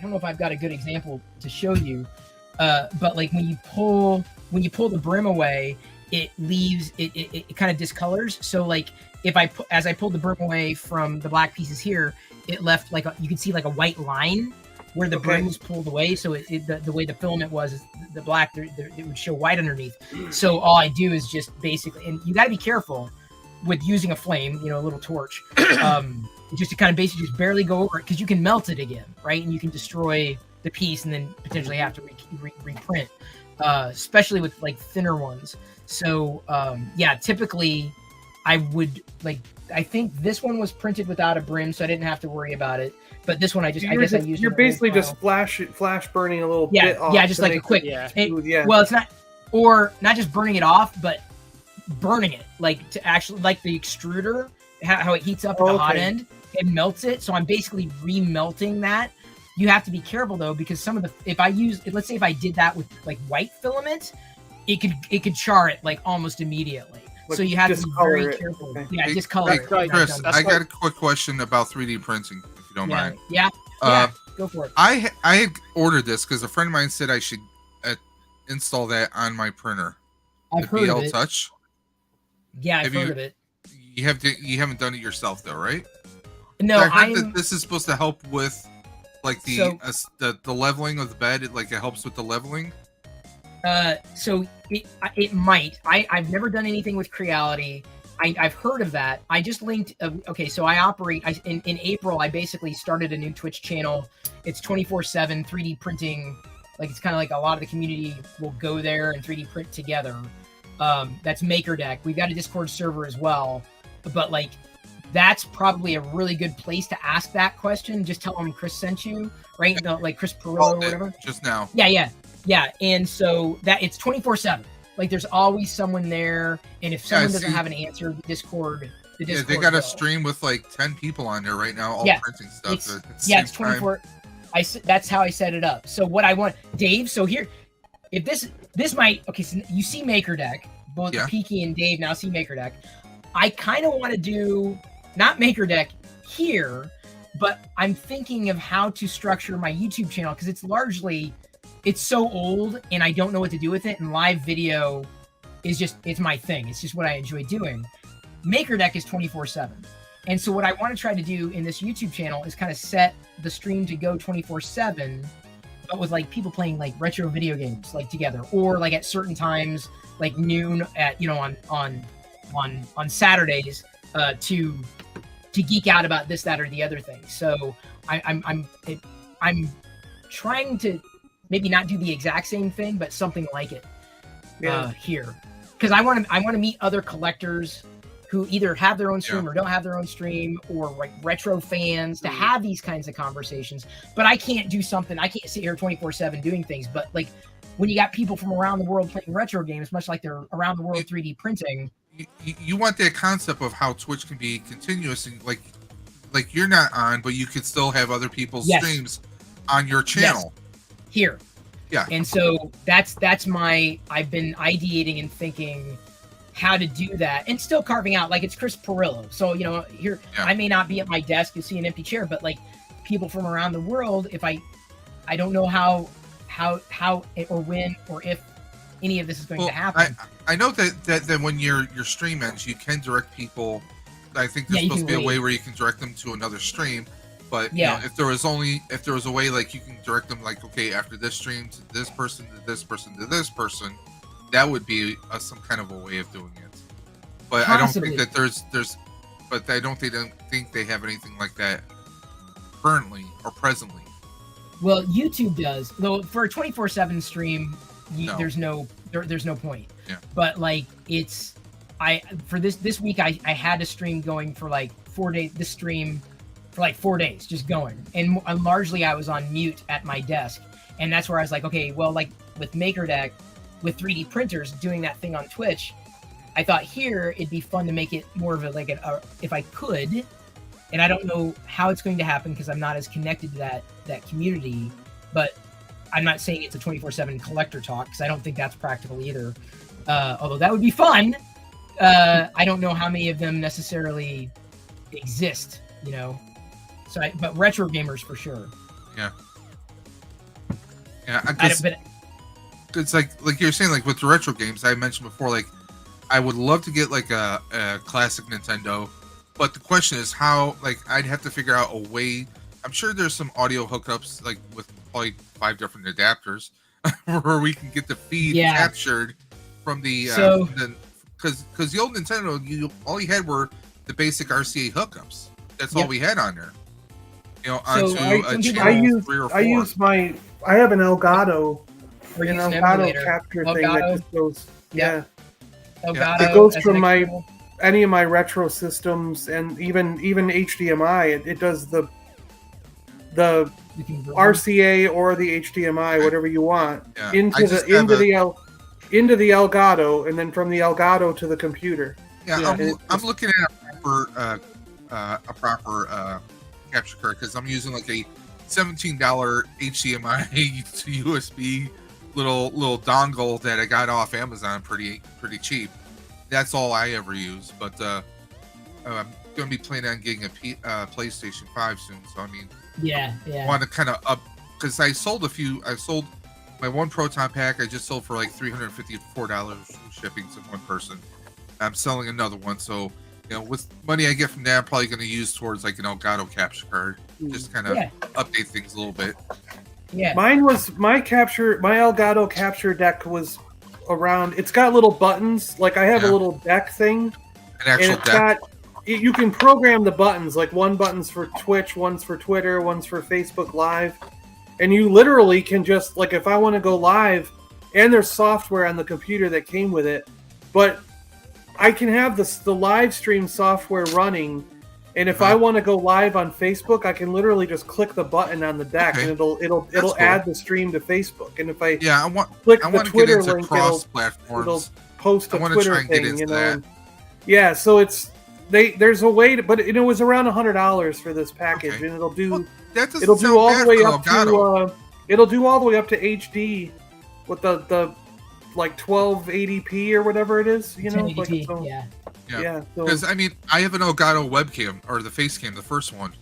don't know if I've got a good example to show you, but like when you pull the brim away, it leaves it kind of discolors. So like as I pulled the brim away from the black pieces here, it left you can see like a white line where the brim was pulled away. So the way the filament was, the black, it would show white underneath. So all I do is just basically, and you got to be careful with using a flame, a little torch, just to kind of basically just barely go over it, because you can melt it again, right? And you can destroy the piece and then potentially have to reprint, especially with like thinner ones. So typically I think this one was printed without a brim, so I didn't have to worry about it. But this one, I used. You're basically just flash burning a little bit off. Yeah, just like a quick. Well, it's not just burning it off, but burning it, like to actually, like the extruder, how it heats up at the hot end and melts it. So I'm basically remelting that. You have to be careful though, because let's say if I did that with like white filament, it could char it like almost immediately. So you have to be very careful. Okay. Yeah, discolor it. Chris, I got a quick question about 3D printing, if you don't mind. Yeah, go for it. I had ordered this because a friend of mine said I should install that on my printer. I've heard of it. Touch. Yeah, I've heard of it. You haven't done it yourself though, right? No, I heard that this is supposed to help with like the leveling of the bed. It helps with the leveling. So it might. I've never done anything with Creality. I've heard of that. I just linked. So I operate. In April, I basically started a new Twitch channel. It's 24/7 3D printing. Like it's kind of like a lot of the community will go there and 3D print together. That's MakerDeck. We've got a Discord server as well, but like that's probably a really good place to ask that question. Just tell them Chris sent you, right? Like Chris Perillo or whatever. Just now. Yeah. And so that it's 24/7. Like there's always someone there, and if someone doesn't have an answer, the Discord. Yeah, they got a stream with like 10 people on there right now, all printing stuff. It's 24. That's how I set it up. So what I want, Dave. So here, if this might so you see MakerDeck, both Peaky and Dave now see MakerDeck. I kind of want to do not MakerDeck here, but I'm thinking of how to structure my YouTube channel, because it's so old and I don't know what to do with it, and live video it's my thing. It's just what I enjoy doing. MakerDeck is 24/7. And so what I want to try to do in this YouTube channel is kind of set the stream to go 24/7, but with like people playing like retro video games like together, or like at certain times, like noon at on Saturdays, to geek out about this, that, or the other thing. So I'm trying to maybe not do the exact same thing, but something like it here, because I want to meet other collectors who either have their own stream or don't have their own stream, or like retro fans, to have these kinds of conversations. But I can't sit here 24/7 doing things. But like when you got people from around the world playing retro games, much like they're around the world 3D printing. You want that concept of how Twitch can be continuous, and like you're not on, but you can still have other people's streams on your channel. Here. Yeah. And so that's I've been ideating and thinking how to do that, and still carving out, like it's Chris Perillo. So, here, I may not be at my desk, you'll see an empty chair, but like people from around the world, if I don't know how or when or if any of this is going to happen. I know that when your stream ends, you can direct people. I think there's supposed to be a way where you can direct them to another stream. But if there was a way, like you can direct them, like, okay, after this stream to this person, to this person, to this person, that would be some kind of a way of doing it. But Possibly. I don't think that but I don't think they have anything like that currently or presently. Well, YouTube does, though. For a 24/7 stream, No. there's no point. Yeah. But like for this week, I had a stream going for like 4 days. This stream for like 4 days, just going, and largely I was on mute at my desk, and that's where I was like, okay, well, like with MakerDeck, with 3D printers, doing that thing on Twitch, I thought here it'd be fun to make it more of a if I could. And I don't know how it's going to happen because I'm not as connected to that community, but I'm not saying it's a 24/7 collector talk because I don't think that's practical either. Although that would be fun. I don't know how many of them necessarily exist, you know. But retro gamers for sure. Yeah. Yeah, it's like you're saying, like with the retro games I mentioned before, like I would love to get like a classic Nintendo. But the question is how, like, I'd have to figure out a way. I'm sure there's some audio hookups, like with probably 5 different adapters, where we can get the feed captured from the because the old Nintendo, all you had were the basic RCA hookups. That's all we had on there. You know, onto a channel 3 or 4. I have an Elgato, capture thing that just goes. Yeah. Elgato, it goes from any of my retro systems, and even HDMI. It does the RCA or the HDMI, whatever you want, into the Elgato, and then from the Elgato to the computer. Yeah, I'm looking at a proper capture card because I'm using like a $17 HDMI to USB little dongle that I got off Amazon pretty cheap. That's all I ever use, but I'm going to be planning on getting a PlayStation 5 soon. So I mean, I want to kind of up because I sold my one Proton pack. I just sold for like $354 shipping to one person. I'm selling another one, so you know, with money I get from that, I'm probably going to use towards like an Elgato capture card, just kind of update things a little bit. Yeah, mine was my Elgato capture deck was around. It's got little buttons. Like I have a little deck thing. An actual deck. You can program the buttons. Like one button's for Twitch, one's for Twitter, one's for Facebook Live, and you literally can just like if I want to go live, and there's software on the computer that came with it, but I can have the live stream software running. And if I want to go live on Facebook, I can literally just click the button on the deck, and it'll add the stream to Facebook. And if I click the Twitter link, it'll post a Twitter thing. You know, so there's a way to, but it was around $100 for this package, and it'll do all the way up to it'll do all the way up to HD with the like 1280p or whatever it is. You know, Yeah, because I mean, I have an Elgato webcam or the face cam, the first one.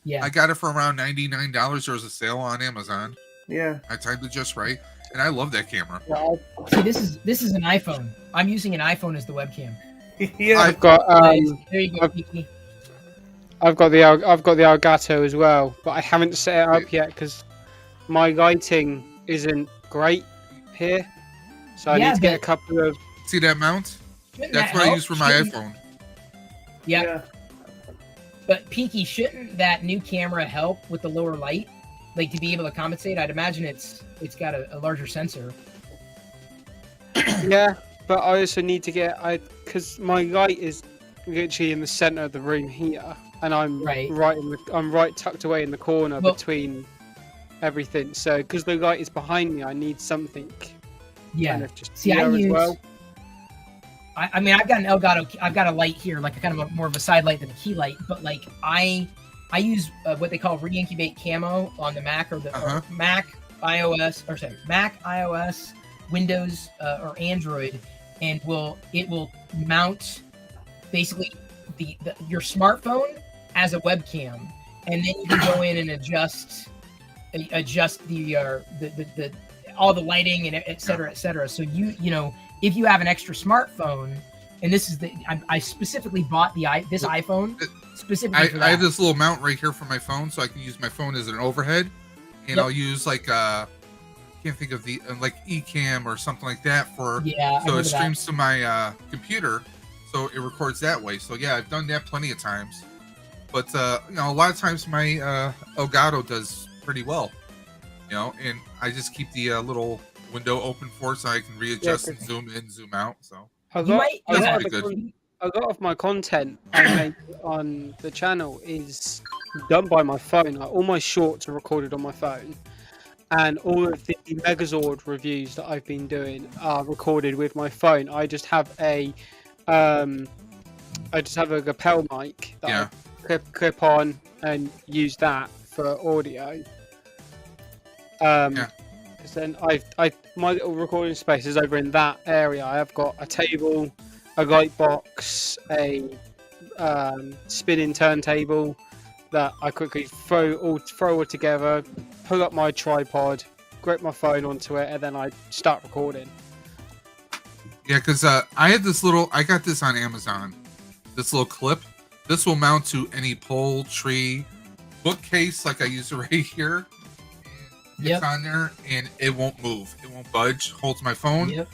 Yeah, I got it for around $99. There was a sale on Amazon. Yeah, I timed it just right, and I love that camera. See, this is an iPhone. I'm using an iPhone as the webcam. Yeah, I've got there you go, Kiki. I've got the Elgato as well, but I haven't set it up yet because my lighting isn't great here, so I need to get a couple of. See that mount? That's what I use for my iPhone. Yeah. But Pinky, shouldn't that new camera help with the lower light? Like to be able to compensate? I'd imagine it's got a larger sensor. Yeah, but I also need to get because my light is literally in the center of the room here, and I'm right tucked away in the corner between everything. So because the light is behind me, I need something. Yeah. Kind of just See, I use. I mean, I've got an Elgato. I've got a light here, like a kind of more of a side light than a key light. But like, I use what they call re-incubate camo on the Mac or or Mac iOS, Windows or Android, and it will mount basically your smartphone as a webcam, and then you can go in and adjust the all the lighting and et cetera, et cetera. So you know. If you have an extra smartphone, and this is I specifically bought this iPhone specifically for that. I have this little mount right here for my phone, so I can use my phone as an overhead, and I'll use like can't think of the like Ecamm or something like that so it streams to my computer, so it records that way. So yeah, I've done that plenty of times. But you know, a lot of times my Elgato does pretty well. You know, and I just keep the little window open for it so I can readjust and zoom in, zoom out. So A lot of my content I make on the channel is done by my phone. Like, all my shorts are recorded on my phone, and all of the Megazord reviews that I've been doing are recorded with my phone. I just have a lapel mic that I clip on and use that for audio. Because then my little recording space is over in that area. I have got a table, a light box, a spinning turntable that I quickly throw all together, pull up my tripod, grip my phone onto it, and then I start recording. Yeah, because I got this on Amazon. This little clip. This will mount to any pole, tree, bookcase, like I use it right here. It's on there, and it won't move. It won't budge. Holds my phone. Yep.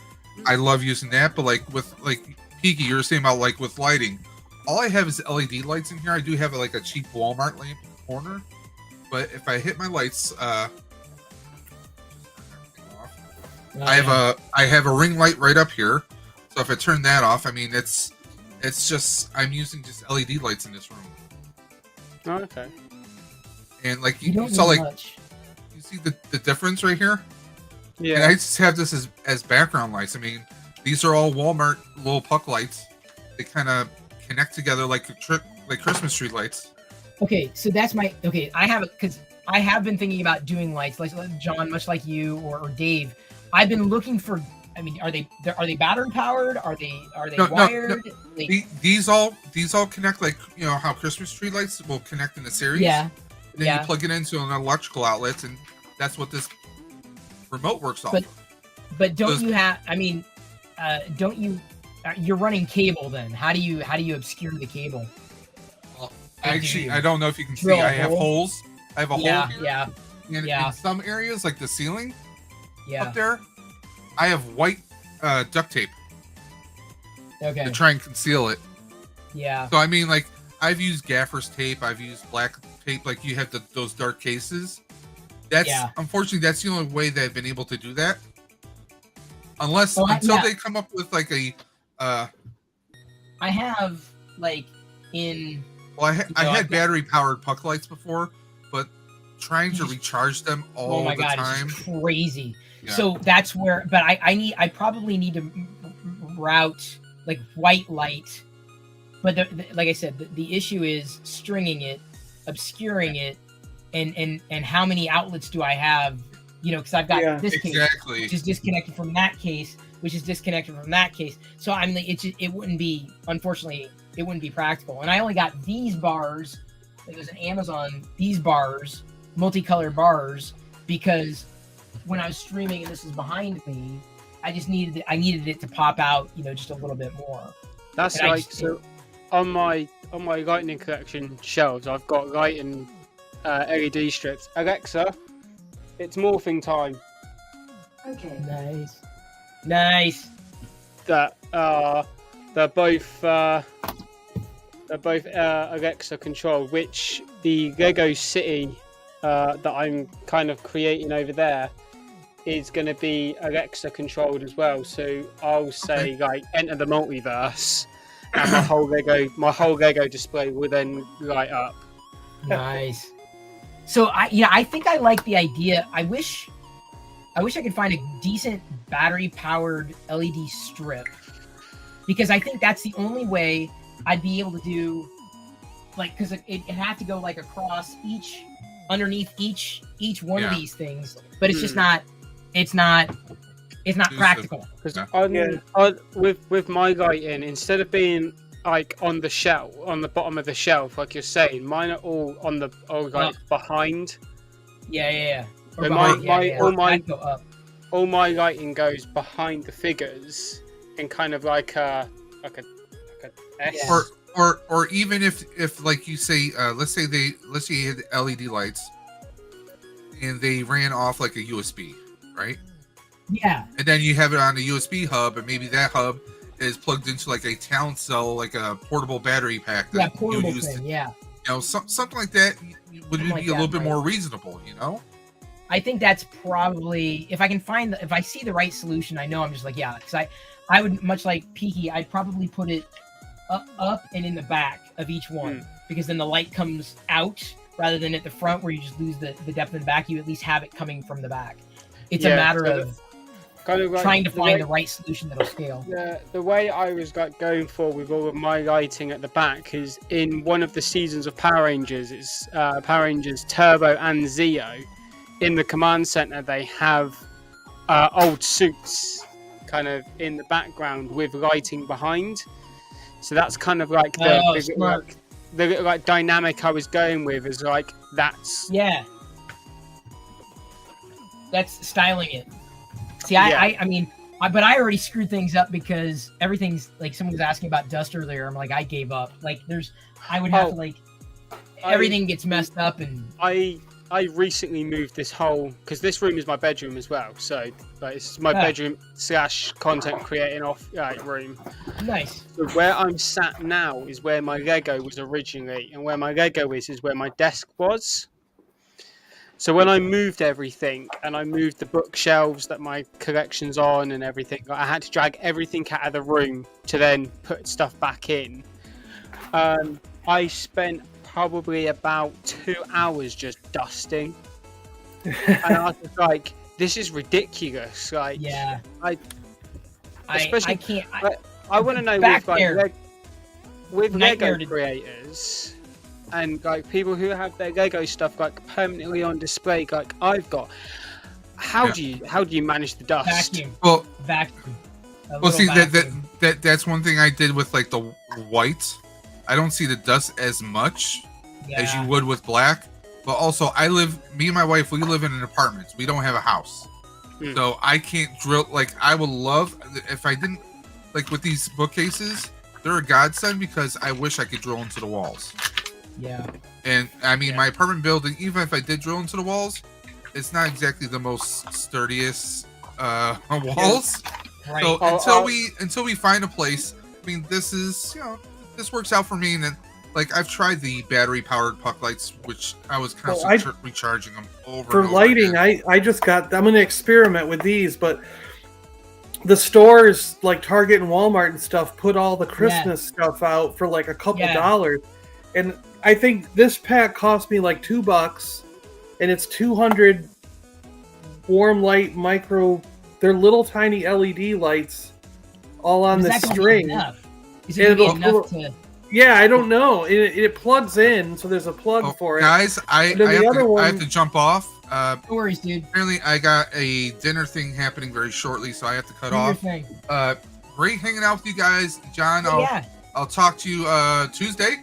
I love using that, but like with Peaky, you were saying about like with lighting. All I have is LED lights in here. I do have like a cheap Walmart lamp in the corner, but if I hit my lights, I have a ring light right up here. So if I turn that off, I mean it's just I'm using just LED lights in this room. Oh, okay. And like you saw like. Much. See the difference right here? Yeah. And I just have this as background lights. I mean, these are all Walmart little puck lights. They kind of connect together like Christmas tree lights. Okay, so that's my I have been thinking about doing lights, like John, much like you or Dave. I've been looking for. I mean, are they battery powered? Are they wired? No. These all connect like you know how Christmas tree lights will connect in a series. Yeah. Then you plug it into an electrical outlet, and that's what this remote works off. But don't you have? I mean, don't you? You're running cable then. How do you obscure the cable? Well, actually, I don't know if you can see. I have holes. I have a hole here. Yeah. And in some areas, like the ceiling, up there, I have white duct tape. Okay. To try and conceal it. Yeah. So I mean, like I've used gaffer's tape. I've used black tape. Like you have those dark cases. Unfortunately, that's the only way they've been able to do that. Until they come up with like a. I have like in. Well, I had battery powered puck lights before, but trying to recharge them all the time. It's crazy. Yeah. So that's where, but I probably need to route like white light. But like I said, the issue is stringing it, obscuring it, and how many outlets do I have? You know, because I've got this case, which is disconnected from that case, which is disconnected from that case. So I'm like, it wouldn't be, unfortunately, it wouldn't be practical. And I only got these bars. It was an Amazon. These bars, multicolored bars, because when I was streaming and this was behind me, I needed it to pop out, you know, just a little bit more. That's and like so. On my lightning collection shelves, I've got lighting LED strips. Alexa, it's morphing time. Okay. Nice. They're both Alexa controlled. Which the Lego City that I'm kind of creating over there is going to be Alexa controlled as well. So I'll say like enter the multiverse. And my whole Lego display will then light up. Nice. So I think I like the idea. I wish I could find a decent battery powered LED strip, because I think that's the only way I'd be able to do, like, because it had to go like across underneath each one of these things, but it's just not. It's not practical. Because with my lighting, instead of being like on the shelf, on the bottom of the shelf, like you're saying, mine are all behind. Yeah. All my lighting goes behind the figures in kind of like a S. Yeah. Or even if like you say, let's say you had LED lights and they ran off like a USB, right? Yeah. And then you have it on a USB hub, and maybe that hub is plugged into like a town cell, like a portable battery pack. Yeah, portable thing. Yeah. You know, something like that would be a little bit more reasonable. You know. I think that's probably if I see the right solution. I know I'm just like because I would much like Peaky. I'd probably put it up and in the back of each one because then the light comes out rather than at the front where you just lose the depth in the back. You at least have it coming from the back. It's a matter of kind of like trying to find the right solution that'll scale. The way I was going for with all of my lighting at the back is in one of the seasons of Power Rangers. It's Power Rangers Turbo and Zeo. In the command center, they have old suits kind of in the background with lighting behind. So that's kind of like the dynamic I was going with is like that's styling it. See, I mean, but I already screwed things up because everything's like someone was asking about dust earlier. I'm like, I gave up. Like, I would have to like everything gets messed up, and I recently moved this whole because this room is my bedroom as well. So like, it's my bedroom / content creating room. Nice. So where I'm sat now is where my Lego was originally, and where my Lego is where my desk was. So when I moved everything and I moved the bookshelves that my collection's on and everything, I had to drag everything out of the room to then put stuff back in. I spent probably about 2 hours just dusting. And I was like, this is ridiculous. Like, I can't. I want to know with Lego creators and like people who have their Lego stuff like permanently on display, like I've got. How do you manage the dust? Vacuum. Well, see that's one thing I did with like the white. I don't see the dust as much as you would with black. But also, me and my wife, we live in an apartment. We don't have a house. So I can't drill. Like, I would love, if I didn't, like with these bookcases, they're a godsend because I wish I could drill into the walls. Yeah. And I mean, my apartment building, even if I did drill into the walls, it's not exactly the most sturdiest walls. Right. So until we find a place, I mean, this works out for me. And then, like, I've tried the battery powered puck lights, which I was constantly recharging them over. For and over lighting, again. I'm going to experiment with these, but the stores like Target and Walmart and stuff put all the Christmas stuff out for like a couple dollars. And I think this pack cost me like $2, and it's 200 warm light micro. They're little tiny LED lights, all on the string. Is it enough to? Yeah, I don't know. It plugs in, so there's a plug for it. Guys, I have to jump off. No worries, dude. Apparently, I got a dinner thing happening very shortly, so I have to cut off. Great hanging out with you guys, John. I'll talk to you Tuesday.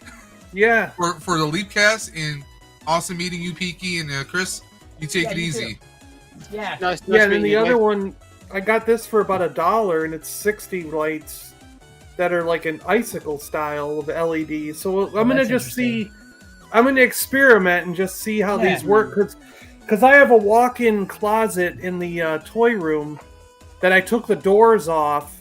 Yeah. For the Leapcast, and awesome meeting you, Peaky, and Chris. You take it easy. Too. Yeah. Nice and then the other one, I got this for about $1, and it's 60 lights that are like an icicle style of LED. So I'm gonna just see. I'm gonna experiment and just see how these work, because I have a walk-in closet in the toy room that I took the doors off.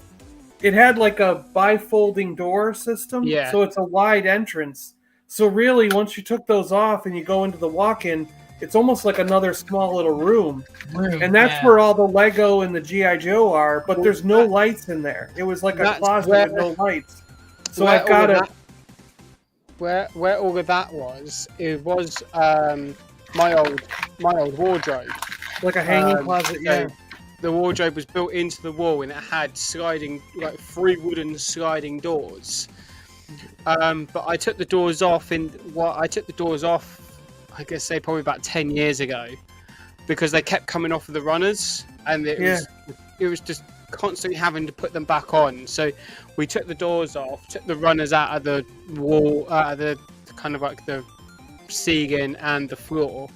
It had like a bifolding door system, so it's a wide entrance. So really, once you took those off and you go into the walk-in, it's almost like another small little room. And that's where all the Lego and the G.I. Joe are, but there's no lights in there. It was like a closet with no lights. So I've got to... Where all of that was, it was my old wardrobe. Like a hanging closet, so the wardrobe was built into the wall, and it had sliding, like 3 wooden sliding doors. But I took the doors off I guess say probably about 10 years ago, because they kept coming off of the runners, and it was just constantly having to put them back on. So we took the doors off, took the runners out of the wall, out of the kind of like the ceiling and the floor,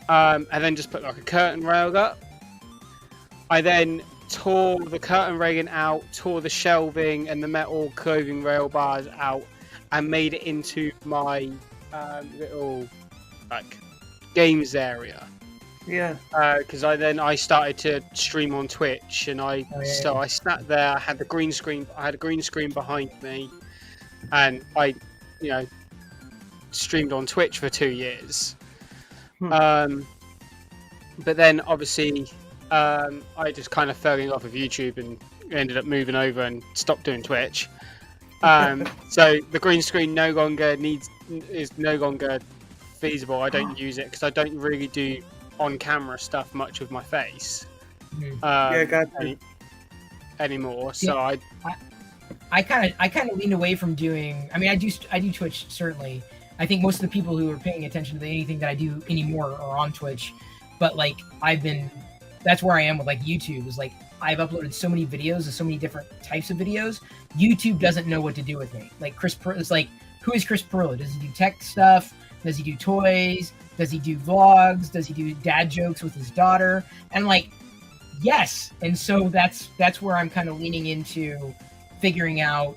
and then just put like a curtain rail up. I then tore the curtain railing out, tore the shelving and the metal clothing rail bars out, and made it into my little like games area. Yeah. Because I started to stream on Twitch, and I sat there. I had the green screen. I had a green screen behind me, and I, streamed on Twitch for 2 years. But then obviously, I just kind of fell in love with YouTube and ended up moving over and stopped doing Twitch. So the green screen is no longer feasible. I don't use it because I don't really do on-camera stuff much with my face. I got you. Anymore. So I kind of leaned away from doing. I mean, I do Twitch certainly. I think most of the people who are paying attention to anything that I do anymore are on Twitch. But like that's where I am with like YouTube. Is like I've uploaded so many videos of so many different types of videos. YouTube doesn't know what to do with me. Like it's like, who is Chris Perillo? Does he do tech stuff? Does he do toys? Does he do vlogs? Does he do dad jokes with his daughter? And like, yes. And so that's where I'm kind of leaning into figuring out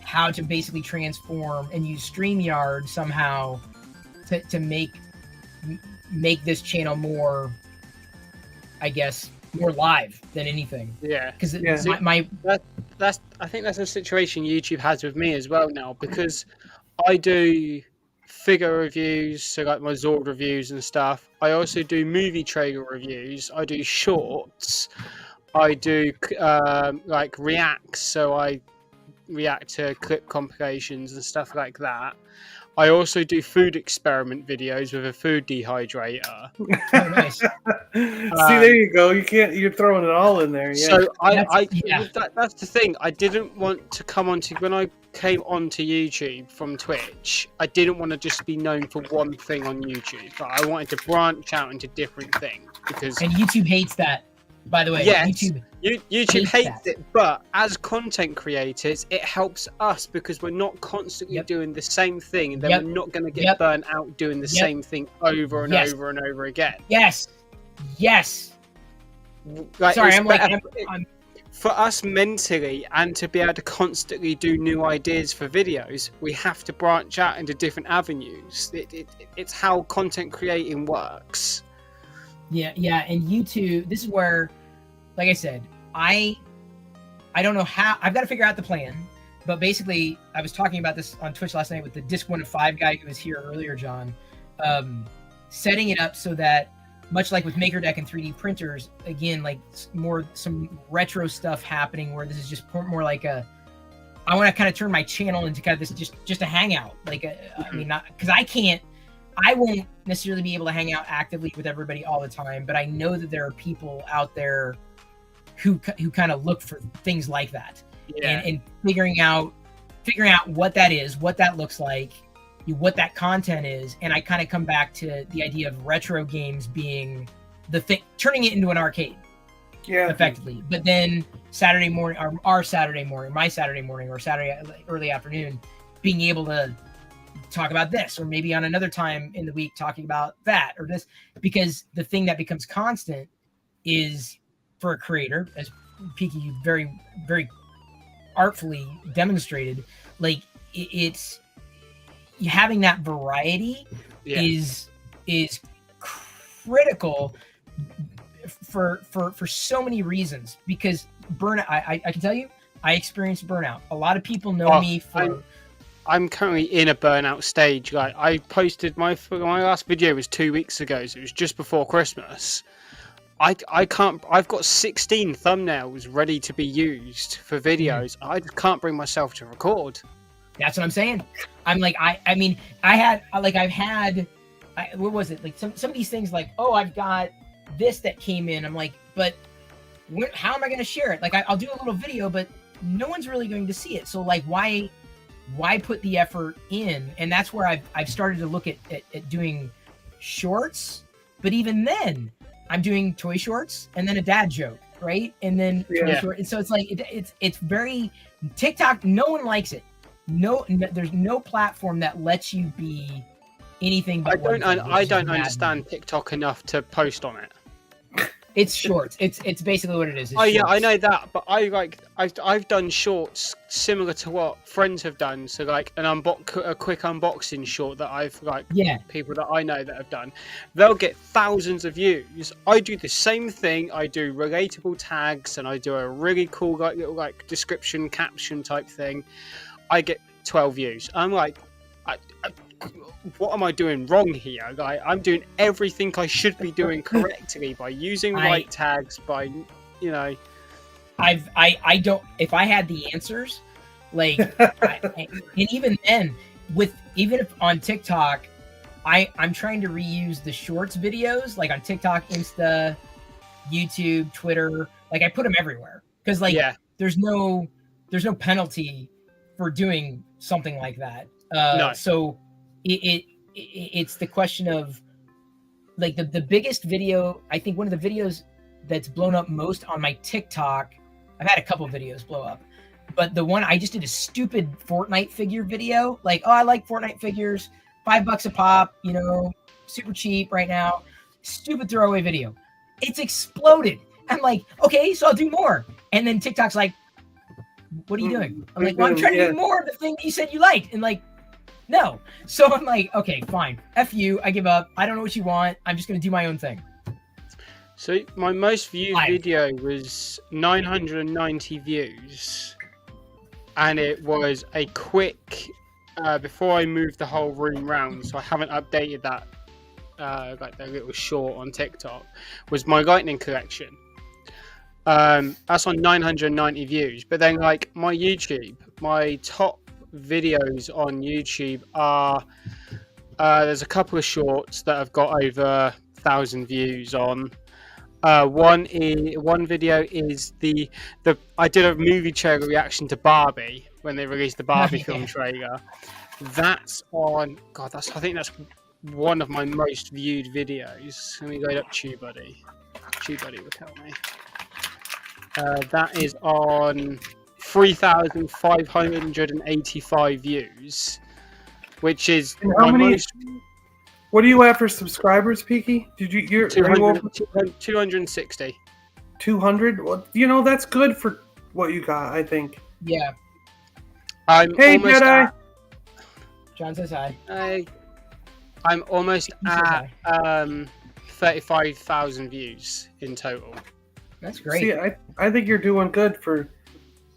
how to basically transform and use StreamYard somehow to make this channel more, I guess, more live than anything. Yeah. Because I think that's a situation YouTube has with me as well now, because I do figure reviews, so like my Zord reviews and stuff. I also do movie trailer reviews. I do shorts. I do like reacts, so I react to clip compilations and stuff like that. I also do food experiment videos with a food dehydrator. Oh, nice. See, there you go. You're throwing it all in there. Yeah. So that's the thing. I didn't want to when I came onto YouTube from Twitch, I didn't want to just be known for one thing on YouTube. But I wanted to branch out into different things and YouTube hates that. By the way, yes, YouTube hates it, but as content creators, it helps us because we're not constantly doing the same thing, and then we're not going to get burnt out doing the same thing over and over and over again. Yes. Like, sorry, I'm for us mentally, and to be able to constantly do new ideas for videos, we have to branch out into different avenues. It's how content creating works. Yeah, and YouTube, this is where, like I said, I don't know how, I've got to figure out the plan, but basically, I was talking about this on Twitch last night with the Disc 1 to 5 guy who was here earlier, John, setting it up so that, much like with MakerDeck and 3D printers, again, like some retro stuff happening where this is just more like I want to kind of turn my channel into kind of this just a hangout, like I mean, not because I won't necessarily be able to hang out actively with everybody all the time, but I know that there are people out there who kind of look for things like that, and figuring out what that is, what that looks like, what that content is, and I kind of come back to the idea of retro games being the thing, turning it into an arcade, effectively. But then Saturday morning, or our Saturday morning, my Saturday morning, or Saturday early afternoon, being able to talk about this, or maybe on another time in the week talking about that or this, because the thing that becomes constant is, for a creator, as Peaky very, very artfully demonstrated, like it's having that variety is critical for so many reasons, because burnout, I can tell you, I experienced burnout. A lot of people know me for I'm currently in a burnout stage. Like, I posted my last video was 2 weeks ago, so it was just before Christmas. I can't. I've got 16 thumbnails ready to be used for videos. I just can't bring myself to record. That's what I'm saying. I'm like, I mean, I've had, what was it? Like some of these things, like, oh, I've got this that came in. I'm like, but how am I going to share it? Like, I'll do a little video, but no one's really going to see it. So like, why put the effort in? And that's where I've started to look at doing shorts. But even then, I'm doing toy shorts and then a dad joke, right? And then toy short. And so it's like it's very TikTok. No one likes it. No, there's no platform that lets you be anything but I don't understand TikTok enough to post on it. It's shorts. It's basically what it is. It's Oh yeah, I shorts. know that, but I've done shorts similar to what friends have done. So like a quick unboxing short that I've people that I know that have done. They'll get thousands of views. I do the same thing. I do relatable tags and I do a really cool little description caption type thing. I get 12 views. I'm like, what am I doing wrong here? Like, I'm doing everything I should be doing correctly by using right tags. I don't. If I had the answers, like, and even then, even if on TikTok, I'm trying to reuse the shorts videos, like on TikTok, Insta, YouTube, Twitter. Like I put them everywhere because there's no penalty for doing something like that. No. So it's the question of like the biggest video. I think one of the videos that's blown up most on my TikTok. I've had a couple videos blow up, but the one I just did a stupid Fortnite figure video. Like, oh, I like Fortnite figures, $5 a pop, super cheap right now. Stupid throwaway video. It's exploded. I'm like, okay, so I'll do more. And then TikTok's like, what are you doing? I'm like, well, I'm trying to do more of the thing you said you liked. And like, no. So I'm like, okay, fine. F you. I give up. I don't know what you want. I'm just going to do my own thing. So my most viewed video was 990 views. And it was a quick, before I moved the whole room round, so I haven't updated that, like that little short on TikTok, was my lightning collection. That's on 990 views. But then like my YouTube, my top videos on YouTube are there's a couple of shorts that have got over 1,000 views on. One video is the I did a movie trailer reaction to Barbie when they released the Barbie film trailer. That's on I think that's one of my most viewed videos. Let me go up TubeBuddy. TubeBuddy will tell me. That is on 3,585 views, which is how many? What do you have for subscribers, Peaky? You're 260. 200? Well, that's good for what you got, I think. Yeah. Hey, Jedi. John says hi. I'm almost at 35,000 views in total. That's great. See, I think you're doing good for,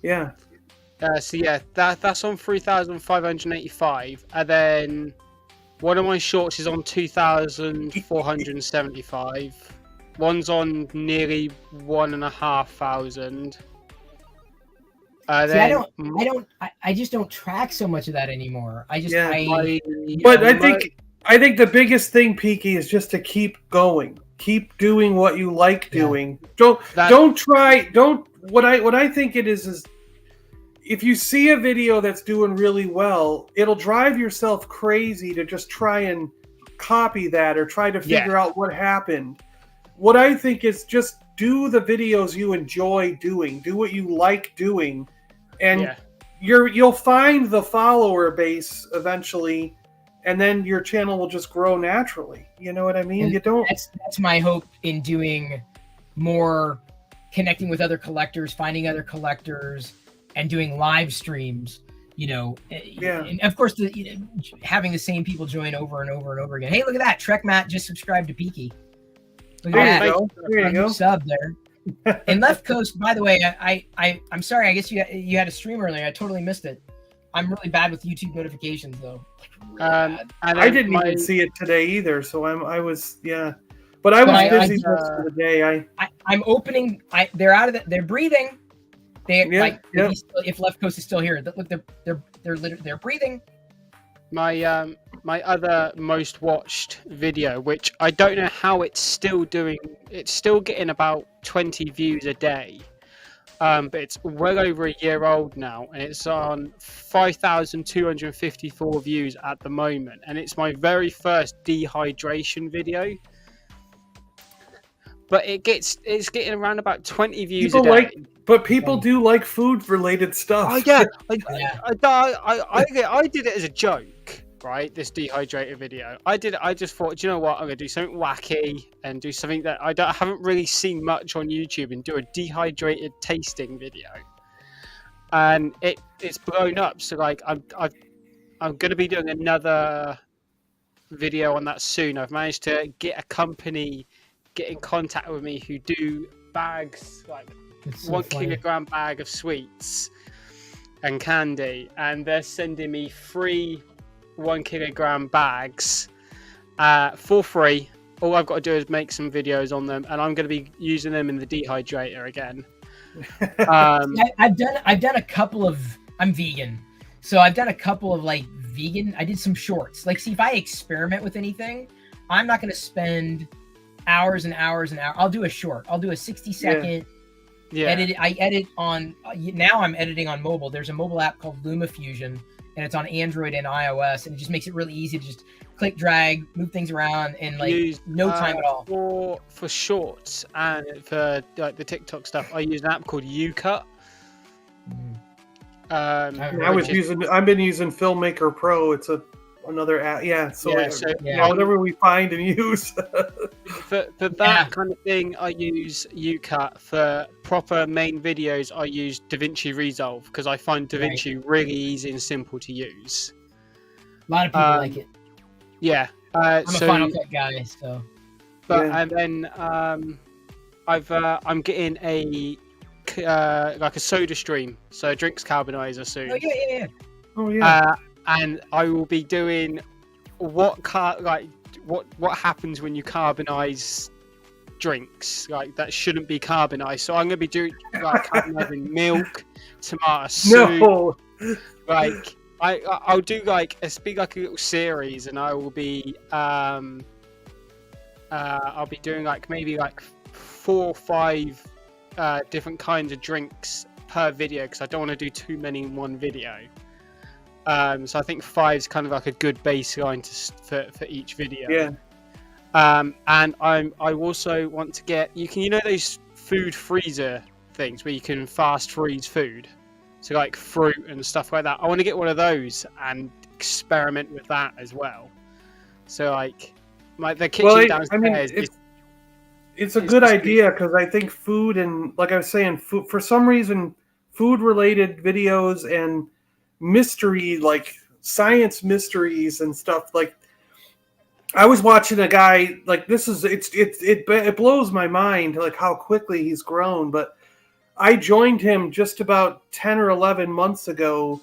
yeah. That's on 3,585, and then one of my shorts is on 2,475. One's on nearly 1,500. I just don't track so much of that anymore. I think the biggest thing, Peaky, is just to keep going. Keep doing what you like doing. What I think it is if you see a video that's doing really well, it'll drive yourself crazy to just try and copy that or try to figure out what happened. What I think is just do the videos you enjoy doing. Do what you like doing. And you'll find the follower base eventually, and then your channel will just grow naturally. You know what I mean? And that's my hope in doing more, connecting with other collectors, finding other collectors, and doing live streams. And of course, having the same people join over and over and over again. Hey, look at that! Trek Matt just subscribed to Peaky. Look at that! There you go. Sub there. And Left Coast, by the way, I'm sorry. I guess you had a stream earlier. I totally missed it. I'm really bad with YouTube notifications, though. I didn't even see it today either, so I was But I was busy most of the day. I'm opening. They're out of they're breathing. If Left Coast is still here, look, they're breathing. My other most watched video, which I don't know how it's still doing. It's still getting about 20 views a day. But it's well over a year old now, and it's on 5,254 views at the moment. And it's my very first dehydration video. But it's getting around about 20 views a day. But people do like food-related stuff. Oh yeah, I did it as a joke. right? This dehydrated video. I just thought, do you know what? I'm gonna do something wacky and do something that I haven't really seen much on YouTube, and do a dehydrated tasting video. And it's blown up. So like I'm gonna be doing another video on that soon. I've managed to get a company get in contact with me who do bags, like It's so 1 funny. kilogram bag of sweets and candy, and they're sending me 3 1 kilogram bags for free. All I've got to do is make some videos on them, and I'm going to be using them in the dehydrator again. I've done a couple of. I'm vegan, so I've done a couple of like vegan. I did some shorts. Like, see, if I experiment with anything, I'm not going to spend hours and hours and hours. I'll do a short. I'll do a 60-second. Yeah. I edit on. Now I'm editing on mobile. There's a mobile app called LumaFusion, and it's on Android and iOS, and it just makes it really easy to just click, drag, move things around, and like no time at all. For shorts and for like the TikTok stuff, I use an app called UCut. I've been using Filmmaker Pro. It's another app. Yeah. So, whatever we find and use. for that kind of thing, I use UCut. For proper main videos, I use DaVinci Resolve because I find DaVinci really easy and simple to use. A lot of people like it. Yeah. I'm a Final Cut guy, so. But and then I'm getting a like a soda stream, so drinks carbonizer soon. Oh yeah. And I will be doing what happens when you carbonize drinks, like that shouldn't be carbonized. So I'm gonna be doing like carbonizing milk, tomato soup. No. Like I'll do like a little series, and I will be I'll be doing like maybe like 4 or 5 different kinds of drinks per video, because I don't want to do too many in one video. So I think 5 is kind of like a good baseline for each video. Yeah. And I also want to get those food freezer things where you can fast freeze food, so like fruit and stuff like that. I want to get one of those and experiment with that as well. So like the kitchen downstairs. It's a good idea, because I think food and, like I was saying, food, for some reason, food-related videos and mystery, like science mysteries and stuff, like I was watching a guy, like it blows my mind like how quickly he's grown. But I joined him just about 10 or 11 months ago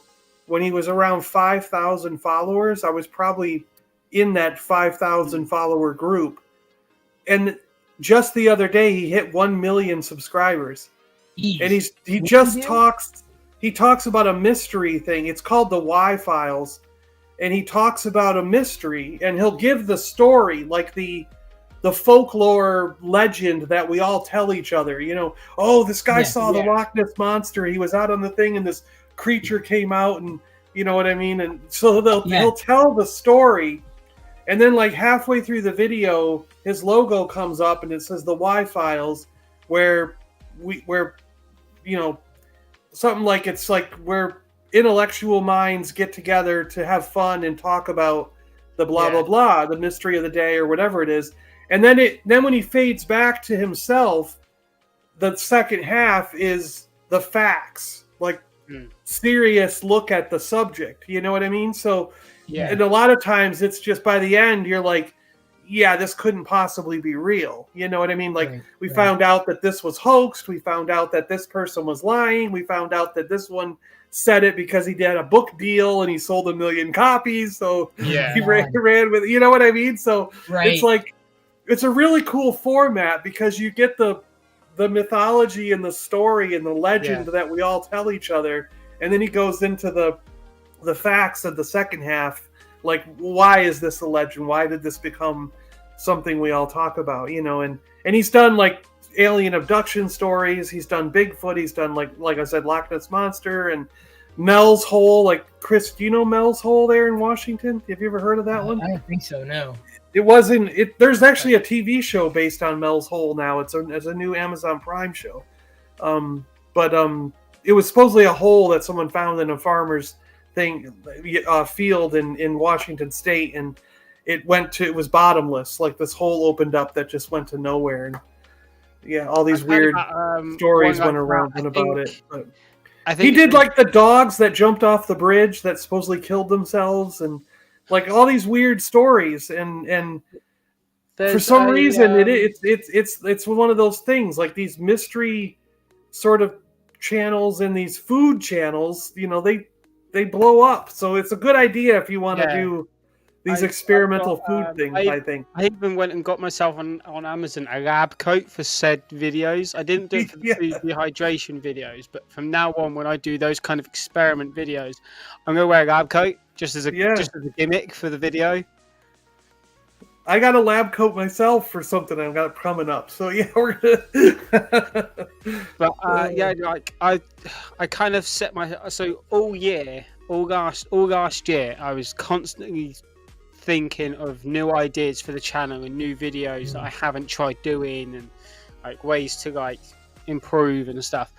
when he was around 5,000 followers. I was probably in that 5,000 follower group, and just the other day he hit 1 million subscribers. And he talks about a mystery thing. It's called the Y Files, and he talks about a mystery, and he'll give the story, like the folklore legend that we all tell each other. This guy saw the Loch Ness monster. He was out on the thing, and this creature came out, and you know what I mean. And so he'll tell the story, and then like halfway through the video, his logo comes up and it says the Y Files, where something like it's like where intellectual minds get together to have fun and talk about the blah blah blah, the mystery of the day or whatever it is. And then when he fades back to himself, the second half is the facts, like serious look at the subject. You know what I mean? So, and a lot of times it's just by the end you're like, yeah, this couldn't possibly be real. You know what I mean? Like we found out that this was hoaxed. We found out that this person was lying. We found out that this one said it because he did a book deal and he sold 1 million copies. So he ran with, you know what I mean? So it's like, it's a really cool format because you get the mythology and the story and the legend that we all tell each other. And then he goes into the facts of the second half. Like, why is this a legend? Why did this become something we all talk about? And he's done like alien abduction stories. He's done Bigfoot. He's done like I said, Loch Ness Monster and Mel's Hole. Like, Chris, do you know Mel's Hole there in Washington? Have you ever heard of that one? I don't think so. No. There's actually a TV show based on Mel's Hole now. It's a new Amazon Prime show. But it was supposedly a hole that someone found in a farmer's field in Washington State, and it was bottomless. Like this hole opened up that just went to nowhere, and yeah, all these weird stories went around about it. But I think he did like the dogs that jumped off the bridge that supposedly killed themselves, and like all these weird stories, and for some reason it's one of those things, like these mystery sort of channels and these food channels, they blow up. So it's a good idea if you want to do these experimental food things. I think I even went and got myself on Amazon a lab coat for said videos. I didn't do it for the food dehydration videos, but from now on, when I do those kind of experiment videos, I'm gonna wear a lab coat just as a gimmick for the video. I got a lab coat myself for something I've got coming up. So yeah, we're gonna. But like I kind of set all last year, I was constantly thinking of new ideas for the channel and new videos that I haven't tried doing, and like ways to like improve and stuff.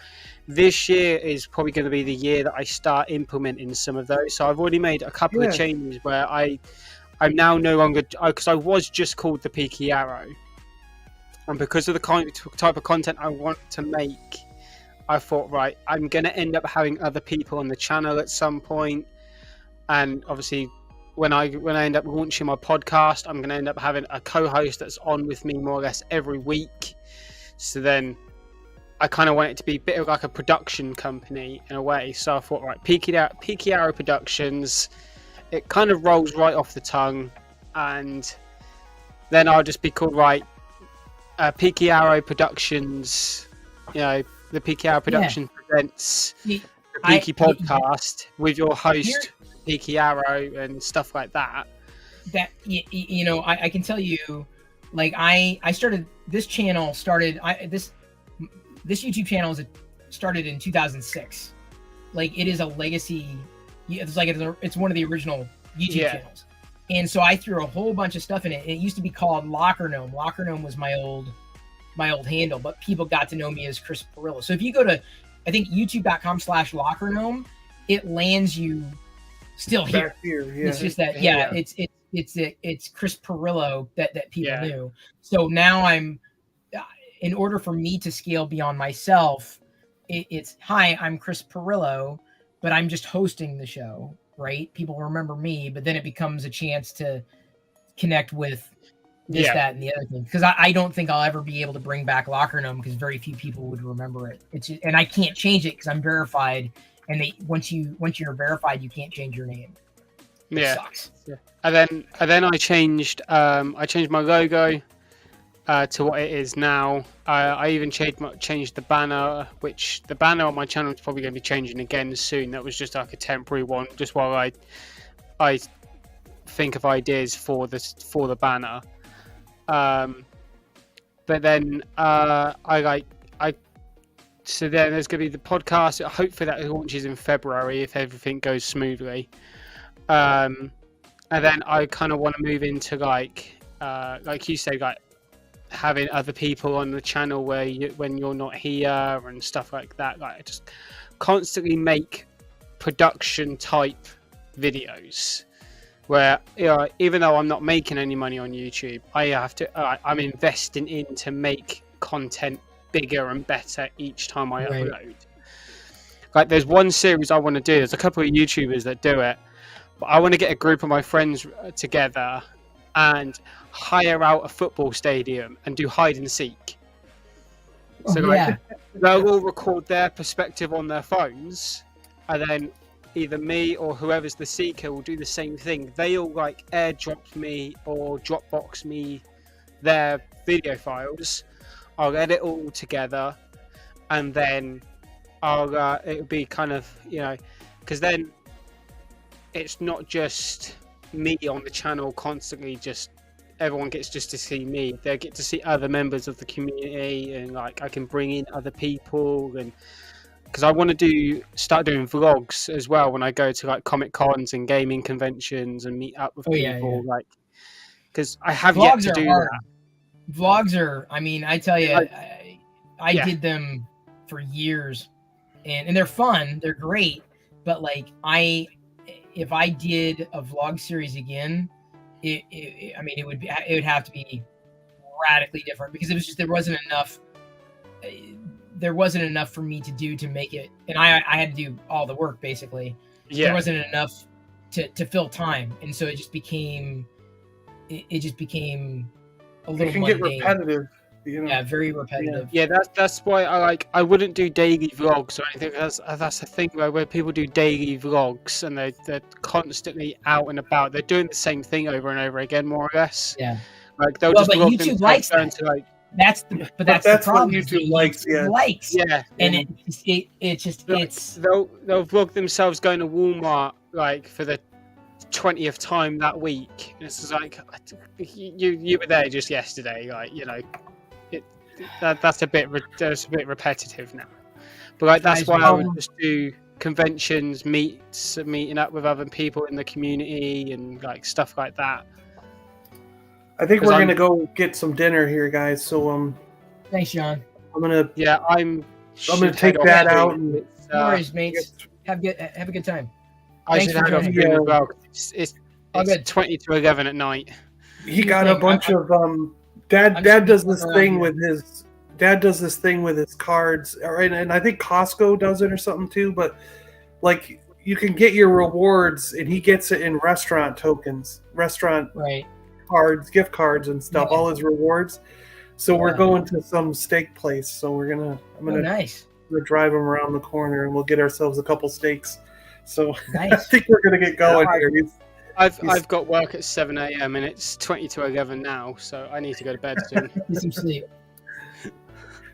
This year is probably going to be the year that I start implementing some of those. So I've already made a couple of changes where I'm now no longer, because I was just called the Peaky Arrow, and because of the type of content I want to make, I thought, right, I'm going to end up having other people on the channel at some point. And obviously when I end up launching my podcast, I'm going to end up having a co-host that's on with me more or less every week. So then I kind of want it to be a bit of like a production company in a way. So I thought, right, Peaky Arrow Productions, it kind of rolls right off the tongue, and then I'll just be called, right, Peaky Arrow Productions, the Peaky Arrow Productions presents the Peaky Podcast with your host Peaky Arrow and stuff like that. That I can tell you, like I started this channel. This YouTube channel started in 2006. Like it is a legacy. It's one of the original YouTube channels, and so I threw a whole bunch of stuff in it. It used to be called Locker Gnome. Locker Gnome was my old handle, but people got to know me as Chris Perillo. So if you go to, I think youtube.com/Locker Gnome, it lands you still here. It's just that it's Chris Perillo that people knew. So now in order for me to scale beyond myself, it's hi, I'm Chris Perillo, but I'm just hosting the show, right? People remember me, but then it becomes a chance to connect with this, that, and the other thing. Because I don't think I'll ever be able to bring back Locker Gnome, because very few people would remember it. And I can't change it because I'm verified. And once you're verified, you can't change your name. It sucks. Yeah. And then I changed my logo to what it is now. I even changed the banner, which the banner on my channel is probably going to be changing again soon. That was just like a temporary one, just while I think of ideas for the banner. But then so then there's going to be the podcast. Hopefully that launches in February if everything goes smoothly. And then I kind of want to move into like you say, like having other people on the channel when you're not here and stuff like that. Like I just constantly make production type videos where even though I'm not making any money on YouTube, I'm investing in to make content bigger and better each time I upload. Like there's one series I want to do. There's a couple of YouTubers that do it, but I want to get a group of my friends together and hire out a football stadium and do hide and seek. So they'll all record their perspective on their phones, and then either me or whoever's the seeker will do the same thing. They'll like airdrop me or Dropbox me their video files. I'll edit all together, and then it'll be kind of, because then it's not just me on the channel constantly, just everyone gets just to see me. They get to see other members of the community, and like I can bring in other people, and because I want to start doing vlogs as well when I go to like Comic Cons and gaming conventions and meet up with people, like because I have yet to do that. Vlogs are, I tell you, I did them for years, and they're fun, they're great, but like if I did a vlog series again, I mean, it would have to be radically different because it was just there wasn't enough for me to do to make it, and I had to do all the work basically. Yeah. There wasn't enough to fill time, and so it just became a little It can mundane. get repetitive. Yeah, very repetitive. Yeah, that's why I wouldn't do daily vlogs or anything. That's the thing where people do daily vlogs and they're constantly out and about. They're doing the same thing over and over again, more or less. Yeah. Like they'll Well, just but vlog YouTube themselves likes going that. to like. That's the That's problem. what is YouTube that likes. Yeah. likes. Yeah. And Like, it's they'll vlog themselves going to Walmart like for the 20th time that week. And it's just like you were there just yesterday, like that's a bit repetitive now. But like that's why I would just do conventions, meeting up with other people in the community and like stuff like that. I think we're gonna go get some dinner here, guys. So thanks, John. I'm gonna I'm gonna take that out. And, no worries, mates. Have a good time. I Thanks should for head off joining. soon as well. It's good. 20 to 11 at night. he got a bunch of Dad does this thing with his cards, and I think Costco does it or something too. But like you can get your rewards, and he gets it in restaurant tokens, Right. cards, gift cards, and stuff. Yeah. All his rewards. So we're going to some steak place. So I'm gonna nice. We'll drive him around the corner, and we'll get ourselves a couple steaks. So Nice. I think we're gonna get going here. I've got work at 7 a.m. and it's 20 to 11 now, so I need to go to bed soon. Get some sleep.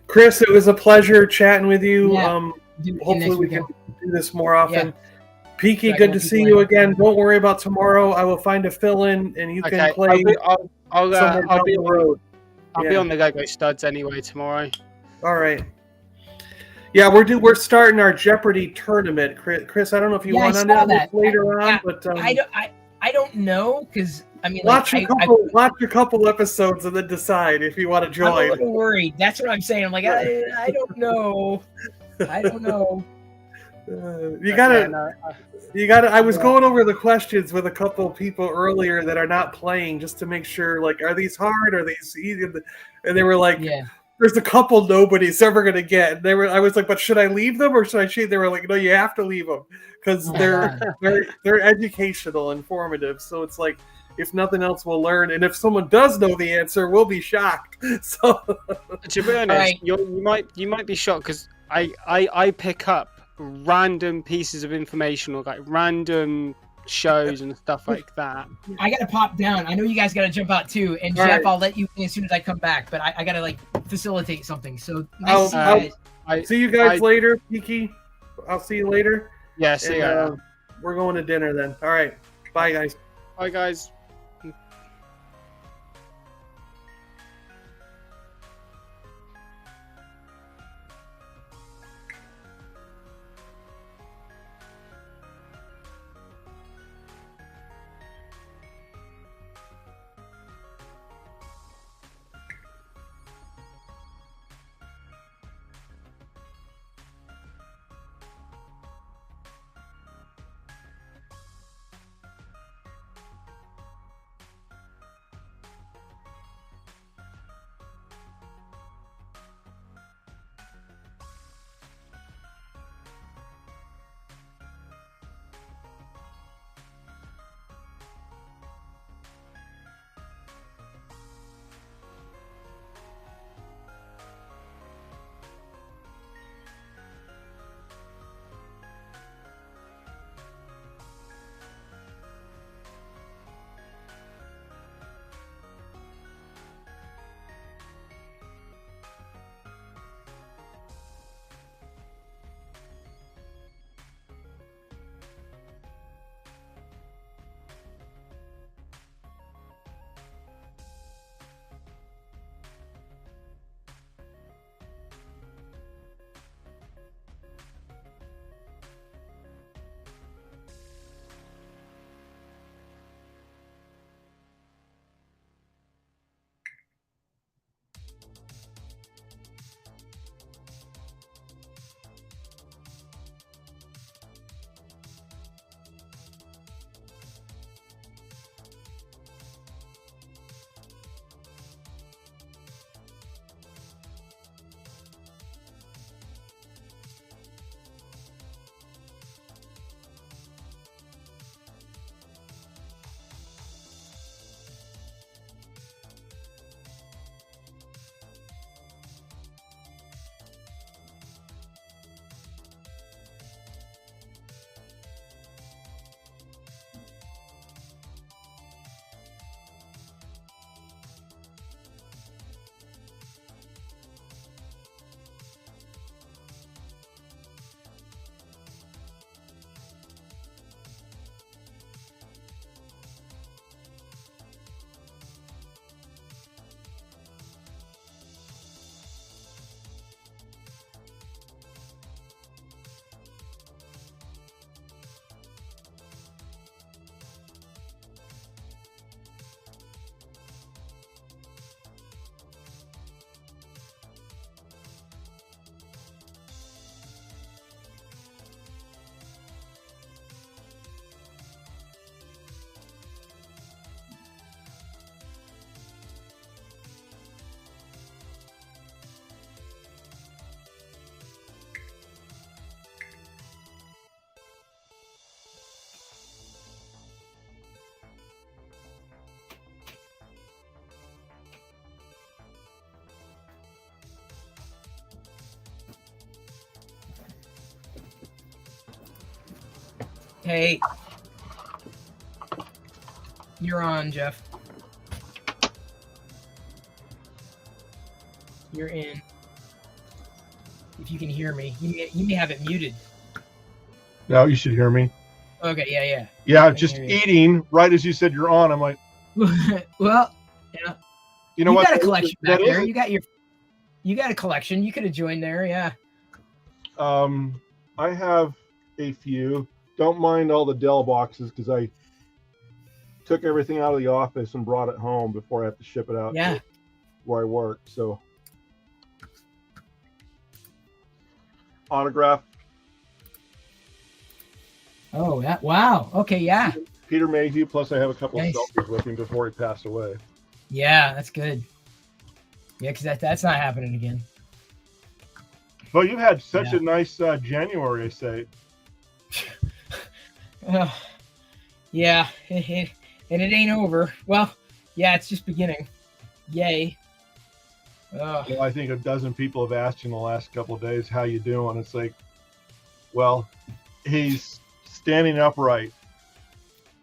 Chris, it was a pleasure chatting with you. Yeah. Hopefully we can do this more often. Yeah. Peaky, good to see you again. Don't worry about tomorrow. I will find a fill-in, and you can play I'll be on the road. I'll be on the Go-Go Studs anyway tomorrow. All right. Yeah, we're starting our Jeopardy tournament, Chris. I don't know if you want on that later on, but I don't know because I mean, watch a couple episodes and then decide if you want to join. I'm a little worried. That's what I'm saying. I'm like, I don't know. I don't know. You gotta. I was going over the questions with a couple of people earlier that are not playing just to make sure. Like, are these hard? Are these easy? And they were like, yeah. There's a couple nobody's ever gonna get. And I was like, but should I leave them or should I cheat? They were like, no, you have to leave them because they're educational, informative. So it's like, if nothing else, we'll learn. And if someone does know the answer, we'll be shocked. So to be honest, you might be shocked because I pick up random pieces of information or like random shows and stuff like that. I gotta pop down. I know you guys gotta jump out too. And all Jeff, right. I'll let you in as soon as I come back. But I gotta facilitate something. So I'll see you guys later, Peaky. I'll see you later. Yeah, see ya. We're going to dinner then. All right. Bye, guys. Bye, guys. Hey. You're on, Jeff. You're in. If you can hear me. You may have it muted. No, you should hear me. Okay, yeah. Yeah, I'm just eating. Right as you said you're on, I'm like... Well, yeah. You know what? You got a collection back there. You got a collection. You could have joined there, yeah. I have a few. Don't mind all the Dell boxes because I took everything out of the office and brought it home before I have to ship it out to where I work. So autograph. Oh, wow. Okay, yeah. Peter Mayhew, plus I have a couple of selfies with him before he passed away. Yeah, that's good. Yeah, because that's not happening again. Well, you had such a nice January, I say. Yeah, and it ain't over. Well, yeah, it's just beginning. Yay. Well, I think a dozen people have asked you in the last couple of days, how you doing? It's like, well, he's standing upright.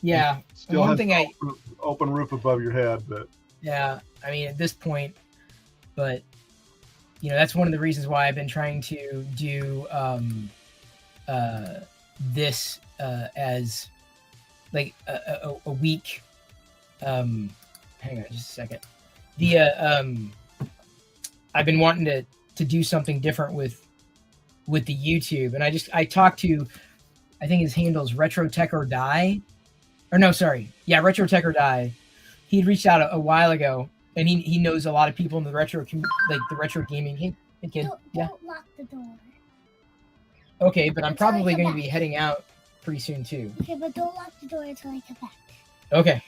Yeah. Still has open roof above your head, but... Yeah, I mean, at this point, but, you know, that's one of the reasons why I've been trying to do this as, like, a week. Hang on just a second. I've been wanting to do something different with the YouTube, and I talked to, I think his handle's Retro Tech or Die, or no, sorry, yeah, Retro Tech or Die. He'd reached out a while ago, and he knows a lot of people in the retro gaming. Hey kid, Don't lock the door. Okay, but I'm probably going to be heading out pretty soon too. Okay, but don't lock the door until I come back. Okay.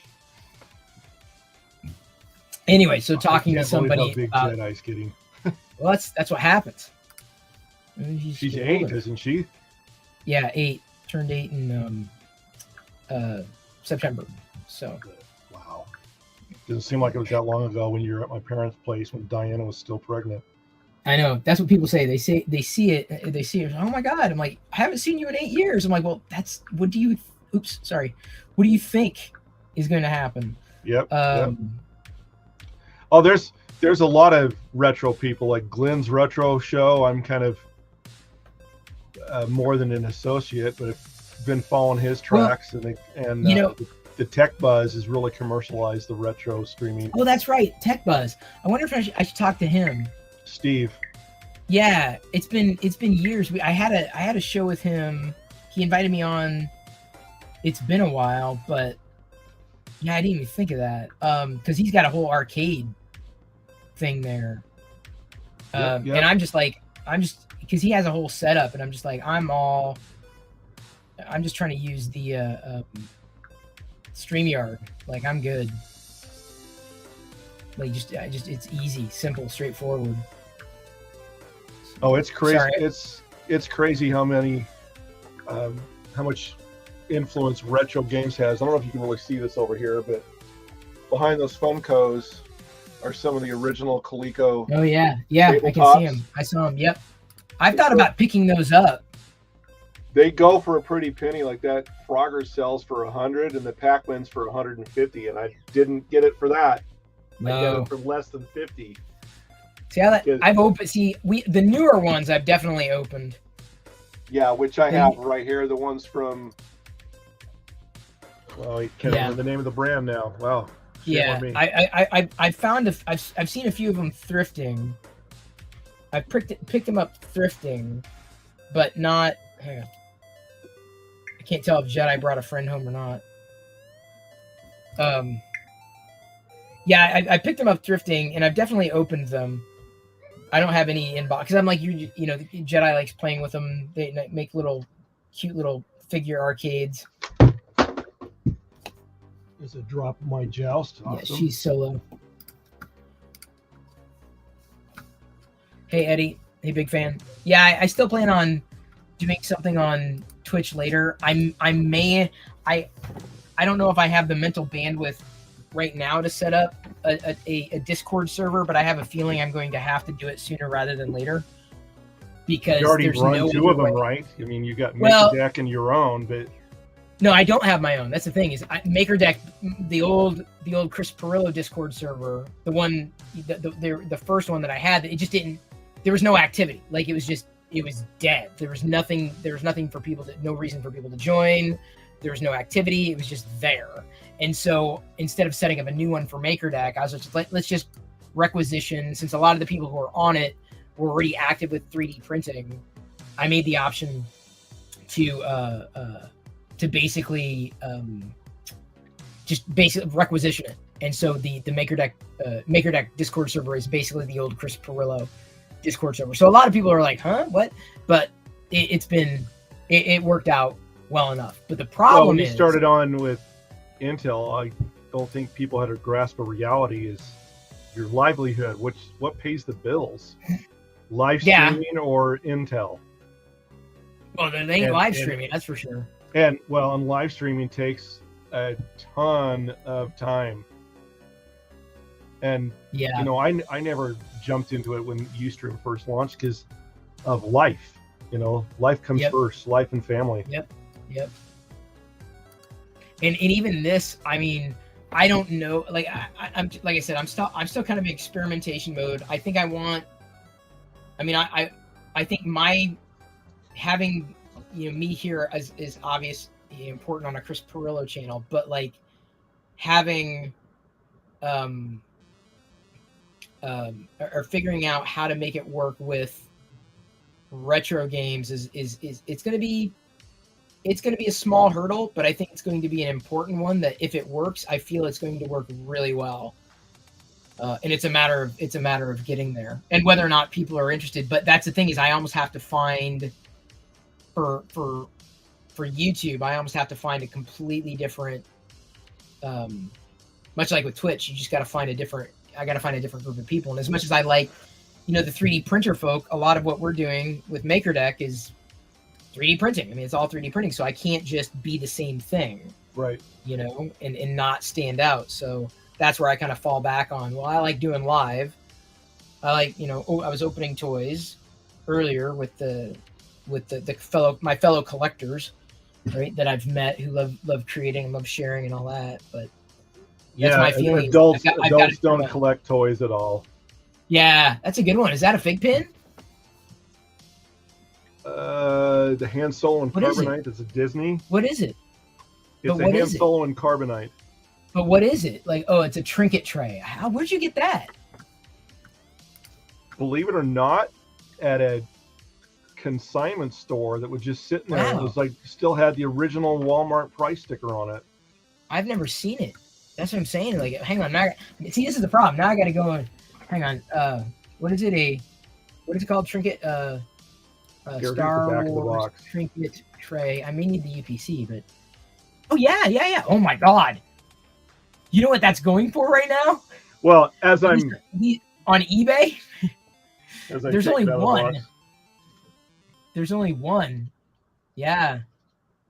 Anyway, so talking to somebody big Jedi's getting. Well, that's what happens. She's 8, isn't she? Yeah, 8. Turned 8 in September. So. Wow. Doesn't seem like it was that long ago when you were at my parents' place when Diana was still pregnant. I know. That's what people say. They see it. Oh my God. I'm like, I haven't seen you in 8 years. I'm like, well, what do you think is going to happen? Yep. Oh, there's a lot of retro people, like Glenn's retro show. I'm kind of more than an associate, but I've been following his tracks, and you know, the Tech Buzz has really commercialized the retro streaming. Oh, that's right, Tech Buzz. I wonder if I should talk to him. Steve. Yeah, it's been years. I had a show with him. He invited me on. It's been a while, but yeah, I didn't even think of that. Because he's got a whole arcade thing there. Yep. And I'm just because he has a whole setup, and I'm just like, I'm just trying to use the StreamYard. Like, I'm good. Like, it's easy, simple, straightforward. Oh, it's crazy. Sorry. It's crazy how much influence retro games has. I don't know if you can really see this over here, but behind those Funkos are some of the original Coleco. Oh yeah, I can see them. I saw them. Yep, I've thought about picking those up. They go for a pretty penny. Like that Frogger sells for $100, and the Pac-Man's for $150, and I didn't get it for that. No. I got it for less than $50. See, I've opened. See, the newer ones I've definitely opened. Yeah, which I have right here. The ones from. Well, I can't remember the name of the brand now. Wow. Yeah, I've seen a few of them thrifting. I picked them up thrifting, but not. Hang on. I can't tell if Jedi brought a friend home or not. Yeah, I picked them up thrifting, and I've definitely opened them. I don't have any inbox because I'm like, you know, Jedi likes playing with them. They make cute little figure arcades. Is it drop my joust? Awesome. Yeah, she's solo. Hey Eddie, hey big fan. Yeah, I still plan on doing something on Twitch later. I don't know if I have the mental bandwidth right now to set up a Discord server, but I have a feeling I'm going to have to do it sooner rather than later. Because you already there's run no 2 of them, way. right? I mean, you got Mickey Deck and your own, but No, I don't have my own. That's the thing is MakerDeck, the old Chris Perillo Discord server, the first one that I had, it just didn't. There was no activity. Like it was dead. There was nothing for people no reason for people to join. There was no activity. It was just there. And so instead of setting up a new one for MakerDeck, I was just like, let's just requisition, since a lot of the people who are on it were already active with 3D printing. I made the option to basically just basically requisition it. And so the MakerDeck Discord server is basically the old Chris Perillo Discord server. So a lot of people are like, huh, what? But it worked out well enough. But the problem when is, you started on with Intel, I don't think people had a grasp of reality is your livelihood, what pays the bills? Live streaming or Intel? Well, they ain't live streaming, that's for sure. And live streaming takes a ton of time. And I never jumped into it when Ustream first launched because of life. Life comes first, life and family. Yep. And even this, I mean, I don't know. Like I'm like I said, I'm still kind of in experimentation mode. I think I think my having me here is obviously important on a Chris Perillo channel, but like having or figuring out how to make it work with retro games is it's going to be a small hurdle, but I think it's going to be an important one that if it works, I feel it's going to work really well. And it's a matter of getting there and whether or not people are interested. But that's the thing is I almost have to find for YouTube, I almost have to find a completely different, much like with Twitch, you just got to find I got to find a different group of people. And as much as I like, the 3D printer folk, a lot of what we're doing with MakerDeck is 3D printing. I mean, it's all 3D printing, so I can't just be the same thing, right? And not stand out. So that's where I kind of fall back on. Well, I like doing live. I like, I was opening toys earlier with my fellow collectors, right? That I've met who love creating and love sharing and all that. But that's my feeling. Adults don't collect toys at all. Yeah, that's a good one. Is that a fig pin? The Han Solo and Carbonite. It's a Disney. What is it? It's a Han Solo and Carbonite. But what is it? Like, oh, it's a trinket tray. Where'd you get that? Believe it or not, at a consignment store that was just sitting there. Wow. It was like still had the original Walmart price sticker on it. I've never seen it. That's what I'm saying. Like, hang on. See, this is the problem. Now I got to go on. Hang on. What is it? What is it called? Trinket. Star Wars trinket tray. I may need the UPC, but oh yeah. Oh my god. You know what that's going for right now? Well, as I'm on eBay, there's only one. There's only one. Yeah.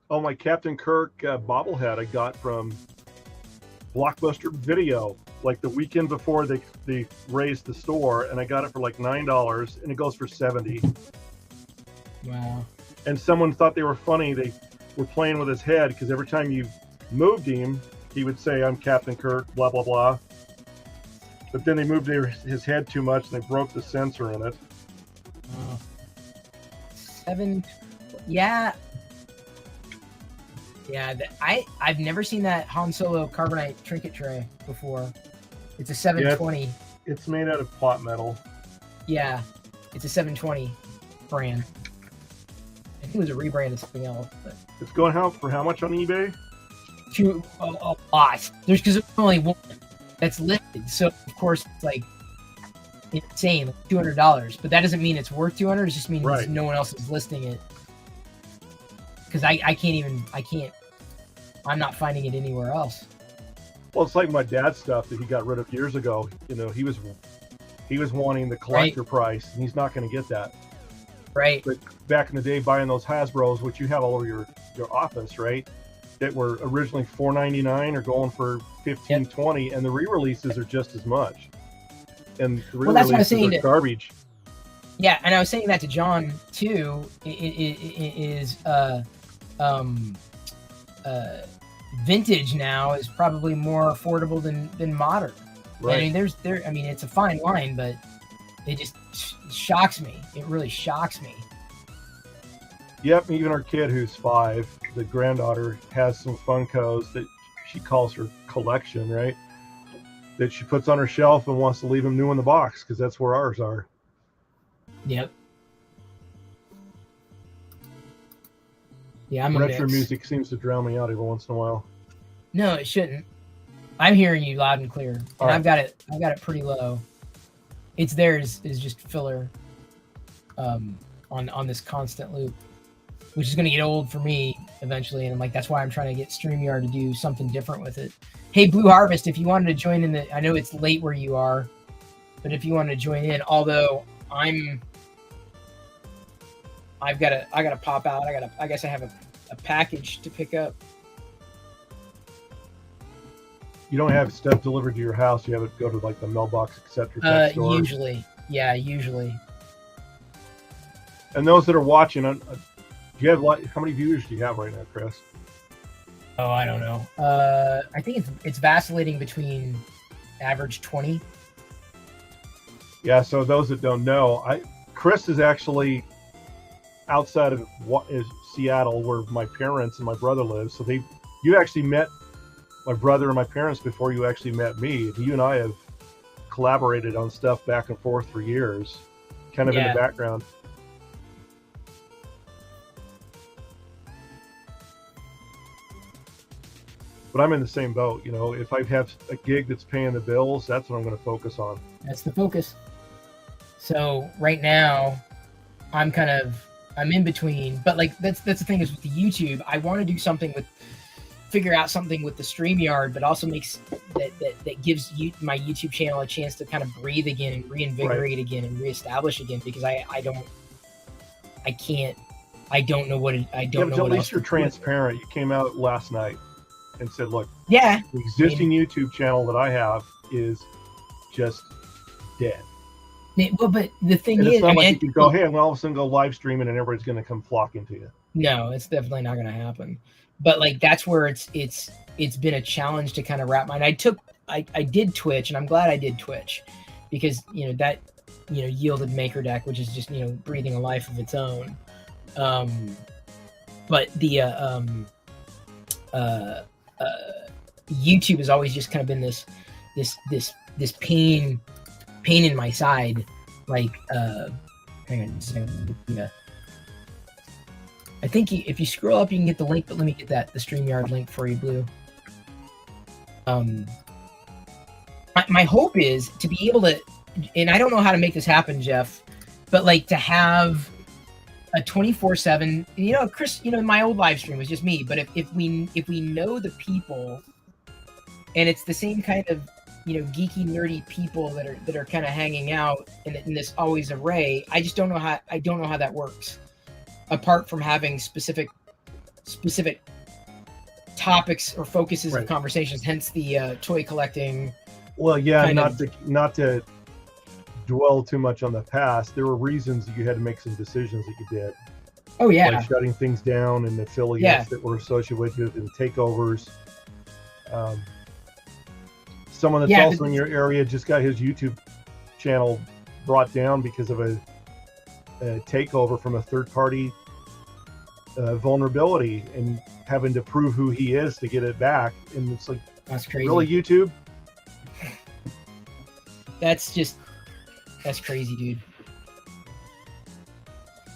Oh, my Captain Kirk bobblehead I got from Blockbuster Video like the weekend before they raised the store, and I got it for like $9, and it goes for $70. Wow. And someone thought they were funny. They were playing with his head because every time you moved him, he would say, "I'm Captain Kirk," blah, blah, blah. But then they moved his head too much and they broke the sensor in it. 7. Yeah. Yeah. I've never seen that Han Solo Carbonite trinket tray before. It's a 720. Yeah, it's made out of pot metal. Yeah. It's a 720 brand. I think it was a rebrand of something else. But it's going out for how much on eBay? A lot. Because there's only one that's listed. So, of course, it's like insane, like $200. But that doesn't mean it's worth $200. It just means no one else is listing it. Because I'm not finding it anywhere else. Well, it's like my dad's stuff that he got rid of years ago. He was wanting the collector price, and he's not going to get that. Right. But back in the day, buying those Hasbros, which you have all over your office, right? That were originally $4.99 or going for $15.20, and the re-releases are just as much. And the re-releases are garbage. Yeah, and I was saying that to John too. vintage now is probably more affordable than modern. Right. I mean, it's a fine line, but it just shocks me. It really shocks me. Yep, even our kid who's 5, the granddaughter, has some Funkos that she calls her collection, right? That she puts on her shelf and wants to leave them new in the box because that's where ours are. Yep. Yeah, I'm a retro mix. music seems to drown me out every once in a while. No, it shouldn't. I'm hearing you loud and clear, and right. I've got it pretty low. It's there is just filler on this constant loop, which is going to get old for me eventually. And I'm like, that's why I'm trying to get StreamYard to do something different with it. Hey, Blue Harvest, if you wanted to join in I know it's late where you are, but if you wanted to join in, although I gotta pop out. I guess I have a package to pick up. You don't have stuff delivered to your house. You have it go to like the mailbox, etc. Usually. Yeah, usually. And those that are watching, do you have how many viewers do you have right now, Chris? Oh, I don't know. I think it's vacillating between average 20. Yeah. So those that don't know, Chris is actually outside of Seattle, where my parents and my brother live. So you actually met my brother and my parents before you actually met me. You and I have collaborated on stuff back and forth for years, kind of in the background. But I'm in the same boat. You know, if I have a gig that's paying the bills, that's what I'm going to focus on. That's the focus. So right now, I'm in between. But like that's the thing is with the YouTube, I want to do something figure out something with the StreamYard, but also makes that gives my YouTube channel a chance to kind of breathe again and reinvigorate again and reestablish again, because I don't know what at least you're transparent. You came out last night and said, look, the existing YouTube channel that I have is just dead. Well, but the thing and is, it's not like you can go, hey, and all of a sudden go live streaming and everybody's going to come flocking to you. No, it's definitely not going to happen. But like that's where it's been a challenge to kind of wrap my. I did Twitch, and I'm glad I did Twitch, because that yielded MakerDeck, which is just breathing a life of its own. But the YouTube has always just kind of been this pain in my side. Like, hang on just a second. Yeah. I think if you scroll up, you can get the link, but let me get the StreamYard link for you, Blue. My hope is to be able to, and I don't know how to make this happen, Jeff, but like to have a 24/7. Chris, my old live stream was just me, but if we know the people, and it's the same kind of geeky, nerdy people that are kind of hanging out in this always array. I don't know how that works, apart from having specific topics or focuses of conversations. Hence the toy collecting. Well, yeah, not to dwell too much on the past. There were reasons that you had to make some decisions that you did. Oh yeah, like shutting things down and affiliates that were associated with it and takeovers. Someone that's also in your area just got his YouTube channel brought down because of a takeover from a third-party vulnerability, and having to prove who he is to get it back. And it's like, that's crazy. Really, YouTube? That's crazy, dude.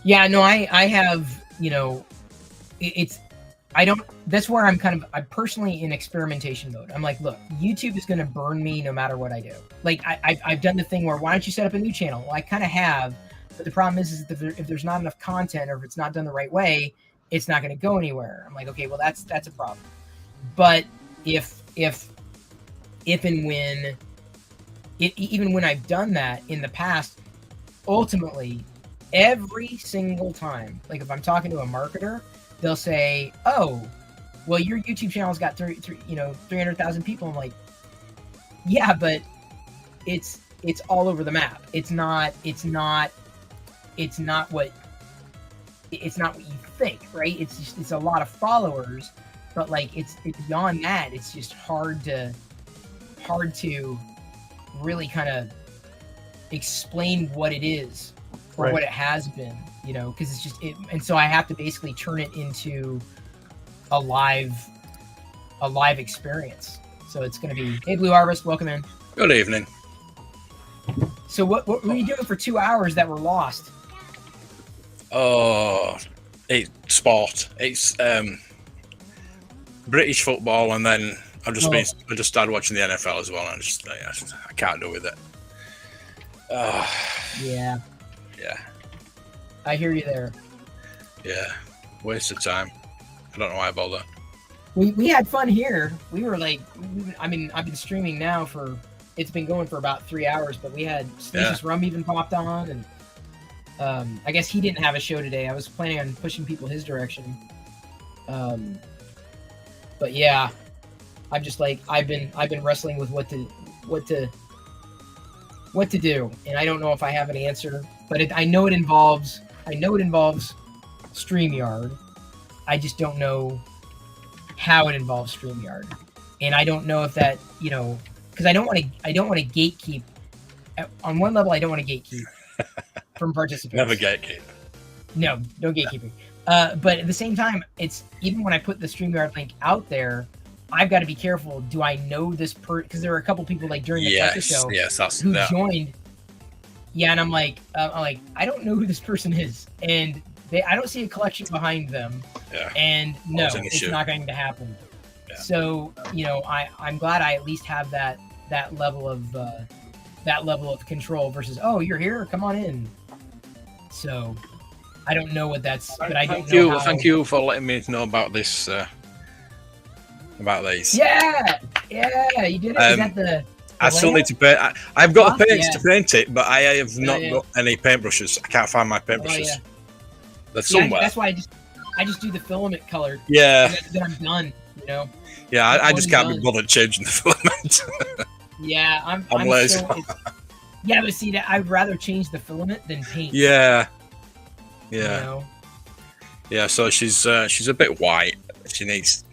Yeah, no, I have, that's where I'm personally in experimentation mode. I'm like, look, YouTube is going to burn me no matter what I do. Like I've done the thing where, why don't you set up a new channel? Well, I kind of have, but the problem is that if there's not enough content, or if it's not done the right way, it's not going to go anywhere. I'm like, okay, well that's a problem. But if and when, even when I've done that in the past, ultimately, every single time, like if I'm talking to a marketer, they'll say, "Oh, well, your YouTube channel's got 300,000 people." I'm like, "Yeah, but it's all over the map. It's not what you think, right? It's a lot of followers, but like it's beyond that. It's just hard to really kind of explain what it is or what it has been, because it's just it. And so I have to basically turn it into a live experience. So it's going to be, hey, Blue Harvest, welcome in. Good evening. So what were you doing for 2 hours that were lost? Oh, it's sport. It's British football, and then I just started watching the NFL as well, and I can't do with it. Yeah. Yeah. I hear you there. Yeah. Waste of time. I don't know why I bother. We had fun here. We were like, I've been streaming now it's been going for about 3 hours, but we had Spacious Rum even popped on, and I guess he didn't have a show today. I was planning on pushing people his direction. But yeah, I'm just like, I've been wrestling with what to do, and I don't know if I have an answer, but I know it involves StreamYard. I just don't know how it involves StreamYard, and I don't know if that, because I don't want to gatekeep. On one level, I don't want to gatekeep from participants. Never gatekeep. No gatekeeping. But at the same time, it's even when I put the StreamYard link out there, I've got to be careful. Do I know this because there were a couple people like during the show who joined. Yeah, and I'm like, I don't know who this person is, and I don't see a collection behind them. Yeah. And no, it's not going to happen. Yeah. So I'm glad I at least have that level of control versus, oh, you're here, come on in. So I don't know what that's, but I don't know. Thank you for letting me know about this. About these. Yeah, you did it. Is that the I still need to paint. I've got the paints to paint it, but I have not got any paintbrushes. I can't find my paintbrushes. They're somewhere. That's why I just do the filament color. Yeah. Then I'm done. Yeah, I just can't be bothered changing the filament. Yeah, I'm lazy. Yeah, but see, that I'd rather change the filament than paint. Yeah. Yeah. So she's a bit white. She needs.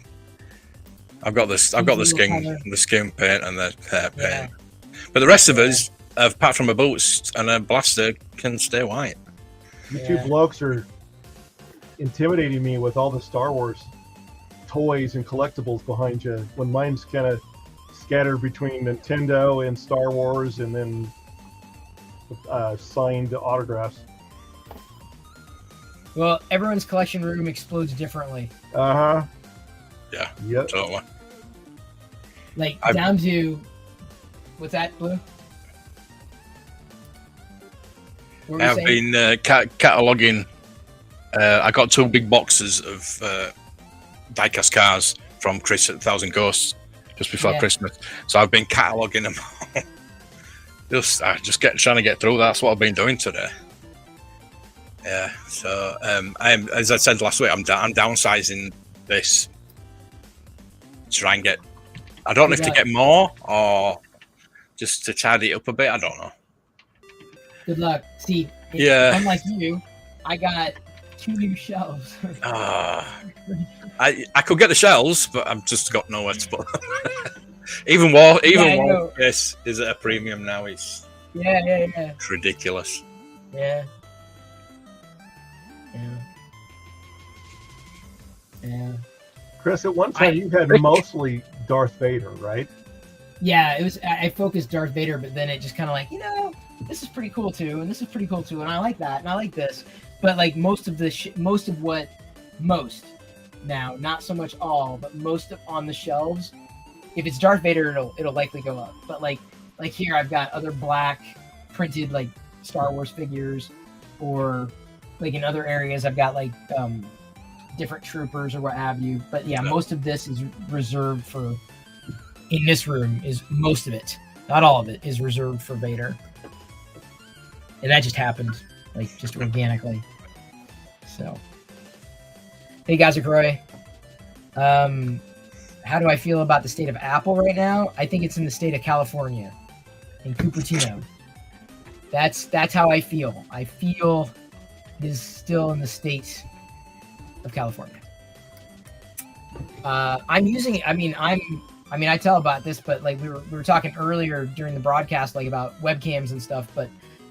I've got the skin paint and the hair paint, but the rest of us, apart from her boots and her blaster, can stay white. You two blokes are intimidating me with all the Star Wars toys and collectibles behind you, when mine's kind of scattered between Nintendo and Star Wars, and then signed autographs. Well, everyone's collection room explodes differently. Uh-huh. Yeah. Yep. Totally. Like down to what's that, Blue? I've been cataloging. I got 2 big boxes of diecast cars from Chris at 1,000 Ghosts just before Christmas. So I've been cataloging them. trying to get through. That's what I've been doing today. Yeah. So I'm, as I said last week, I'm downsizing this. Try and get. I don't know if to get more or just to tidy it up a bit. I don't know. Good luck. See, unlike you, I got 2 new shelves. I could get the shelves, but I've just got nowhere to put them. even more is at a premium now. It's it's ridiculous. Yeah. Chris, at one time you had mostly Darth Vader, right? Yeah, it was. I focused Darth Vader, but then it just kind of like, this is pretty cool too, and this is pretty cool too, and I like that, and I like this. But like most now, not so much all, but most on the shelves, if it's Darth Vader, it'll likely go up. But like here, I've got other black printed like Star Wars figures, or like in other areas, I've got like different troopers or what have you. But yeah, most of this is reserved for. In this room is most of it, not all of it, is reserved for Vader, and that just happened, like just organically. So, hey, Gazakroy, how do I feel about the state of Apple right now? I think it's in the state of California, in Cupertino. That's how I feel. I feel it is still in the state of California. I'm using it. I mean, I tell about this, but like we were talking earlier during the broadcast, like about webcams and stuff. But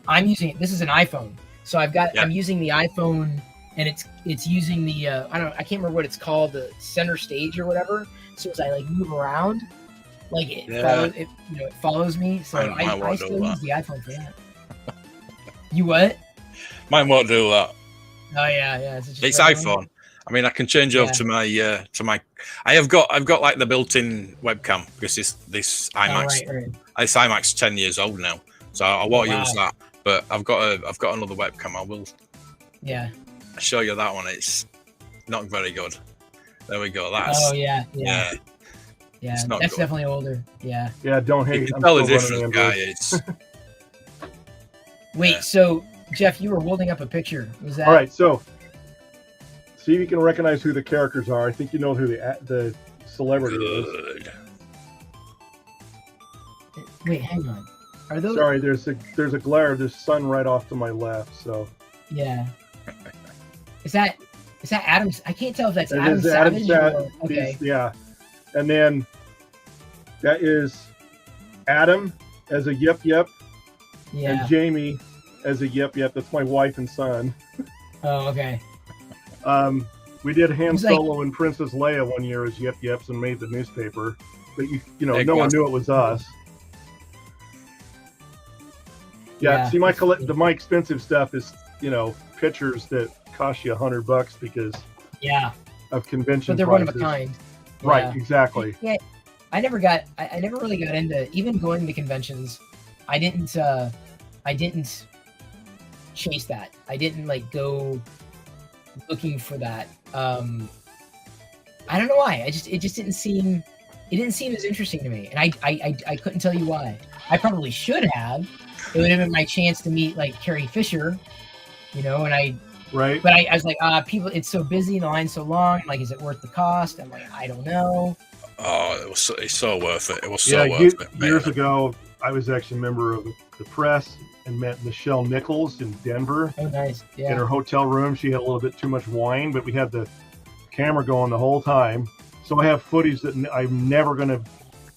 I'm using it. This is an iPhone, so I'm using the iPhone, and it's using the I can't remember what it's called, the center stage or whatever. So as I like move around, like it follows me. So I still use the iPhone for that. You what? Mine won't do that. Oh yeah. It's iPhone. I mean, I can change over to my I've got like the built-in webcam because this iMac's this iMac's 10 years old now, so I won't use that. But I've got another webcam. I will. Yeah. Show you that one. It's not very good. There we go. That's. Yeah. That's good. Definitely older. Yeah. Yeah. Don't hate. You can tell the difference, guy. It's. Wait. So, Jeff, you were holding up a picture. Was that? All right. So. See if you can recognize who the characters are. I think you know who the celebrity is. Wait, hang on. Are those? Sorry, there's a glare. There's sun right off to my left. So. Yeah. Is that Adam? I can't tell if that's Adam Savage. Okay. Yeah, and then that is Adam as a Yep, and Jamie as a Yep. That's my wife and son. Oh, okay. We did Han Solo and Princess Leia one year as Yep and made the newspaper, but no one knew it was us. Yeah. See, my expensive stuff is pictures that cost you $100 because of convention. But they're prices. one of a kind. Right, Yeah. exactly. I never really got into even going to conventions. I didn't chase that. I didn't like go looking for that. I don't know why. It just didn't seem as interesting to me, and I couldn't tell you why. I probably should have. It would have been my chance to meet like Carrie Fisher, and right. But I was like, people, it's so busy, the line's so long. Like, is it worth the cost? I'm like, I don't know. Oh, it's so worth it. It was so worth it. Years ago, I was actually a member of the press and met Michelle Nichols in Denver. Oh, nice. Yeah. In her hotel room, she had a little bit too much wine, but we had the camera going the whole time. So I have footage that I'm never going to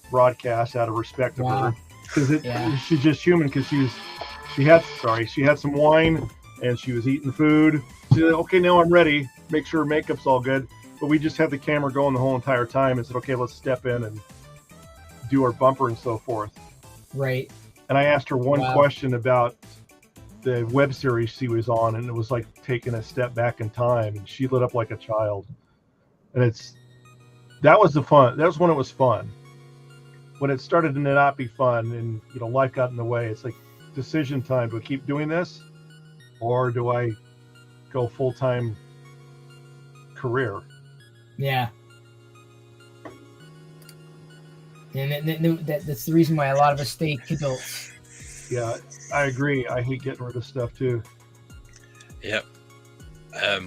broadcast out of respect of her because she's just human. Because she had some wine and she was eating food. She said, "Okay, now I'm ready. Make sure her makeup's all good." But we just had the camera going the whole entire time and said, "Okay, let's step in and do our bumper and so forth." Right. And I asked her one question about the web series she was on, and it was like taking a step back in time, and she lit up like a child. And that was when it was fun. When it started to not be fun and life got in the way, it's like decision time. Do I keep doing this or do I go full-time career? Yeah. And that's the reason why a lot of us stay Kidult. Yeah, I agree. I hate getting rid of stuff too. Yep.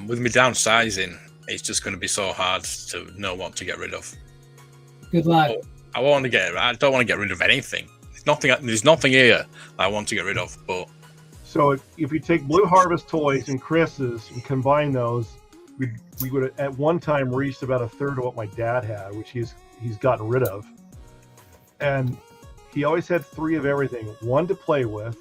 With me downsizing, it's just going to be so hard to know what to get rid of. Good luck. I don't want to get rid of anything. There's nothing here that I want to get rid of. But so if you take Blue Harvest toys and Chris's and combine those, we would have at one time reached about a third of what my dad had, which he's gotten rid of. And he always had 3 of everything: 1 to play with,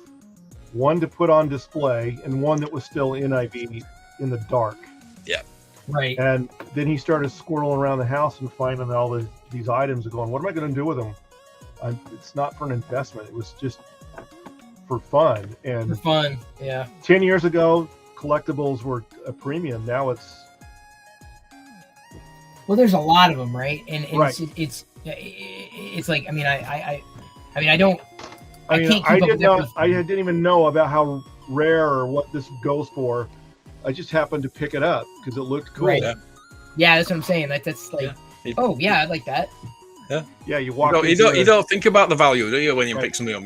1 to put on display, and 1 that was still NIV in the dark. Yeah. Right. And then he started squirreling around the house and finding all these items and going, what am I going to do with them? It's not for an investment. It was just for fun. And for fun, yeah. 10 years ago, collectibles were a premium. Now it's... Well, there's a lot of them, right? And right. It's like, I mean, I didn't even know about how rare or what this goes for. I just happened to pick it up because it looked cool. Right. Yeah, that's what I'm saying. That's like, oh yeah, I like that. Yeah. Yeah, you walk. You don't think about the value, do you, when you pick something up?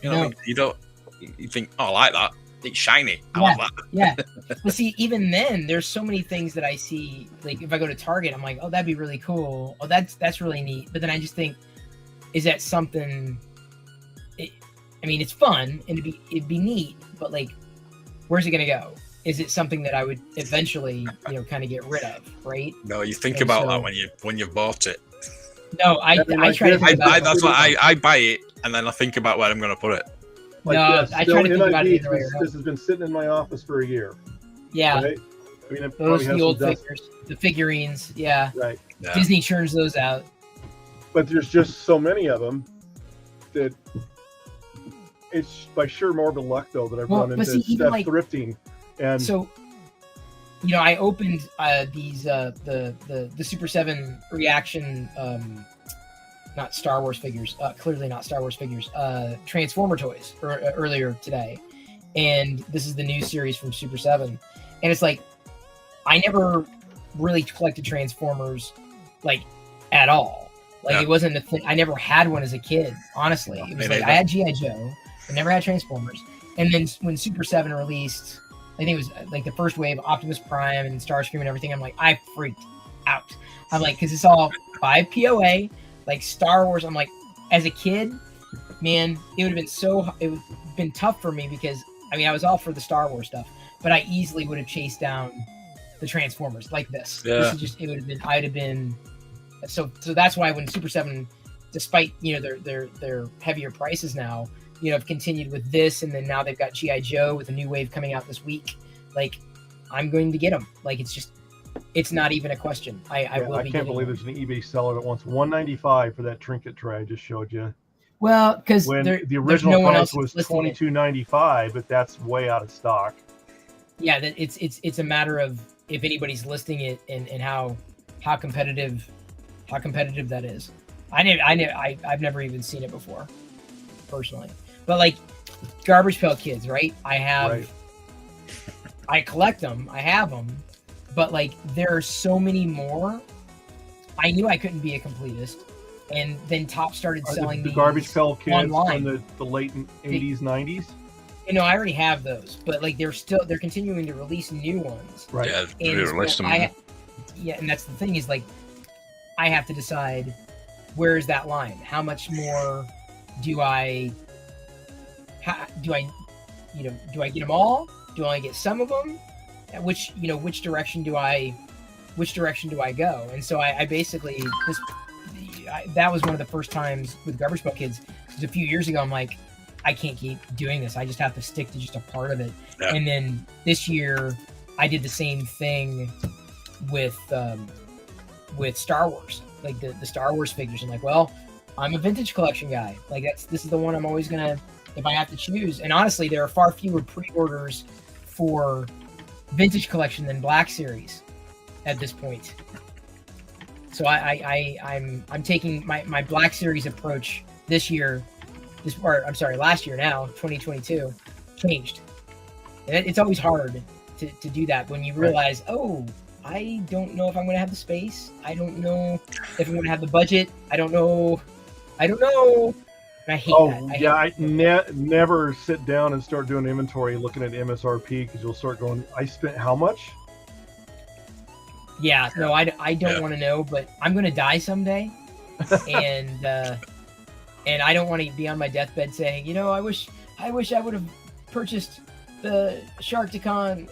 You think, oh, I like that. It's shiny. I love that. Yeah. Well, see, even then, there's so many things that I see. Like, if I go to Target, I'm like, oh, that'd be really cool. Oh, that's really neat. But then I just think, is that something? I mean, it's fun and it'd be neat, but like, where's it gonna go? is it something that I would eventually, kind of get rid of, right? No, you think And about so- that when you've bought it. No, I try to think about it. That's why I buy it, and then I think about where I'm going to put it. Like No, this, I still try to think about it NIV, the other way around. this has been sitting in my office for a year. Yeah, Right? I mean, it those probably has the old some dust. figures, the figurines. Yeah, Right. Yeah. Disney churns those out. But there's just so many of them that it's by sheer morbid luck, though, that I've Well, run but into see, even stuff like- thrifting. And So, I opened these the Super 7 reaction, not Star Wars figures, clearly not Star Wars figures, Transformer toys earlier today, and this is the new series from Super 7, and it's like I never really collected Transformers like at all. Like it wasn't a thing. I never had one as a kid. Honestly, it was like I had GI Joe, I never had Transformers, and then when Super 7 released. I think it was like the first wave, Optimus Prime and Starscream and everything. I'm like, I freaked out. I'm like, because it's all by POA, like Star Wars. I'm like, as a kid, man, it would have been tough for me because I was all for the Star Wars stuff, but I easily would have chased down the Transformers like this. Yeah. This is just, I'd have been. So that's why when Super 7, despite their heavier prices now, have continued with this, and then now they've got GI Joe with a new wave coming out this week. Like, I'm going to get them. Like, it's not even a question. I will. I can't believe there's an eBay seller that wants $195 for that trinket tray I just showed you. Well, because when the there's original no one price else was listing it. $22.95, but that's way out of stock. Yeah, it's a matter of if anybody's listing it and how competitive that is. I've never even seen it before, personally. But like Garbage Pail Kids, right? I collect them, I have them, but like there are so many more. I knew I couldn't be a completist, and then Top started selling the these Garbage Pail Kids online. from the late 80s, 90s. I already have those, but like they're continuing to release new ones. Right. Yeah, And release so them. and that's the thing is like I have to decide where is that line. How much more do I get them all? Do I get some of them? Which direction do I go? And so I basically that was one of the first times with Garbage Pail Kids. Because a few years ago, I'm like, I can't keep doing this. I just have to stick to just a part of it. Yeah. And then this year, I did the same thing with Star Wars, like the Star Wars figures. I'm like, well, I'm a vintage collection guy. Like this is the one I'm always gonna, if I have to choose. And honestly, there are far fewer pre-orders for vintage collection than Black Series at this point. So I'm taking my Black Series approach this year. Last year now, 2022, changed. And it's always hard to do that when you realize, oh, I don't know if I'm going to have the space. I don't know if I'm going to have the budget. I don't know. And I hate that. I never sit down and start doing inventory looking at MSRP because you'll start going, I spent how much? Yeah, no, I don't want to know, but I'm going to die someday. And I don't want to be on my deathbed saying, I wish I would have purchased the Sharkticon,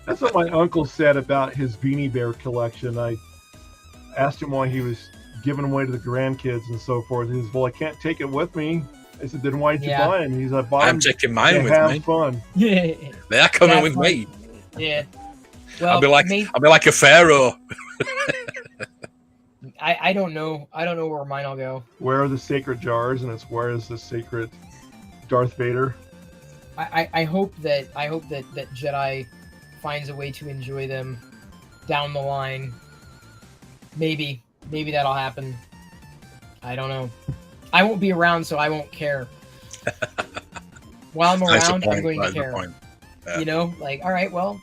That's what my uncle said about his Beanie Bear collection. I asked him why he was giving them away to the grandkids and so forth. He says, well, I can't take it with me. I said, then why'd you buy them? He's like, I'm taking mine with have me. Fun. Yeah. They're coming with me. Yeah. Well, I'll be like a pharaoh. I don't know. I don't know where mine will go. Where are the sacred jars? And it's where is the sacred Darth Vader? I hope that Jedi finds a way to enjoy them down the line. Maybe that'll happen. I don't know. I won't be around, so I won't care. While I'm around, I'm going to care. Yeah. All right, well,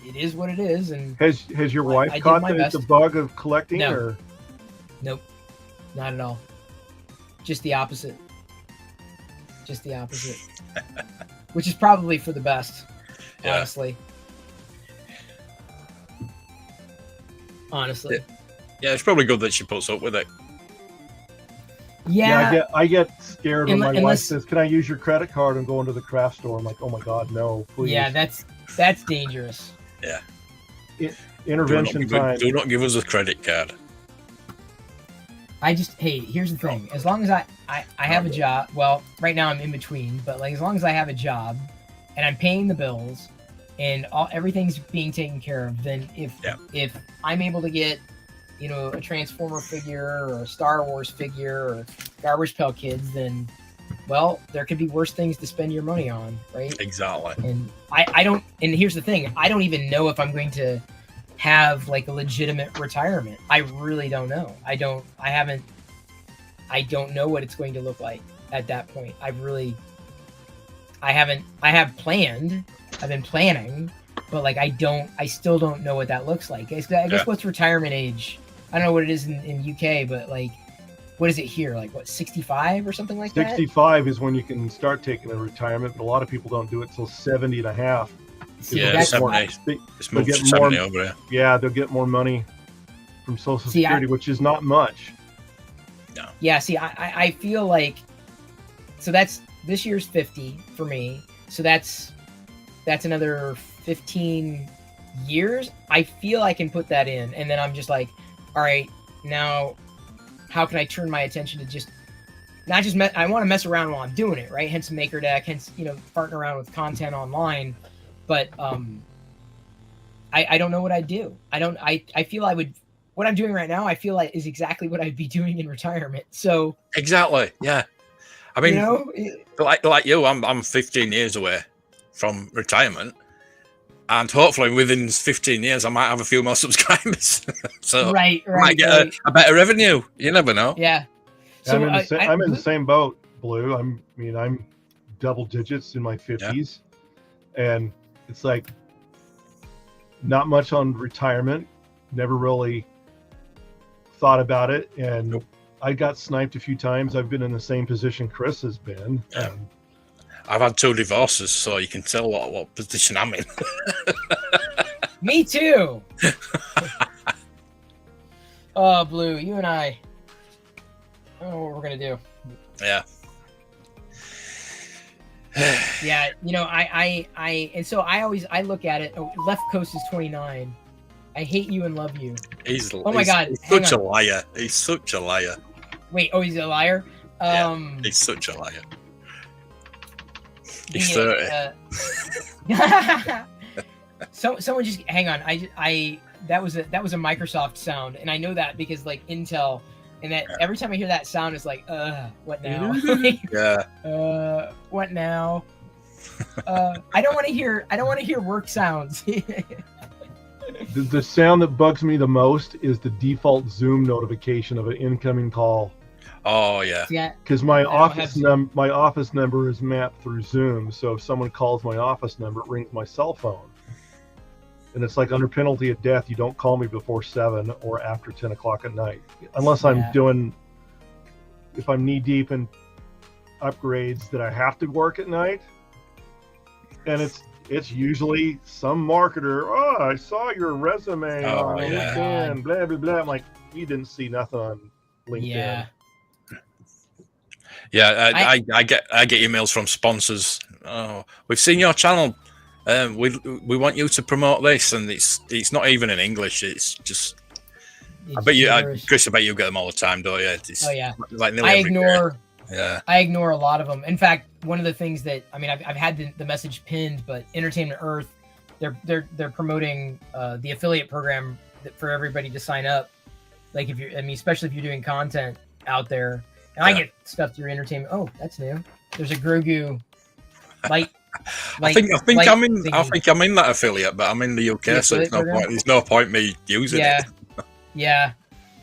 it is what it is. And has your wife caught the bug of collecting? No. Or? Nope, not at all. Just the opposite. Which is probably for the best, honestly. Yeah, it's probably good that she puts up with it. Yeah. I get scared when my wife unless- says, "Can I use your credit card?" and go into the craft store. I'm like, "Oh my God, no, please." Yeah, that's dangerous. Yeah. Intervention time. Do not give us a credit card. Hey, here's the thing. As long as I have a job, well, right now I'm in between, but like as long as I have a job and I'm paying the bills and everything's being taken care of, then if I'm able to get, you know, a Transformer figure or a Star Wars figure or Garbage Pail Kids, then well, there could be worse things to spend your money on, right? Exactly. And I don't, and here's the thing, I don't even know if I'm going to have like a legitimate retirement. I really don't know. I don't know what it's going to look like at that point. I have planned, I've been planning, but like I still don't know what that looks like. I guess what's retirement age? I don't know what it is in UK, but like, what is it here? Like what, 65 or something like 65 that? 65 is when you can start taking a retirement, but a lot of people don't do it till 70 and a half. See, Yeah, that's 70. It's moved get to 70 over here. Yeah, they'll get more money from Social Security, which is not much. No. Yeah, see, I feel like, so that's, this year's 50 for me. So that's another 15 years. I feel I can put that in. And then I'm just like, all right, now how can I turn my attention to just, not just, I want to mess around while I'm doing it, right? Hence Maker Deck, hence, you know, farting around with content online. But I don't know what I'd do. I feel I would, what I'm doing right now, I feel like is exactly what I'd be doing in retirement. So exactly, yeah. I mean, you know, like you, I'm 15 years away from retirement, and hopefully within 15 years I might have a few more subscribers. So right, I might get a better revenue. You never know. Yeah. So I'm in the same boat, Blue. I'm double digits in my 50s, and it's like not much on retirement. Never really thought about it, and I got sniped a few times. I've been in the same position Chris has been. Yeah. I've had 2 divorces, so you can tell what position I'm in. Me too. Oh, Blue, you and I don't know what we're gonna do. Yeah. Yeah, you know, and so I look at it. Oh, Left Coast is 29. I hate you and love you. He's such a liar. He's such a liar. Wait, he's a liar? He's such a liar. He's 30. Someone just hang on. That was a Microsoft sound, and I know that because like Intel, and that every time I hear that sound, it's like, what now? Yeah. What now? I don't want to hear work sounds. The sound that bugs me the most is the default Zoom notification of an incoming call. Oh yeah. Yeah. Because my office number is mapped through Zoom, so if someone calls my office number, it rings my cell phone. And it's like under penalty of death, you don't call me before 7 or after 10 o'clock at night, unless I'm if I'm knee deep in upgrades that I have to work at night. And it's usually some marketer. Oh, I saw your resume on LinkedIn. Blah blah blah. I'm like, you didn't see nothing on LinkedIn. Yeah, I get emails from sponsors. Oh, we've seen your channel. We want you to promote this, and it's not even in English. It's just. I bet you, Chris. I bet you get them all the time, don't you? Oh yeah. Like I ignore. Yeah. I ignore a lot of them. In fact, one of the things that I've had the message pinned, but Entertainment Earth, they're promoting the affiliate program for everybody to sign up. Like especially if you're doing content out there, and I get stuff through Entertainment. Oh, that's new. There's a Grogu light. I think I'm in that affiliate, but I'm in the UK, so there's no point me using it. Yeah.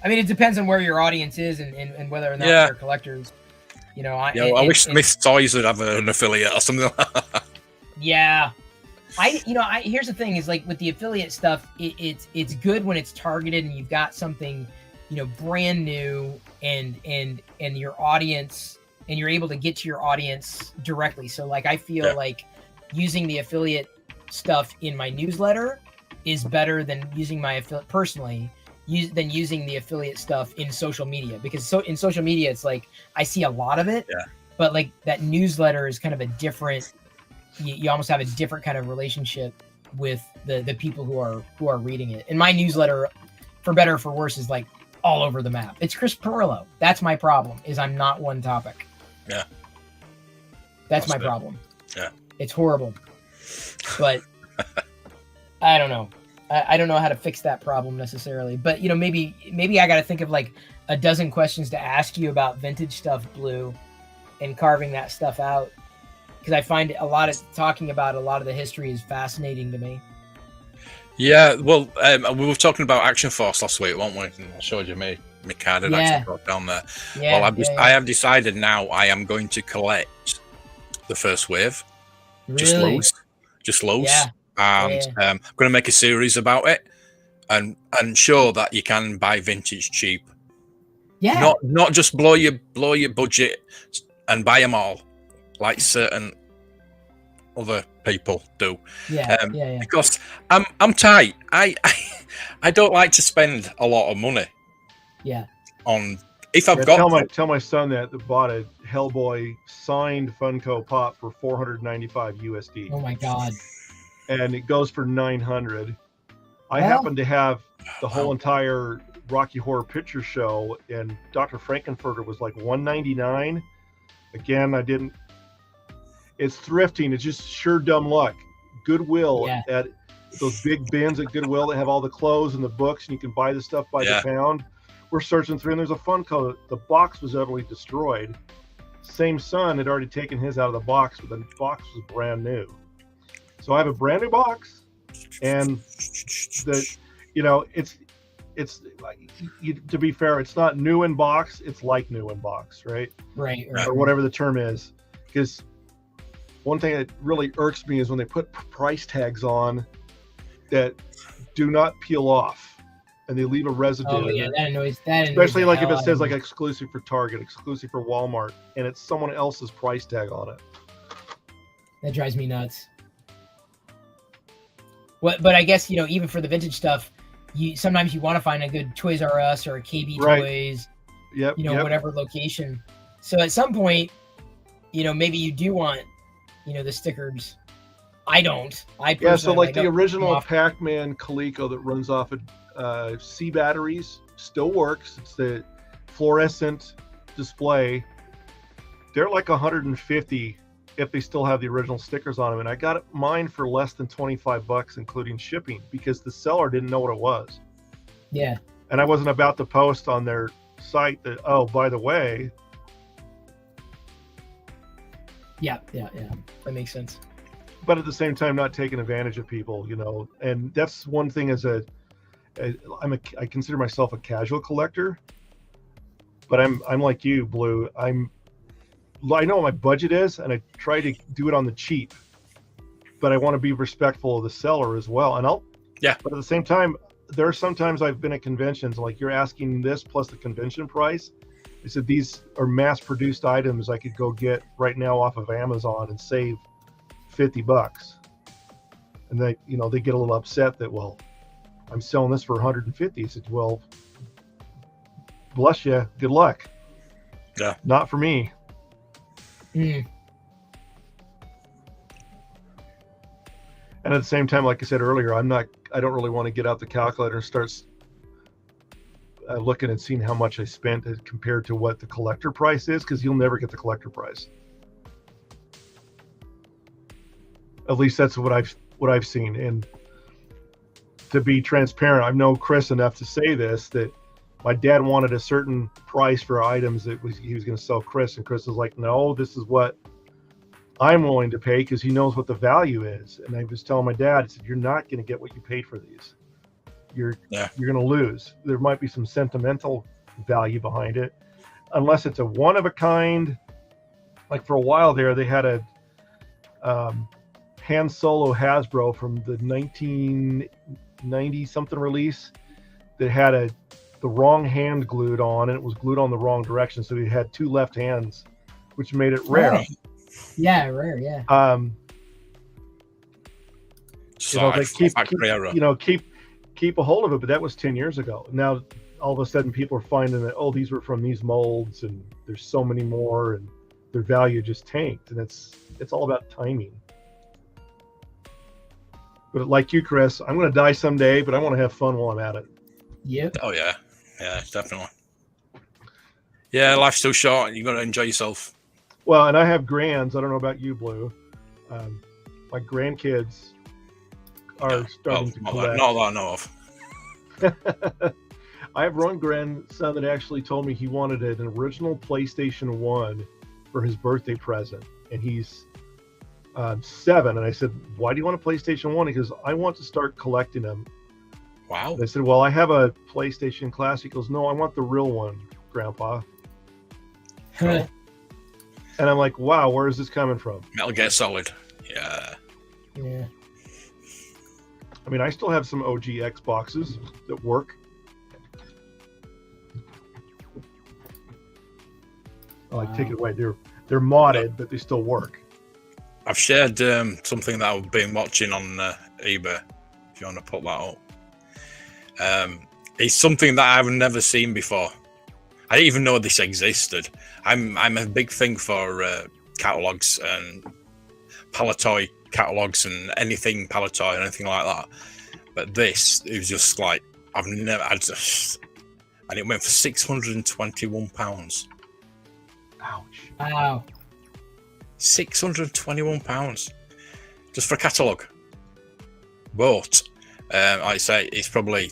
I mean, it depends on where your audience is and whether or not they're collectors. You know, I wish Smith's Toys would have an affiliate or something like that. Yeah. Here's the thing is like with the affiliate stuff, it's good when it's targeted and you've got something, you know, brand new and your audience, and you're able to get to your audience directly. So like I feel like using the affiliate stuff in my newsletter is better than using my affiliate personally, than using the affiliate stuff in social media, because in social media it's like I see a lot of it, but like that newsletter is kind of a different. You almost have a different kind of relationship with the people who are reading it. And my newsletter, for better or for worse, is like all over the map. It's Chris Perillo. That's my problem. Is I'm not one topic. Yeah. That's my problem. Yeah. It's horrible. But I don't know. I don't know how to fix that problem necessarily. But maybe I got to think of like a dozen questions to ask you about vintage stuff, Blue, and carving that stuff out. Because I find talking about a lot of the history is fascinating to me. Yeah, well, we were talking about Action Force last week, weren't we? And I showed you my card and Action Force down there. Yeah, well, I have decided now I am going to collect the first wave. Really? Just loads. Yeah. And I'm going to make a series about it and show that you can buy vintage cheap. Yeah. Not just blow your budget and buy them all like certain other people do. Because I'm tight. I don't like to spend a lot of money. Yeah. On if I've got tell my son that bought a Hellboy signed Funko Pop for $495 USD. Oh my god. And it goes for $900. I happen to have the whole entire Rocky Horror Picture Show, and Dr. Frankenfurter was like $199. Again, I didn't. It's thrifting. It's just sure dumb luck. Goodwill at those big bins at Goodwill that have all the clothes and the books, and you can buy the stuff by the pound. We're searching through, and there's a Funko. The box was utterly destroyed. Same son had already taken his out of the box, but the box was brand new. So I have a brand new box, and it's like, to be fair, it's not new in box. It's like new in box, right? Right. Or whatever the term is. Because one thing that really irks me is when they put price tags on that do not peel off, and they leave a residue. Oh yeah, that annoys. Especially like if it says like exclusive for Target, exclusive for Walmart, and it's someone else's price tag on it. That drives me nuts. But I guess even for the vintage stuff, sometimes you want to find a good Toys R Us or a KB Toys, whatever location. So at some point, maybe you do want, the stickers. I don't. So like the original Pac-Man Coleco that runs off of C batteries still works. It's the fluorescent display. They're like 150 if they still have the original stickers on them, and I got mine for less than $25 including shipping because the seller didn't know what it was. Yeah. And I wasn't about to post on their site that, oh, by the way. Yeah. That makes sense. But at the same time, not taking advantage of people, and that's one thing I consider myself a casual collector, but I'm like you, Blue. I know what my budget is, and I try to do it on the cheap, but I want to be respectful of the seller as well. And but at the same time, there are sometimes I've been at conventions, like you're asking this plus the convention price. I said, these are mass produced items I could go get right now off of Amazon and save $50. And they get a little upset that, well, I'm selling this for 150. I said, well, bless you. Good luck. Yeah. Not for me. Mm. And at the same time, like I said earlier, I don't really want to get out the calculator and start looking and seeing how much I spent compared to what the collector price is, because you'll never get the collector price. At least that's what I've seen. And to be transparent, I know Chris enough to say this, that my dad wanted a certain price for items that he was going to sell Chris, and Chris was like, no, this is what I'm willing to pay, because he knows what the value is. And I was telling my dad, I said, you're not going to get what you paid for these. You're going to lose. There might be some sentimental value behind it, unless it's a one of a kind. Like for a while there, they had a Han Solo Hasbro from the 1990 something release that had the wrong hand glued on, and it was glued on the wrong direction, so he had two left hands, which made it rare. Right. Yeah, rare. Yeah. They keep keep a hold of it, but that was 10 years ago. Now, all of a sudden, people are finding that, oh, these were from these molds, and there's so many more, and their value just tanked. And it's all about timing. But like you, Chris, I'm going to die someday, but I want to have fun while I'm at it. Yep. Oh, yeah. Yeah, definitely. Yeah, life's too short. You've got to enjoy yourself. Well, and I have grands. I don't know about you, Blue. My grandkids are starting to collect. Not that I know of. I have one grandson that actually told me he wanted an original PlayStation 1 for his birthday present. And he's 7. And I said, why do you want a PlayStation 1? He goes, I want to start collecting them. Wow. And I said, well, I have a PlayStation Classic. He goes, no, I want the real one, Grandpa. Cool. And I'm like, wow, where is this coming from? Metal Gear Solid. Yeah. Yeah. I mean, I still have some OG Xboxes that work. Take it away. They're modded, but they still work. I've shared something that I've been watching on eBay. If you want to put that up, it's something that I've never seen before. I didn't even know this existed. I'm a big thing for catalogs and Palatoy catalogs and anything Palatoy, anything like that. But this, it was just like and it went for £621. Ouch! Wow. £621 just for a catalogue. But like I say, it's probably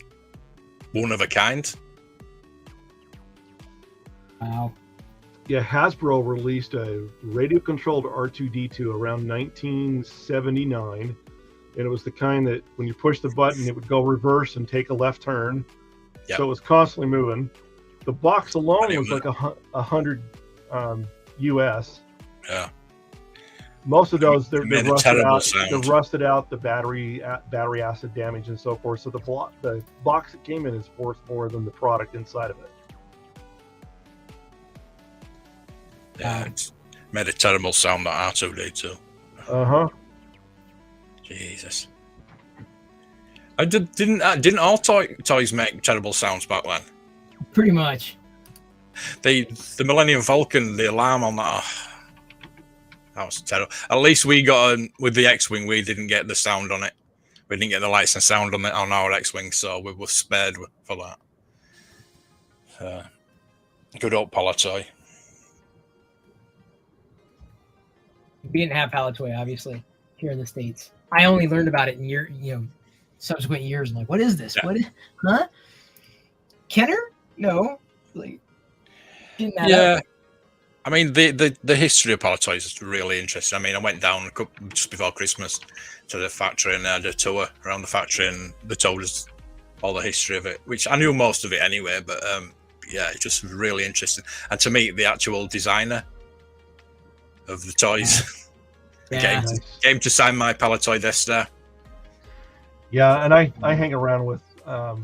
one of a kind. Wow. Yeah, Hasbro released a radio-controlled R2-D2 around 1979, and it was the kind that when you push the button, it would go reverse and take a left turn. Yep. So it was constantly moving. The box alone was like $100 US. Yeah. Most of those they're rusted out. Sound. They're rusted out. The battery acid damage and so forth. So the box it came in is worth more than the product inside of it. Yeah, it's made a terrible sound, that R2D2. Uh-huh. Jesus. Didn't all toys make terrible sounds back then? Pretty much. The Millennium Falcon, the alarm on that, that was terrible. At least we got with the X-Wing, we didn't get the sound on it. We didn't get the lights and sound on our X-Wing, so we were spared for that. Good old Palatoy. We didn't have Palatoy, obviously, here in the States. I only learned about it in subsequent years. I'm like, what is this? Yeah. Huh? Kenner? No. Like, yeah. I mean, the history of Palatoy is really interesting. I mean, I went down just before Christmas to the factory and I had a tour around the factory, and they told us all the history of it, which I knew most of it anyway. But yeah, it's just really interesting. And to meet the actual designer of the toys, came to sign my Palatoy Death Star. Yeah, and I hang around with a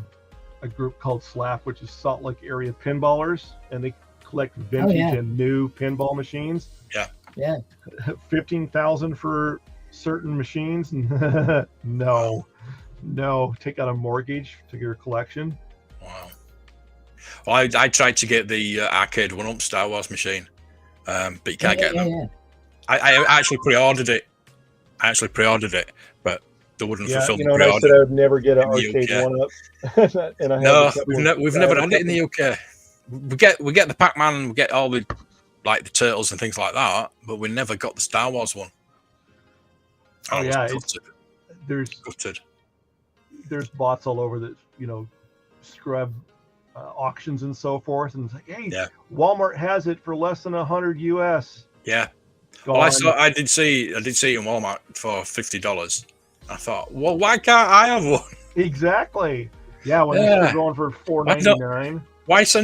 group called SLAP, which is Salt Lake Area Pinballers, and they collect vintage and new pinball machines. Yeah. 15,000 for certain machines. No, take out a mortgage to your collection. Wow. Well, I tried to get the arcade 1-up Star Wars machine, but you can't get them. Yeah. I actually pre-ordered it. But they wouldn't fulfill the pre-order. I said I would never get an arcade 1-up. And we've never had it in the UK. We get the Pac-Man, we get all the Turtles and things like that, but we never got the Star Wars one. Oh yeah, there's bots all over that scrub auctions and so forth, and it's like, hey, Walmart has it for less than $100 US. Yeah. Well, I did see it in Walmart for $50. I thought, well, why can't I have one? Exactly. Yeah, when they're going for $4.99. Why sell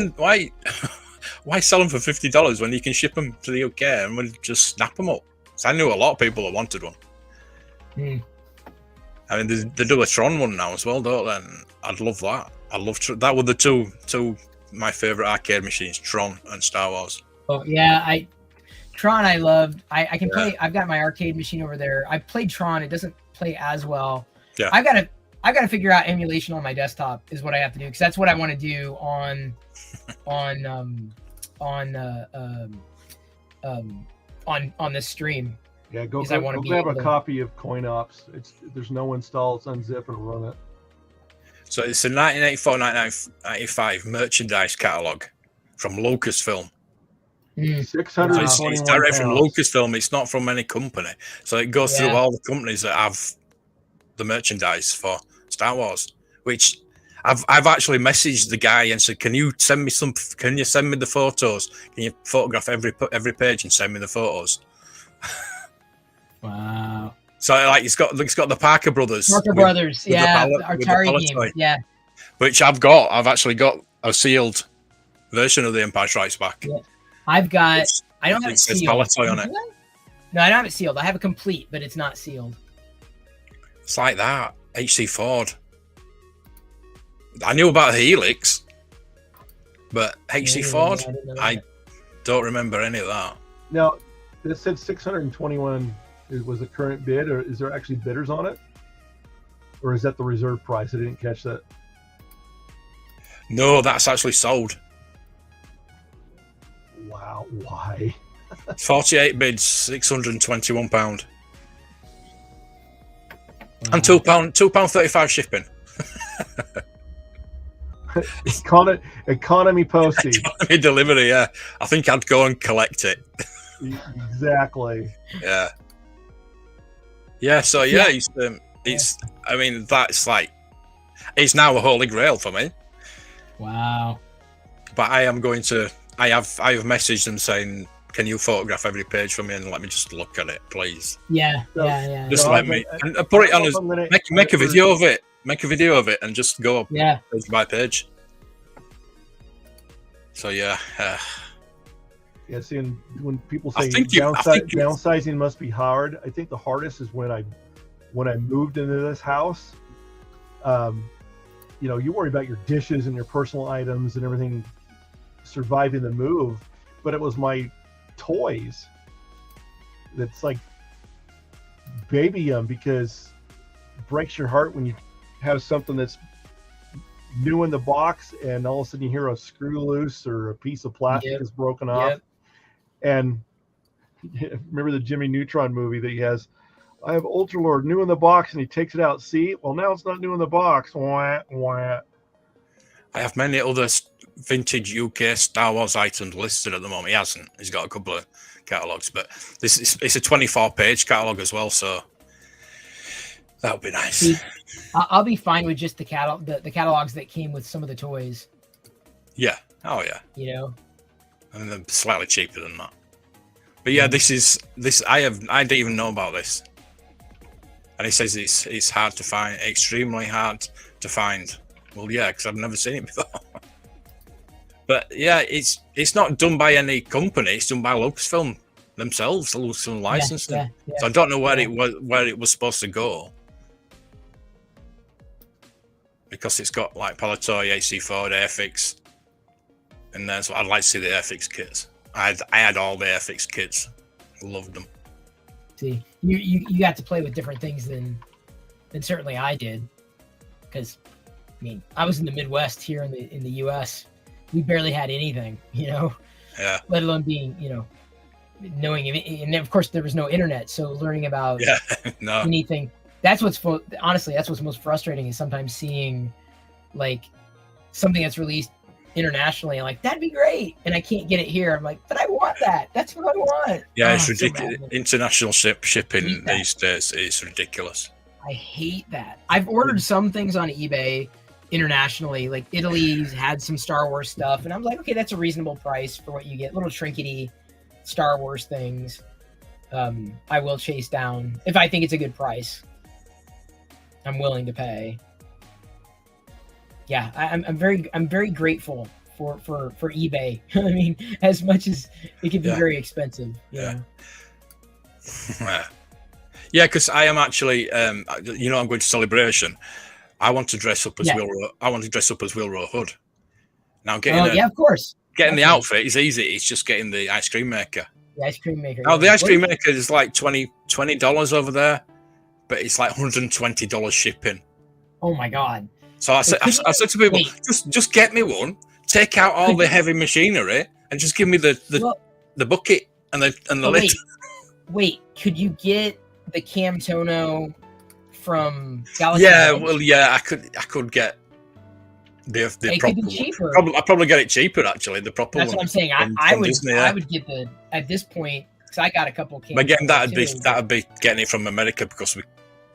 them for $50 when you can ship them to the UK and we'll just snap them up? So I knew a lot of people that wanted one. I mean, they do a Tron one now as well, don't they? And I'd love that. That were the two my favorite arcade machines, Tron and Star Wars. Oh yeah, Tron I loved. I can play. I've got my arcade machine over there. I played Tron. It doesn't play as well. Yeah. I got to figure out emulation on my desktop is what I have to do because that's what I want to do on this stream. Yeah, go I want to grab a copy of CoinOps. There's no install. It's unzip and run it. So it's a 1984-1995 merchandise catalog from Lucasfilm. 621 So it's direct from Lucasfilm. It's not from any company. So it goes through all the companies that have the merchandise for Star Wars, which I've actually messaged the guy and said, can you send me the photos? Can you photograph every page and send me the photos? Wow. So like it's got the Parker Brothers. Parker Brothers, the Atari game, yeah. Which I've actually got a sealed version of The Empire Strikes Back. Yeah. I don't have it sealed. Palatoy on it. No, I don't have it sealed. I have it complete, but it's not sealed. It's like that. HC Ford. I knew about the Helix, but HC Ford, I don't remember any of that. Now, it said 621 was the current bid, or is there actually bidders on it? Or is that the reserve price? I didn't catch that. No, that's actually sold. Wow, why? 48 bids, £621. Wow. And £2.35 shipping. Economy postage. Economy delivery, yeah. I think I'd go and collect it. Exactly. Yeah. Yeah, so yeah, it's I mean, that's like, it's now a holy grail for me. Wow. But I have messaged them saying, can you photograph every page for me and let me just look at it, please? Yeah. Just let me and put it on as make a video of it. Make a video of it and just go up page by page. So yeah. Yeah, see, and when people say downsizing must be hard, I think the hardest is when I moved into this house. You worry about your dishes and your personal items and everything surviving the move, but it was my toys that's like baby because it breaks your heart when you have something that's new in the box and all of a sudden you hear a screw loose or a piece of plastic is broken off. And remember the Jimmy Neutron movie that he has, I have Ultralord new in the box, and he takes it out. See, well, now it's not new in the box. Wah, wah. I have many other vintage UK Star Wars items listed at the moment. He hasn't. He's got a couple of catalogs, but it's a 24-page catalog as well, so that would be nice. See, I'll be fine with just the catalogs that came with some of the toys. Yeah. Oh yeah. And they're slightly cheaper than that. But yeah, this. I didn't even know about this. And he says it's hard to find, extremely hard to find. Well, yeah, because I've never seen it before. But yeah, it's not done by any company. It's done by Lucasfilm themselves. Lucasfilm licensed them. Yeah. So I don't know where it was supposed to go. Because it's got like Palatoy, HC Ford, Airfix. And then so I'd like to see the Airfix kits. I had all the Airfix kits. Loved them. See, you got to play with different things than certainly I did. Because, I mean, I was in the Midwest here in the U.S. We barely had anything, Yeah. Let alone being, knowing, and of course there was no internet, so learning about anything. That's what's most frustrating is sometimes seeing, like, something that's released internationally, I'm like, that'd be great, and I can't get it here. I'm like, but I want that. That's what I want. Yeah, it's ridiculous. International shipping these days is ridiculous. I hate that. I've ordered some things on eBay internationally, like Italy's had some Star Wars stuff, and I'm like, okay, that's a reasonable price for what you get. Little trinkety Star Wars things. I will chase down if I think it's a good price. I'm willing to pay. Yeah, I'm very grateful for eBay. I mean, as much as it can be very expensive. Yeah. Yeah, because I am actually, I'm going to Celebration. I want to dress up as Wilro Hood. Now, of course. Getting the outfit is easy. It's just getting the ice cream maker. The ice cream maker. Now, the ice cream maker is like $20 over there, but it's like $120 shipping. Oh my god. So I said to people, just get me one. Take out all the heavy machinery and just give me the bucket and the lid. Wait, could you get the Camtono from Galaxy? Yeah, Edge? well, yeah, I could get the it proper could be cheaper. I'd probably get it cheaper actually. The proper That's one. what I'm saying. I would get the at this point because I got a couple. But again, that'd be getting it from America because they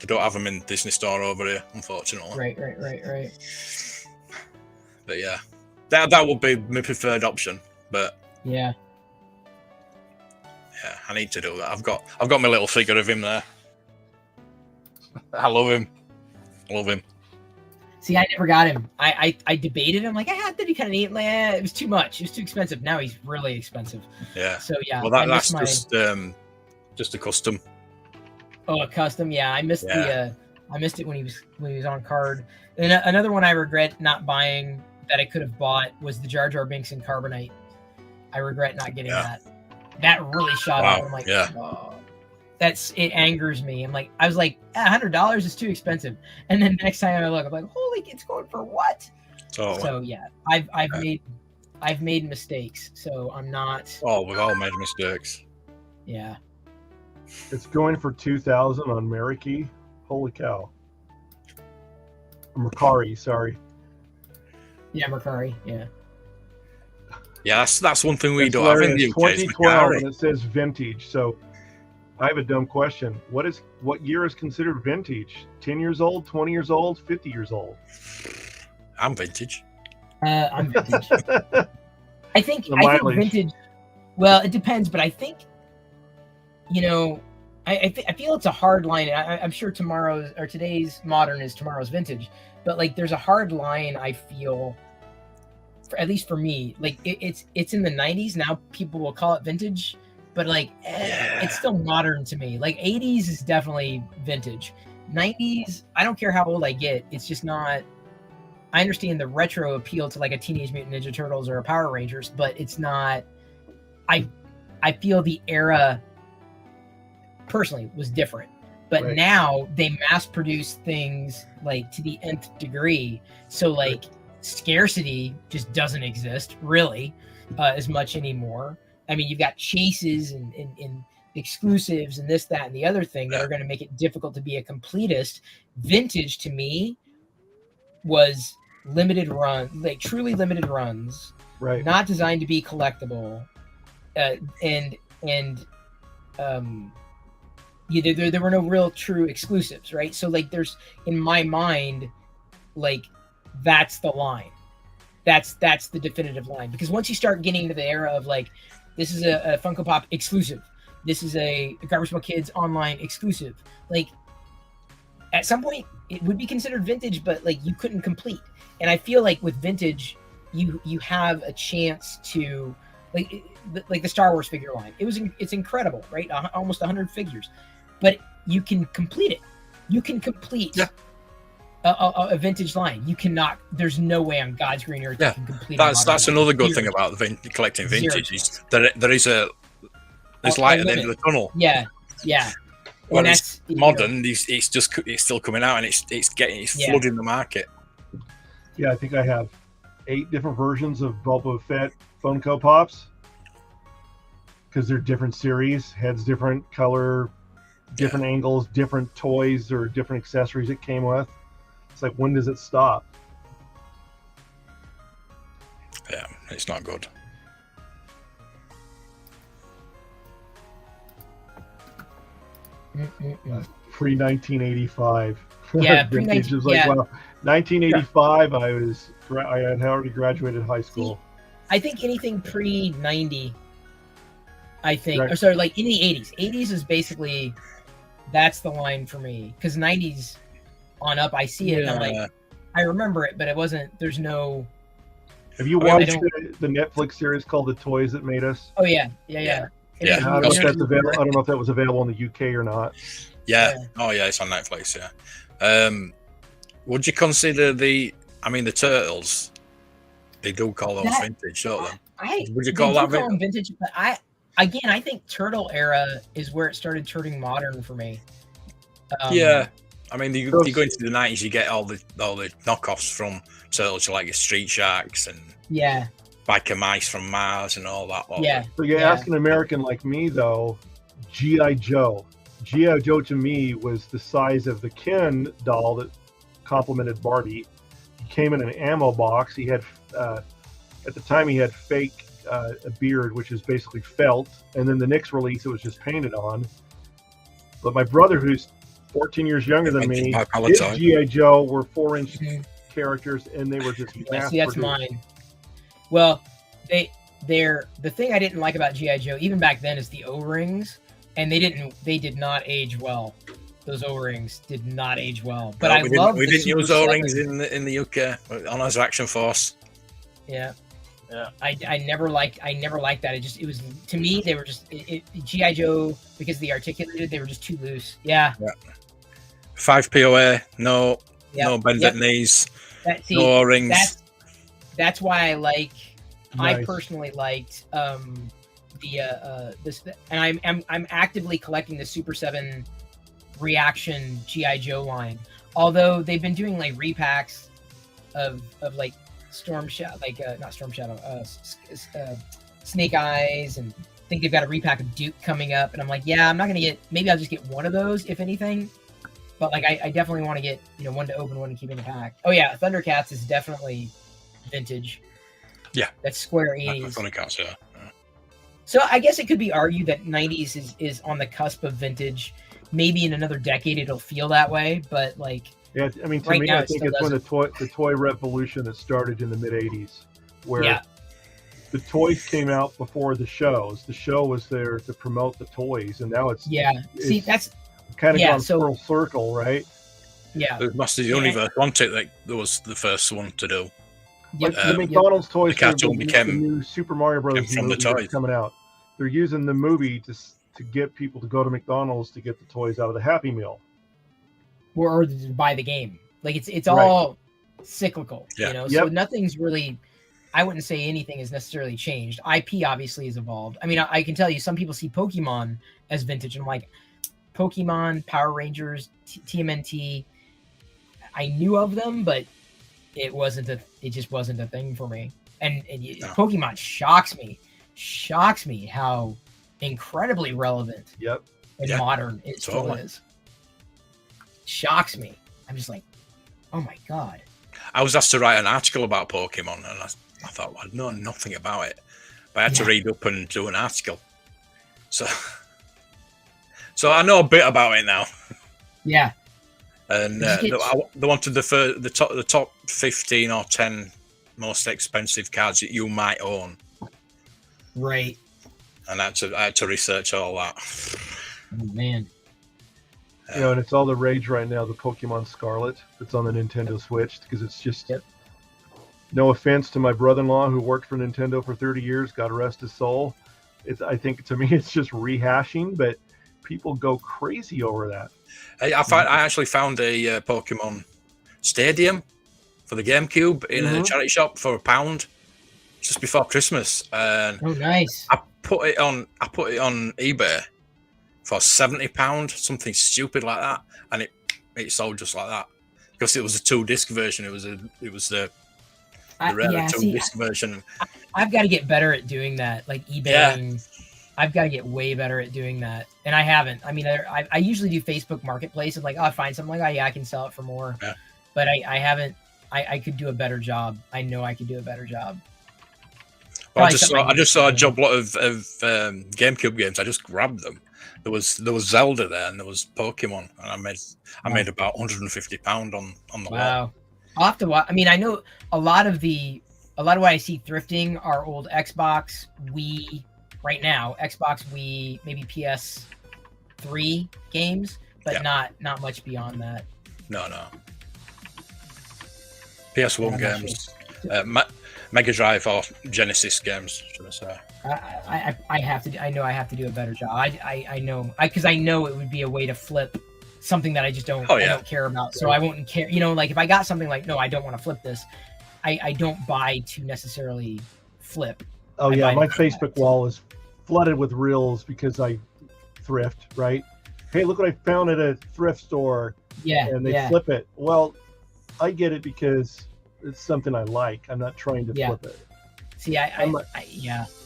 don't have them in Disney Store over here, unfortunately. Right. But yeah, that would be my preferred option. But yeah, I need to do that. I've got my little figure of him there. I love him. See, I never got him. I debated him. Like, I had to be kind of neat. Like, it was too much. It was too expensive. Now he's really expensive. Yeah. So yeah. Well, that's just a custom. Oh, a custom. Yeah, I missed I missed it when he was on card. And another one I regret not buying that I could have bought was the Jar Jar Binks in Carbonite. I regret not getting that. That really shot up. I'm like, oh. It angers me. I was like, $100 is too expensive. And then next time I look, I'm like, holy, it's going for what? So yeah, I've made mistakes. So I'm not. Oh, we've all made mistakes. Yeah. It's going for 2,000 on Meriki. Holy cow. Mercari, sorry. Yeah, Mercari. Yeah. Yeah, that's one thing we don't have in the UK. 2012, and it says vintage. So I have a dumb question. What year is considered vintage? 10 years old, 20 years old, 50 years old? I'm vintage. I'm vintage. I think vintage. Well, it depends, but I think, I feel it's a hard line. I'm sure today's modern is tomorrow's vintage, but there's a hard line. I feel, at least for me, it's in the 90s now. People will call it vintage. But it's still modern to me. 80s is definitely vintage. 90s, I don't care how old I get. It's just not. I understand the retro appeal to a Teenage Mutant Ninja Turtles or a Power Rangers, but it's not. I feel the era personally was different. But now they mass produce things to the nth degree. So scarcity just doesn't exist really as much anymore. I mean, you've got chases and exclusives and this, that, and the other thing that are going to make it difficult to be a completist. Vintage to me was limited run, truly limited runs, not designed to be collectible, there were no real true exclusives, right? So there's, in my mind, that's the line. That's the definitive line, because once you start getting into the era of this is a Funko Pop exclusive. This is a Garbage Pail Kids online exclusive. At some point, it would be considered vintage, but you couldn't complete. And I feel with vintage, you have a chance to the Star Wars figure line. It's incredible, right? Almost 100 figures, but you can complete it. You can complete. Yeah. A vintage line. You cannot. There's no way on God's green earth you can complete. That's another good thing about collecting vintage is that there is there's light at the end of the tunnel. Yeah. When it's modern, it's still coming out and it's flooding the market. Yeah, I think I have 8 different versions of Boba Fett Funko Pops because they're different series, heads different color, different angles, different toys or different accessories it came with. It's when does it stop? Yeah, it's not good. Pre 1985. Yeah, vintage was wow. 1985. I had already graduated high school. I think anything pre 90. I think, or sorry, in the 80s. 80s is basically that's the line for me, because 90s. On up, I see it. And I'm I remember it, but it wasn't. There's no. Have you watched the Netflix series called "The Toys That Made Us"? Oh yeah. I don't know if that's available. I don't know if that was available in the UK or not. Yeah. Oh yeah, it's on Netflix. Yeah. Would you consider the Turtles? They do call those vintage, don't they? Would you call that vintage? But I think Turtle era is where it started turning modern for me. I mean, you go into the 90s, you get all the knockoffs from Turtles, like your Street Sharks and Biker Mice from Mars and all that. Yeah. So you ask an American like me, though, G.I. Joe. G.I. Joe to me was the size of the Ken doll that complemented Barbie. He came in an ammo box. He had, at the time, he had fake a beard, which is basically felt. And then the next release, it was just painted on. But my brother, who's 14 years younger than me, his G.I. Joe were 4-inch characters, and they were just mass that's mine. Well, the thing I didn't like about G.I. Joe, even back then, is the O-rings, and they did not age well. Those O-rings did not age well. But we didn't use O-rings in the UK on our Action Force. Yeah. Yeah. I never liked that. It was to me they were just G.I. Joe, because they articulated, they were just too loose. Yeah. 5 POA, no bended knees, no O-rings. That's why I personally liked this, and I'm actively collecting the Super 7 Reaction G.I. Joe line. Although they've been doing repacks of Storm Shadow, not Storm Shadow, Snake Eyes, and I think they've got a repack of Duke coming up. And I'm like, I'm not gonna get. Maybe I'll just get one of those, if anything. But I definitely want to get one to open, one to keep in the pack. Oh yeah, Thundercats is definitely vintage. Yeah, that's Square 80s. Thundercats, yeah. So I guess it could be argued that 90s is on the cusp of vintage. Maybe in another decade it'll feel that way, but yeah, I mean, to me, I think it's when the toy revolution that started in the mid '80s, where the toys came out before the shows. The show was there to promote the toys, and now it's that's kind of gone full circle, right? Yeah, the Masters of the Universe wanted that was the first one to do. Yep. The McDonald's toys, the new Super Mario Brothers movie that's coming out. They're using the movie to get people to go to McDonald's to get the toys out of the Happy Meal. Or to buy the game. It's all cyclical, So nothing's really, I wouldn't say anything has necessarily changed. IP obviously has evolved. I mean, I can tell you, some people see Pokemon as vintage. I'm like, Pokemon, Power Rangers, TMNT. I knew of them, but it just wasn't a thing for me. And Pokemon shocks me how incredibly relevant and modern it still is. Shocks me. I'm just like, oh my god. I was asked to write an article about Pokemon, and I thought, well, I know nothing about it, but I had to read up and do an article. So I know a bit about it now. Yeah. And they wanted the top 15 or 10 most expensive cards that you might own. Right. And I had to research all that. Oh man. And it's all the rage right now, the Pokemon Scarlet that's on the Nintendo Switch, because it's just no offense to my brother-in-law who worked for Nintendo for 30 years, God rest his soul. I think to me it's just rehashing, but people go crazy over that. I actually found a Pokemon Stadium for the GameCube in a charity shop for £1 just before Christmas. And oh, nice! I put it on eBay for £70, something stupid like that, and it sold just like that because it was a 2-disc version. It was the rare 2-disc version. I've got to get better at doing that, like eBaying. I've got to get way better at doing that, and I haven't. I mean, I usually do Facebook Marketplace and I find something I can sell it for more, but I haven't. I could do a better job. I know I could do a better job. Well, I just saw a job lot of GameCube games. I just grabbed them. There was Zelda there, and there was Pokemon, and I made about £150 on the wow. I'll have to watch. I mean, I know a lot of what I see thrifting are old Xbox, Wii. Right now, Xbox, Wii, maybe PS3 games, but not much beyond that. No. PS1 games, Mega Drive or Genesis games, should I say? I have to. I know I have to do a better job. I know because I know it would be a way to flip something that I just don't. I don't care about. So I won't care. If I got something like, no, I don't want to flip this. I don't buy to necessarily flip. Oh yeah, my Facebook wall is flooded with reels because I thrift. Right? Hey, look what I found at a thrift store. Yeah, and they flip it. Well, I get it because it's something I like. I'm not trying to flip it. See, I got to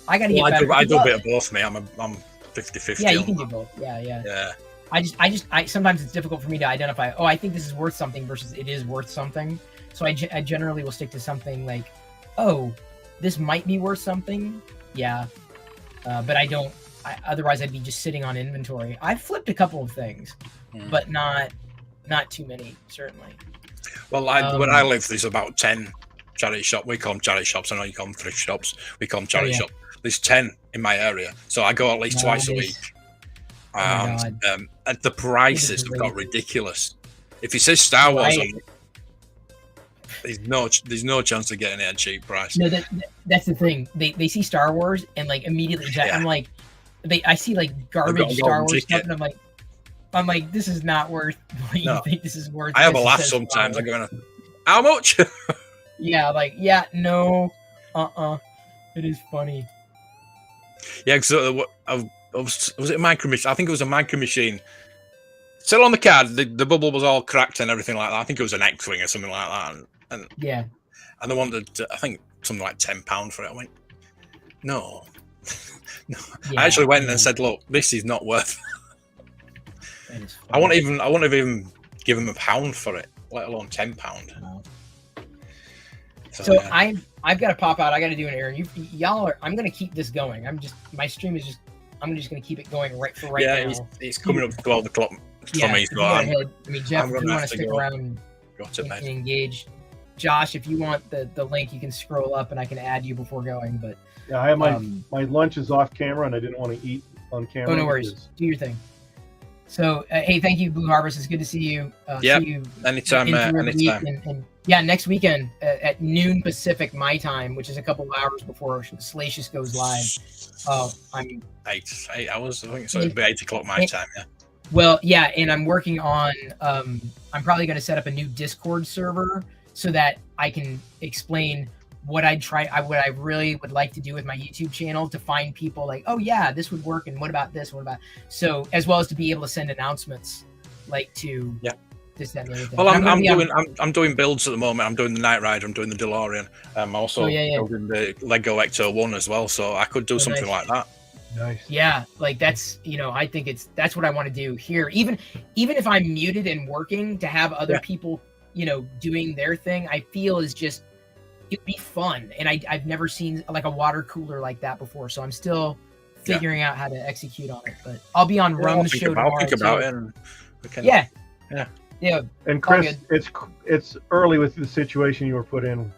Well, get better. I do a bit of both, mate. I'm 50-50. Yeah, you can do both. Yeah. I sometimes it's difficult for me to identify. Oh, I think this is worth something versus it is worth something. So I generally will stick to something like, oh, this might be worth something. Yeah, but I don't. Otherwise, I'd be just sitting on inventory. I've flipped a couple of things, but not too many, certainly. Well, where I live, there's about 10 charity shops. We call them charity shops. I know you call them thrift shops. We call them charity shops. There's 10 in my area, so I go at least twice a week. And the prices have got ridiculous. If it says Star Wars on it, there's no chance of getting it at a cheap price. No, that's the thing. They see Star Wars and like immediately I'm like, I see like garbage Star Wars stuff, and I'm like, this is not worth what you think this is worth. I have a laugh sometimes. I go, how much? No, it is funny. Yeah, so was it a micro machine? I think it was a micro machine. Still on the card, the bubble was all cracked and everything like that. I think it was an X-wing or something like that. And they wanted, I think, something like £10 for it. I went, no. I actually went and said, look, this is not worth. I won't even give them £1 for it, let alone £10. No. So I've got to pop out. I got to do an errand. Y'all are. I'm gonna keep this going. My stream is just. I'm just gonna keep it going right now. Yeah, it's coming up to 12 o'clock for me. So I mean, Jeff, if you want to stick around and engage, Josh, if you want the link, you can scroll up and I can add you before going. But yeah, I have my lunch is off camera and I didn't want to eat on camera. Oh, no worries. Do your thing. So, hey, thank you, Blue Harvest. It's good to see you. Yeah, see you anytime. And next weekend at noon Pacific, my time, which is a couple of hours before Salacious goes live. I'm 8 hours. I think so. It'll be 8 o'clock my time. Yeah. Well, yeah, and I'm working on. I'm probably going to set up a new Discord server so that I can explain what I really would like to do with my YouTube channel to find people like, oh yeah, this would work, and what about this? What about so as well as to be able to send announcements like to this, that, and the other thing. Well, I'm doing builds at the moment. I'm doing the Knight Rider. I'm doing the DeLorean. I'm also building the Lego Ecto 1 as well. So I could do something like that. Nice. Yeah, like that's I think that's what I want to do here. Even if I'm muted and working, to have other people doing their thing, I feel is just. It'd be fun, and I've never seen like a water cooler like that before, so I'm still figuring out how to execute on it. But I'll be on Rum's show tomorrow. Think about it. And yeah. And Chris, it's early with the situation you were put in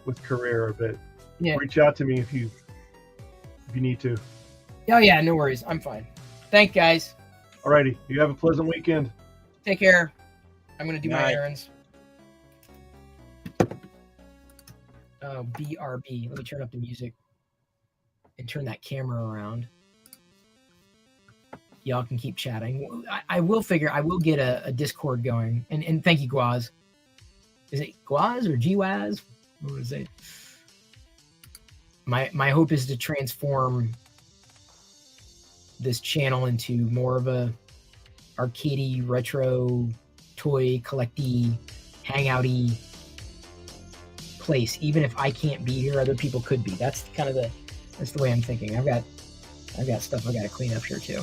with Carrera, but reach out to me if you need to. Oh yeah, no worries. I'm fine. Thanks, guys. Alrighty, you have a pleasant weekend. Take care. I'm gonna do my errands. BRB. Let me turn up the music and turn that camera around. Y'all can keep chatting. I will get a Discord going. And thank you, Guaz. Is it Guaz or Gwaz? What is it? My hope is to transform this channel into more of a arcadey, retro, toy collecty, hangouty place. Even if I can't be here, other people could be. That's the way I'm thinking. I've got stuff I got to clean up here too.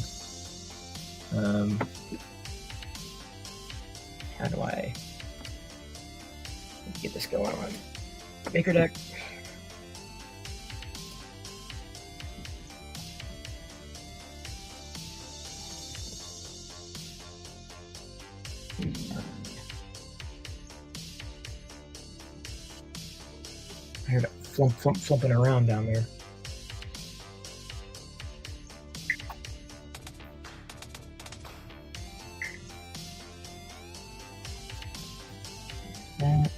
How do I get this going on? Baker deck. I heard it flumping around down there. That.